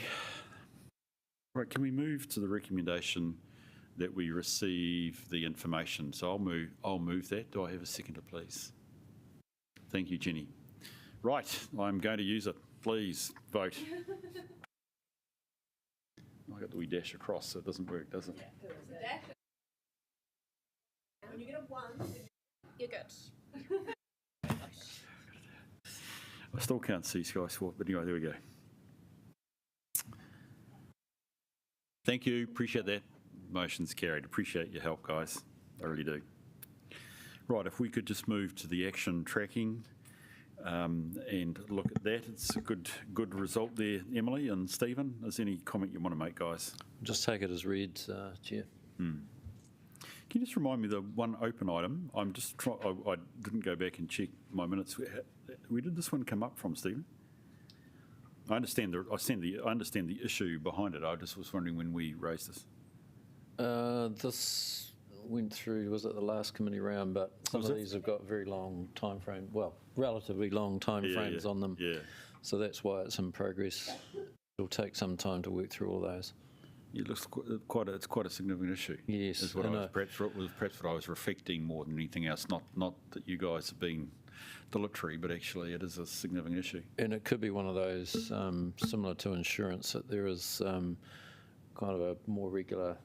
Right, can we move to the recommendation that we receive the information? So I'll move that. Do I have a seconder, please? Thank you, Jenny. Right, I'm going to use it. Please vote. I got the wee dash across, so it doesn't work, does it? When you get a 1, you're good. I still can't see Sky Swap, but anyway, there we go. Thank you, appreciate that. Motion's carried. Appreciate your help, guys. I really do. Right, if we could just move to the action tracking and look at that. It's a good result there, Emily and Stephen. Is there any comment you want to make, guys? Just take it as read, Chair. Can you just remind me the one open item? I didn't go back and check my minutes. Where did this one come up from, Stephen? I understand the issue behind it. I just was wondering when we raised this. This went through, was it the last committee round, but some of these have got very long time frame, well, relatively long time frames on them. Yeah. So that's why it's in progress. It'll take some time to work through all those. It looks it's quite a significant issue. Yes, is what perhaps what I was reflecting more than anything else. Not that you guys have been dilatory, but actually it is a significant issue. And it could be one of those similar to insurance, that there is kind of a more regular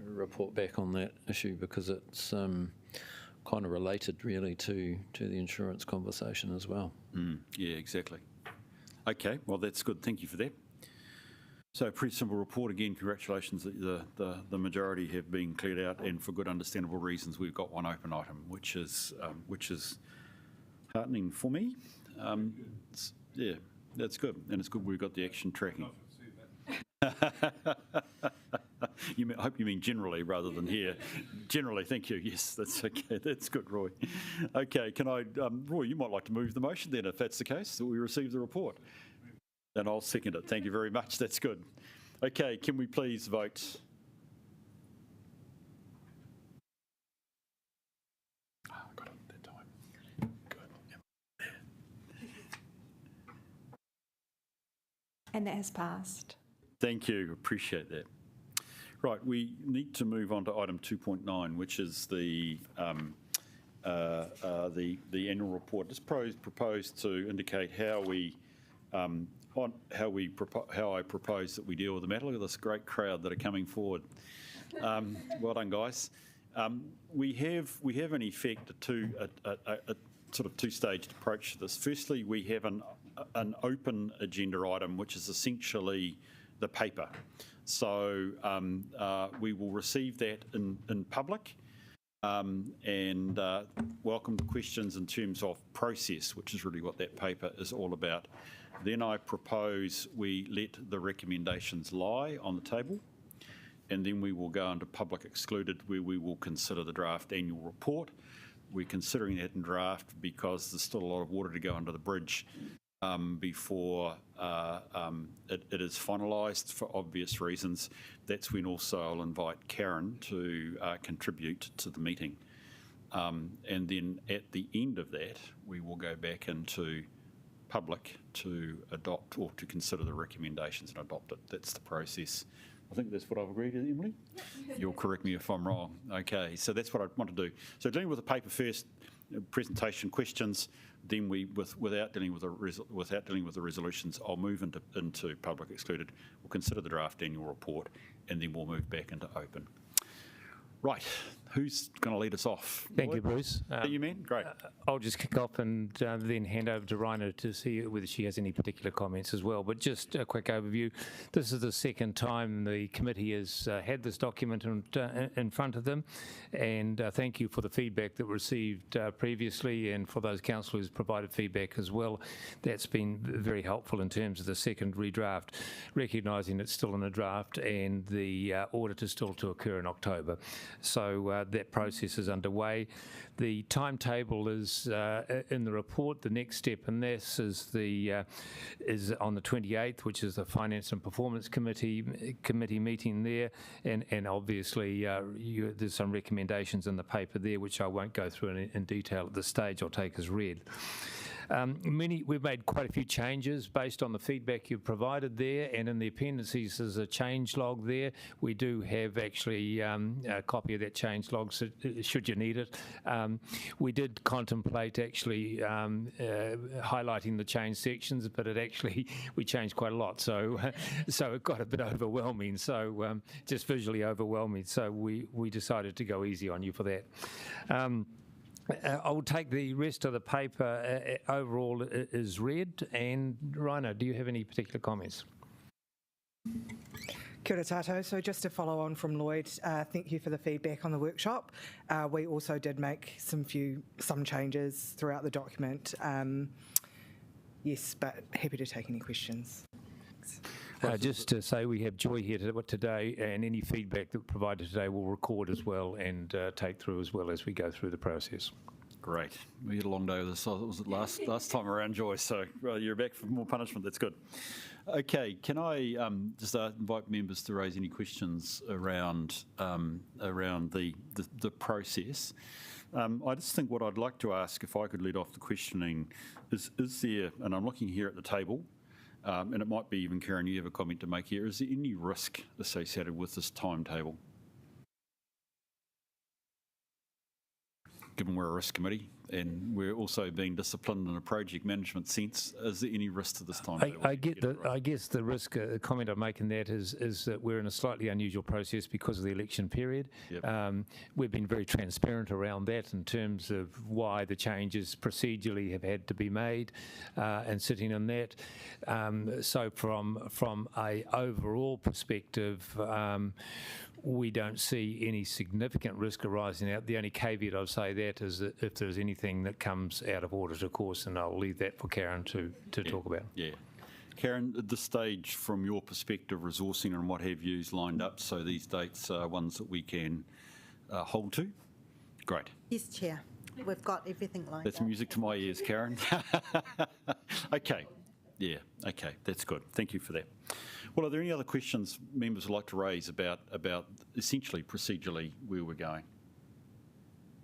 report back on that issue, because it's kind of related really to the insurance conversation as well. Yeah, exactly. Okay, well that's good. Thank you for that. So a pretty simple report again. Congratulations that the majority have been cleared out, and for good understandable reasons. We've got one open item, which is heartening for me. Yeah, that's good, and it's good we've got the action tracking. I hope you mean generally rather than here. Generally, thank you. Yes, that's okay. That's good, Roy. Okay, can I, Roy, you might like to move the motion then, if that's the case, that we receive the report. And I'll second it. Thank you very much. That's good. Okay, can we please vote? Oh, I got it that time. Good. And that has passed. Thank you. Appreciate that. Right, we need to move on to item 2.9, which is the annual report. It's proposed to indicate how I propose that we deal with the matter. Look at this great crowd that are coming forward. Well done, guys. We have in effect a sort of two-staged approach to this. Firstly, we have an open agenda item, which is essentially the paper. So we will receive that in public and welcome questions in terms of process, which is really what that paper is all about. Then I propose we let the recommendations lie on the table, and then we will go into public excluded, where we will consider the draft annual report. We're considering that in draft because there's still a lot of water to go under the bridge before it is finalised for obvious reasons. That's when also I'll invite Karen to contribute to the meeting. And then at the end of that, we will go back into public to adopt or to consider the recommendations and adopt it. That's the process. I think that's what I've agreed with, Emily. You'll correct me if I'm wrong. Okay, so that's what I want to do. So dealing with the paper first, presentation questions. Then without dealing with the resolutions, I'll move into public excluded. We'll consider the draft annual report, and then we'll move back into open. Right, who's going to lead us off? Thank you, Bruce. You, man? Great. I'll just kick off and then hand over to Raina to see whether she has any particular comments as well. But just a quick overview. This is the second time the committee has had this document in front of them. And thank you for the feedback that we received previously, and for those councillors who provided feedback as well. That's been very helpful in terms of the second redraft, recognising it's still in a draft and the audit is still to occur in October. So that process is underway. The timetable is in the report. The next step in this is on the 28th, which is the Finance and Performance Committee meeting there, and obviously there's some recommendations in the paper there, which I won't go through in detail at this stage. I'll take as read. We've made quite a few changes based on the feedback you've provided there, and in the appendices there's a change log there. We do have actually a copy of that change log, so, should you need it. We did contemplate actually highlighting the change sections, but we changed quite a lot, so it got a bit overwhelming, so just visually overwhelming, so we decided to go easy on you for that. I will take the rest of the paper overall is read. And Raina, do you have any particular comments? Kia ora tātou. So just to follow on from Lloyd, thank you for the feedback on the workshop. We also did make some changes throughout the document. Yes, but happy to take any questions. Just to say, we have Joy here today, and any feedback that we provided today we'll record as well and take through as well as we go through the process. Great. We had a long day with this. It was last time around, Joy, so you're back for more punishment. That's good. Okay, can I just invite members to raise any questions around the process? I just think what I'd like to ask, if I could lead off the questioning, is there, and I'm looking here at the table, and it might be even, Karen, you have a comment to make here. Is there any risk associated with this timetable? Given we're a risk committee and we're also being disciplined in a project management sense, is there any risk to this timetable? I guess the risk comment I make in that is that we're in a slightly unusual process because of the election period. Yep. We've been very transparent around that in terms of why the changes procedurally have had to be made, and sitting on that. So from a overall perspective, we don't see any significant risk arising out. The only caveat I'd say that is that if there's anything that comes out of audit, of course, and I'll leave that for Karen to talk about. Yeah. Karen, at this stage, from your perspective, resourcing and what have you is lined up, so these dates are ones that we can hold to? Great. Yes, Chair. We've got everything lined up. That's music to my ears, Karen. Okay. Yeah, okay, that's good. Thank you for that. Well, are there any other questions members would like to raise about essentially procedurally where we're going?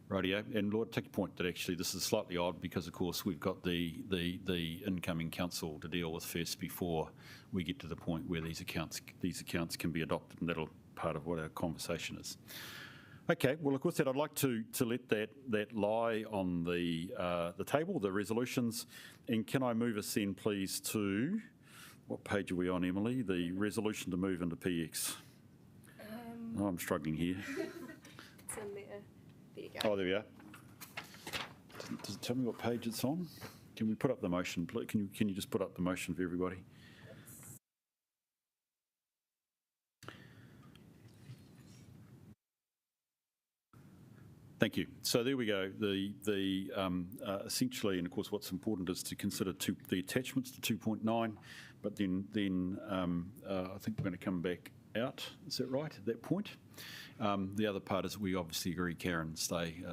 Rightio. And Lord, take your point that actually this is slightly odd because, of course, we've got the incoming council to deal with first before we get to the point where these accounts can be adopted, and that'll part of what our conversation is. Okay. Well, look, with that, I'd like to let that lie on the table, the resolutions, and can I move us then, please, to what page are we on, Emily? The resolution to move into PX. Oh, I'm struggling here. It's in there. There you go. Oh, there we are. Does it tell me what page it's on? Can we put up the motion, please? Can you just put up the motion for everybody? Thank you. So there we go. The essentially, and of course, what's important is to consider the attachments to 2.9, but then I think we're going to come back out. Is that right? At that point, the other part is we obviously agree, Karen, stay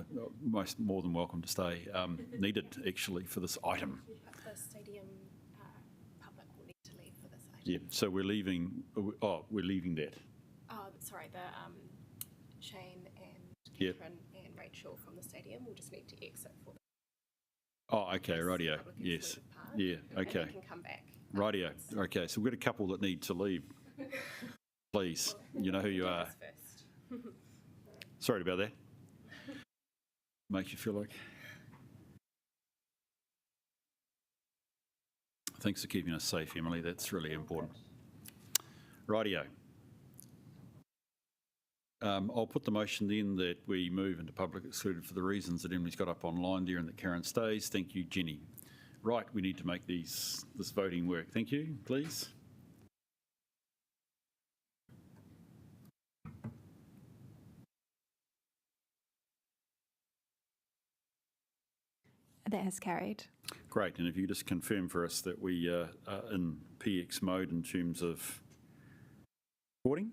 more than welcome to stay. Needed actually for this item. The stadium public will need to leave for this item. Yeah. So we're leaving. Oh, we're leaving that. Sorry, the Shane and Yep. Catherine and Rachel from the stadium will just need to exit for the Oh, okay, rightio. Yes. Yeah, okay. And they can come back. Rightio. Okay, so we've got a couple that need to leave. Please, you know who you are. First. Sorry about that. Makes you feel like. Thanks for keeping us safe, Emily. That's really important. Rightio. I'll put the motion then that we move into public excluded for the reasons that Emily's got up online there and that Karen stays. Thank you, Jenny. Right, we need to make this voting work. Thank you, please. That has carried. Great, and if you just confirm for us that we are in PX mode in terms of recording.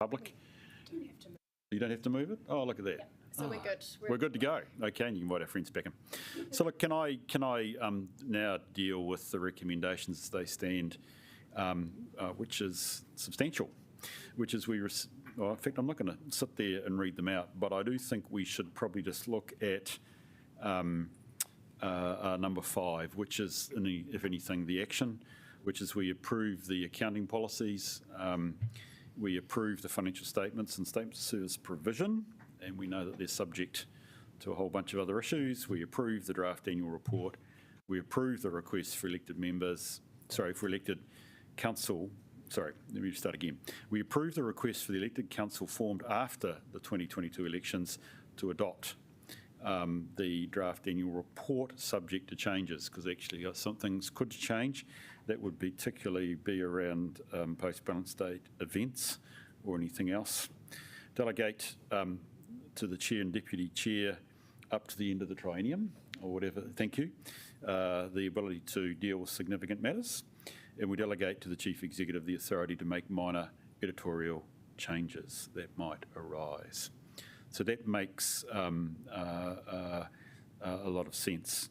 public. You don't have to move it? Oh, look at that. So we're good. We're good to go. Okay, and you can invite our friends back in. So look, can I now deal with the recommendations as they stand, which is substantial, which is well, in fact, I'm not going to sit there and read them out, but I do think we should probably just look at number 5, which is, if anything, the action, which is we approve the accounting policies, we approve the financial statements and statements of service provision, and we know that they're subject to a whole bunch of other issues. We approve the draft annual report. We approve the request for elected council. Sorry, let me start again. We approve the request for the elected council formed after the 2022 elections to adopt the draft annual report subject to changes, because actually some things could change. That would particularly be around post-balance date events or anything else. Delegate to the chair and deputy chair up to the end of the triennium or whatever, thank you, the ability to deal with significant matters. And we delegate to the chief executive the authority to make minor editorial changes that might arise. So that makes a lot of sense.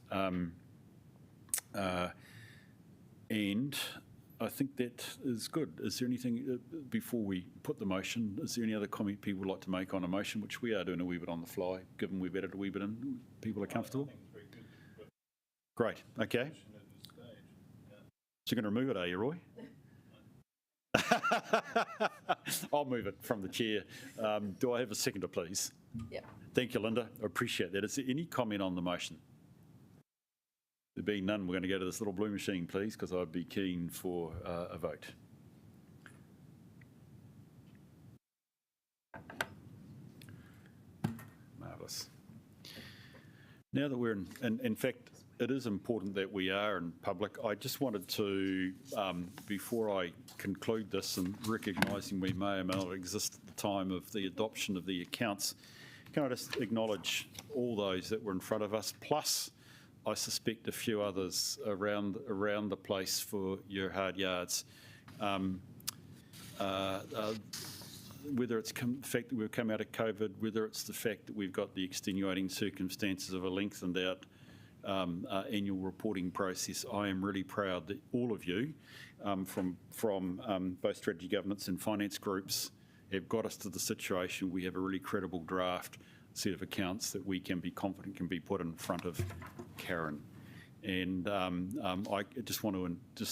And I think that is good. Is there anything, before we put the motion, is there any other comment people would like to make on a motion, which we are doing a wee bit on the fly, given we've added a wee bit in? People are comfortable? Great, okay. So you're going to remove it, are you, Roy? I'll move it from the chair. Do I have a seconder, please? Yep. Thank you, Linda. I appreciate that. Is there any comment on the motion? There being none, we're going to go to this little blue machine, please, because I'd be keen for a vote. Marvellous. Now that we're in fact, it is important that we are in public. I just wanted to, before I conclude this, and recognising we may or may not exist at the time of the adoption of the accounts, can I just acknowledge all those that were in front of us, plus I suspect a few others around the place for your hard yards. Whether it's the fact that we've come out of COVID, whether it's the fact that we've got the extenuating circumstances of a lengthened out annual reporting process, I am really proud that all of you from both strategy governance and finance groups have got us to the situation we have a really credible draft set of accounts that we can be confident can be put in front of Karen. And I just want to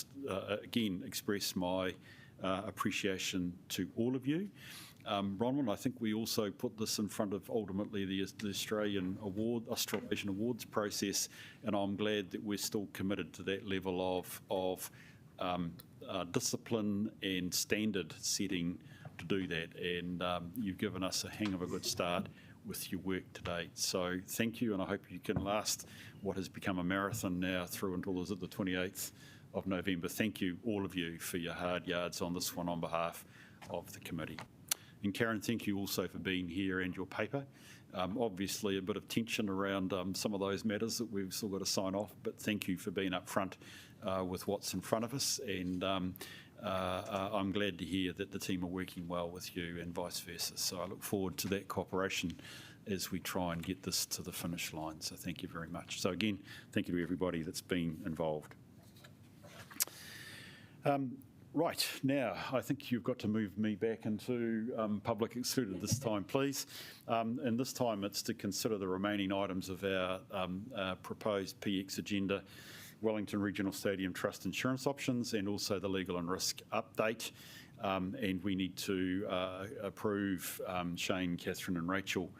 again express my appreciation to all of you. Bronwyn, I think we also put this in front of ultimately the Australasian Awards process, and I'm glad that we're still committed to that level of discipline and standard setting to do that. And you've given us a hang of a good start with your work to date. So thank you, and I hope you can last what has become a marathon now through until the 28th of November. Thank you, all of you, for your hard yards on this one on behalf of the committee. And Karen, thank you also for being here and your paper. Obviously a bit of tension around some of those matters that we've still got to sign off, but thank you for being upfront with what's in front of us. And I'm glad to hear that the team are working well with you and vice versa. So I look forward to that cooperation as we try and get this to the finish line. So thank you very much. So again, thank you to everybody that's been involved. Right, now I think you've got to move me back into public excluded this time, please. And this time it's to consider the remaining items of our proposed PX agenda, Wellington Regional Stadium Trust insurance options, and also the legal and risk update. And we need to approve Shane, Catherine and Rachel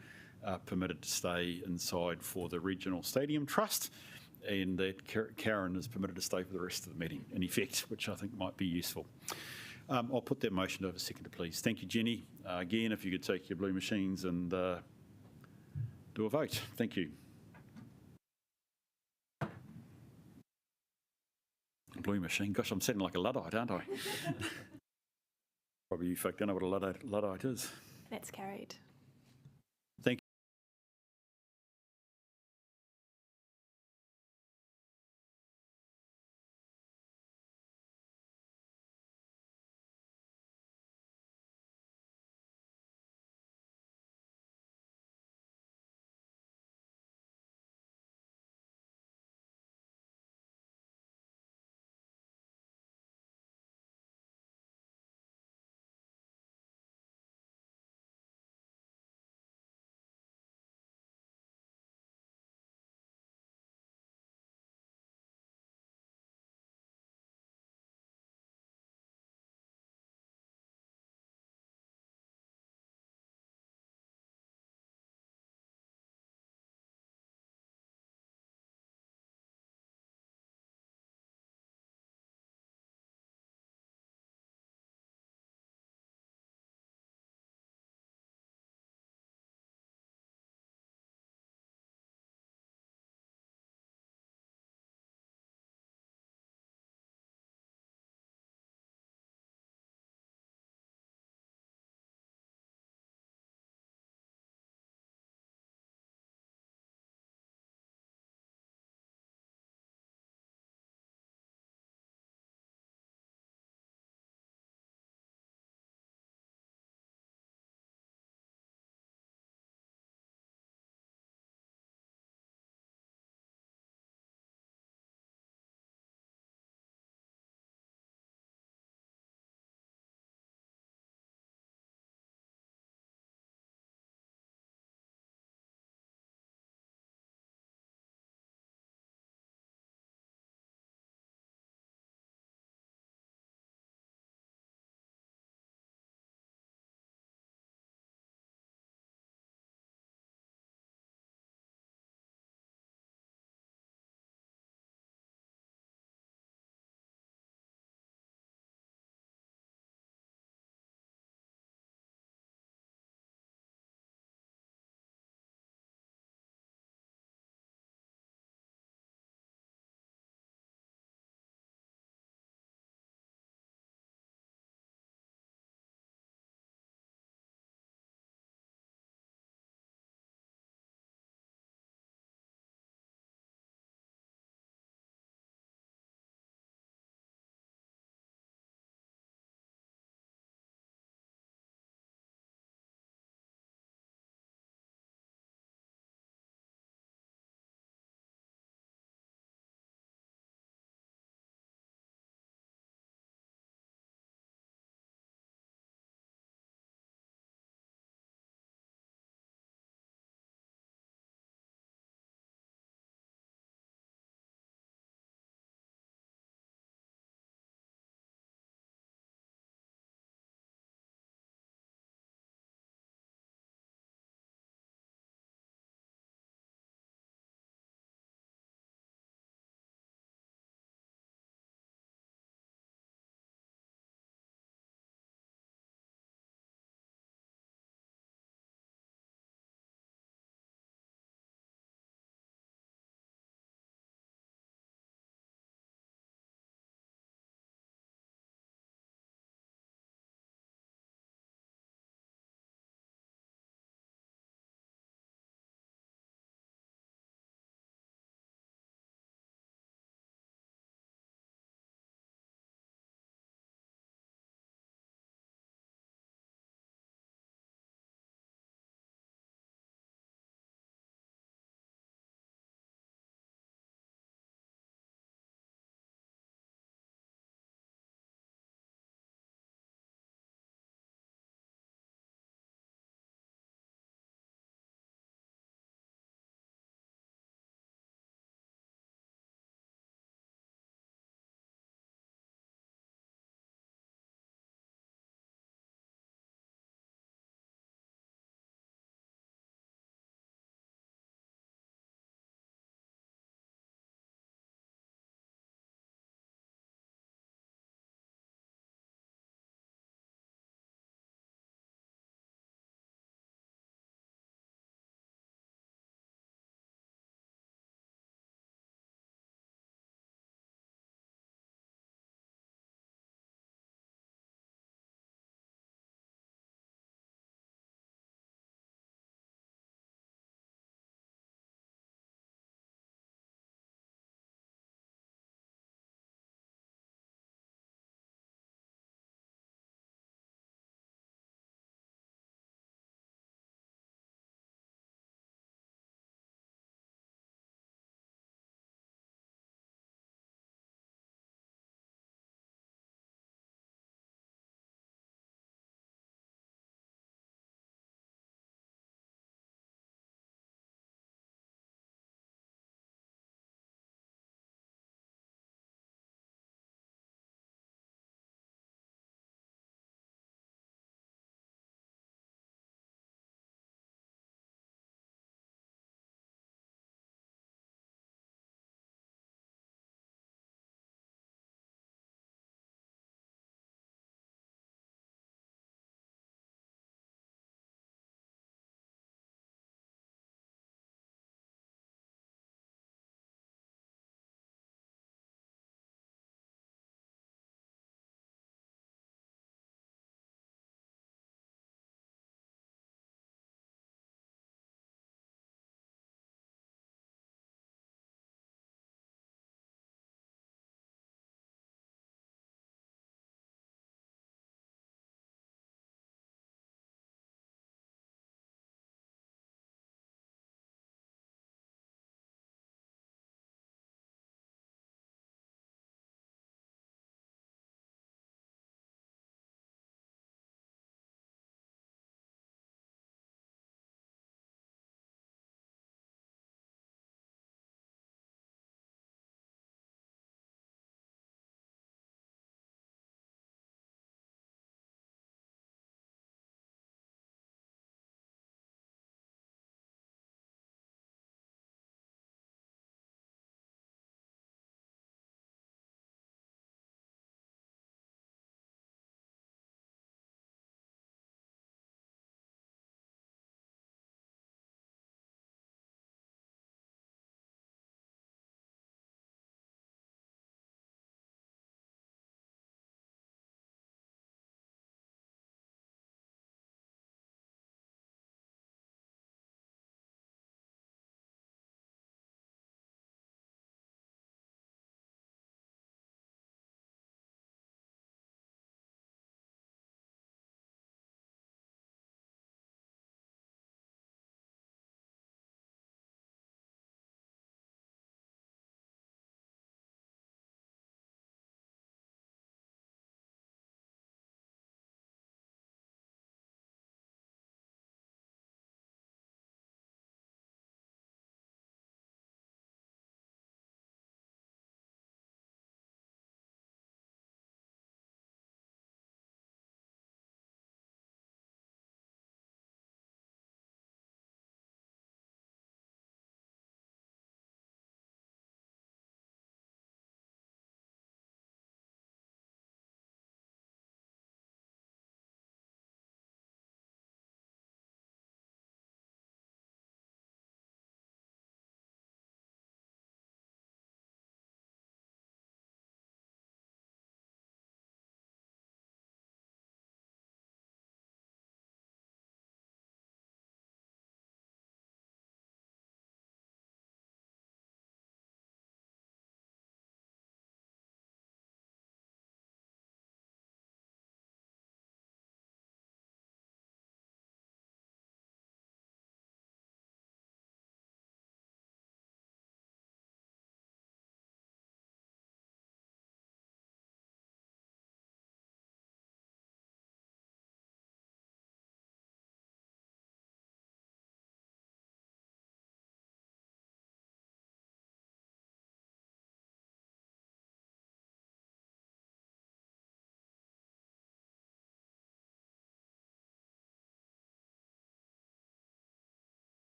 permitted to stay inside for the Regional Stadium Trust, and that Karen is permitted to stay for the rest of the meeting, in effect, which I think might be useful. I'll put that motion over seconder, please. Thank you, Jenny. Again, if you could take your blue machines and do a vote. Thank you. Blue machine. Gosh, I'm sounding like a Luddite, aren't I? Probably you folk don't know what a Luddite is. That's carried.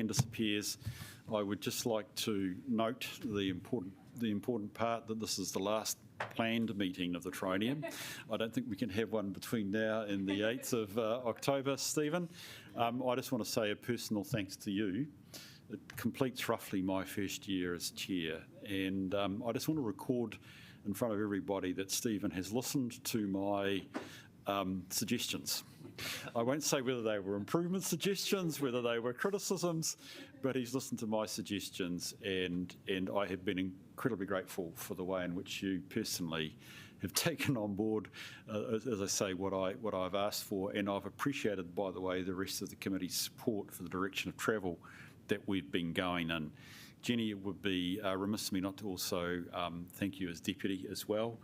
disappears, I would just like to note the important part that this is the last planned meeting of the Trinium. I don't think we can have one between now and the 8th of October, Stephen. I just want to say a personal thanks to you. It completes roughly my first year as chair, and I just want to record in front of everybody that Stephen has listened to my suggestions. I won't say whether they were improvement suggestions, whether they were criticisms, but he's listened to my suggestions, and I have been incredibly grateful for the way in which you personally have taken on board, as I say, what I've asked for, and I've appreciated, by the way, the rest of the committee's support for the direction of travel that we've been going in. Jenny, it would be remiss of me not to also thank you as deputy as well.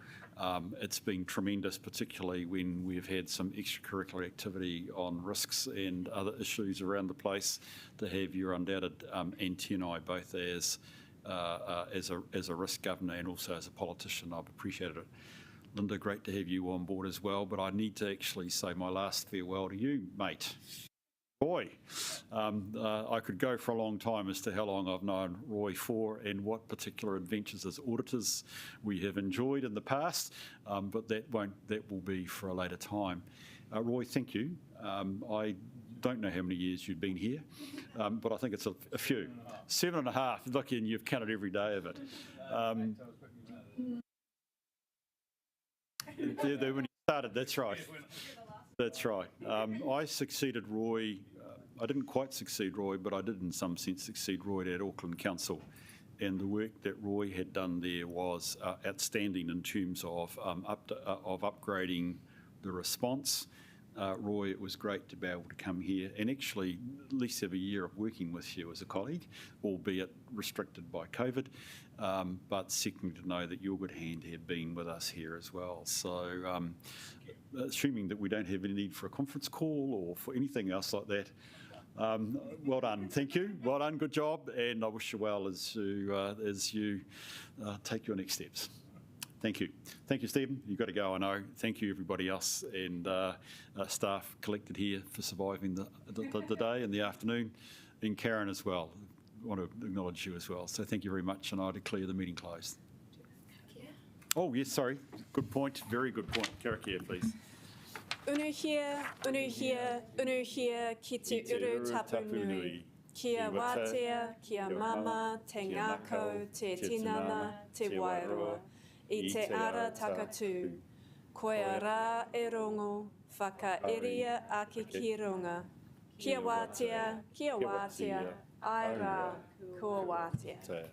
It's been tremendous, particularly when we've had some extracurricular activity on risks and other issues around the place, to have your undoubted antennae both as a risk governor and also as a politician. I've appreciated it. Linda, great to have you on board as well, but I need to actually say my last farewell to you, mate. Boy, I could go for a long time as to how long I've known Roy for and what particular adventures as auditors we have enjoyed in the past, but that will be for a later time. Roy, thank you. I don't know how many years you've been here, but I think it's a few. 7.5, lucky, and you've counted every day of it. When you started, that's right. That's right. I succeeded Roy. I didn't quite succeed Roy, but I did in some sense succeed Roy at Auckland Council. And the work that Roy had done there was outstanding in terms of upgrading the response. Roy, it was great to be able to come here and actually at least have a year of working with you as a colleague, albeit restricted by COVID. But secondly, to know that your good hand had been with us here as well. So assuming that we don't have any need for a conference call or for anything else like that, well done. Thank you. Well done. Good job. And I wish you well as you take your next steps. Thank you. Thank you, Stephen. You've got to go, I know. Thank you, everybody else and staff collected here for surviving the day and the afternoon. And Karen as well. I want to acknowledge you as well. So thank you very much, and I declare the meeting closed. Oh, yes, sorry. Good point. Very good point. Karakia, please. Unuhia, unuhia, unuhia, ki te uru tapu nui. Kia wātea, kia mama, te ngākau, te tinana, te wairoa. I te ara takatū. Koia rā e rongo, whakaeria ake ki runga. Kia wātea, ai rā, kua wātea.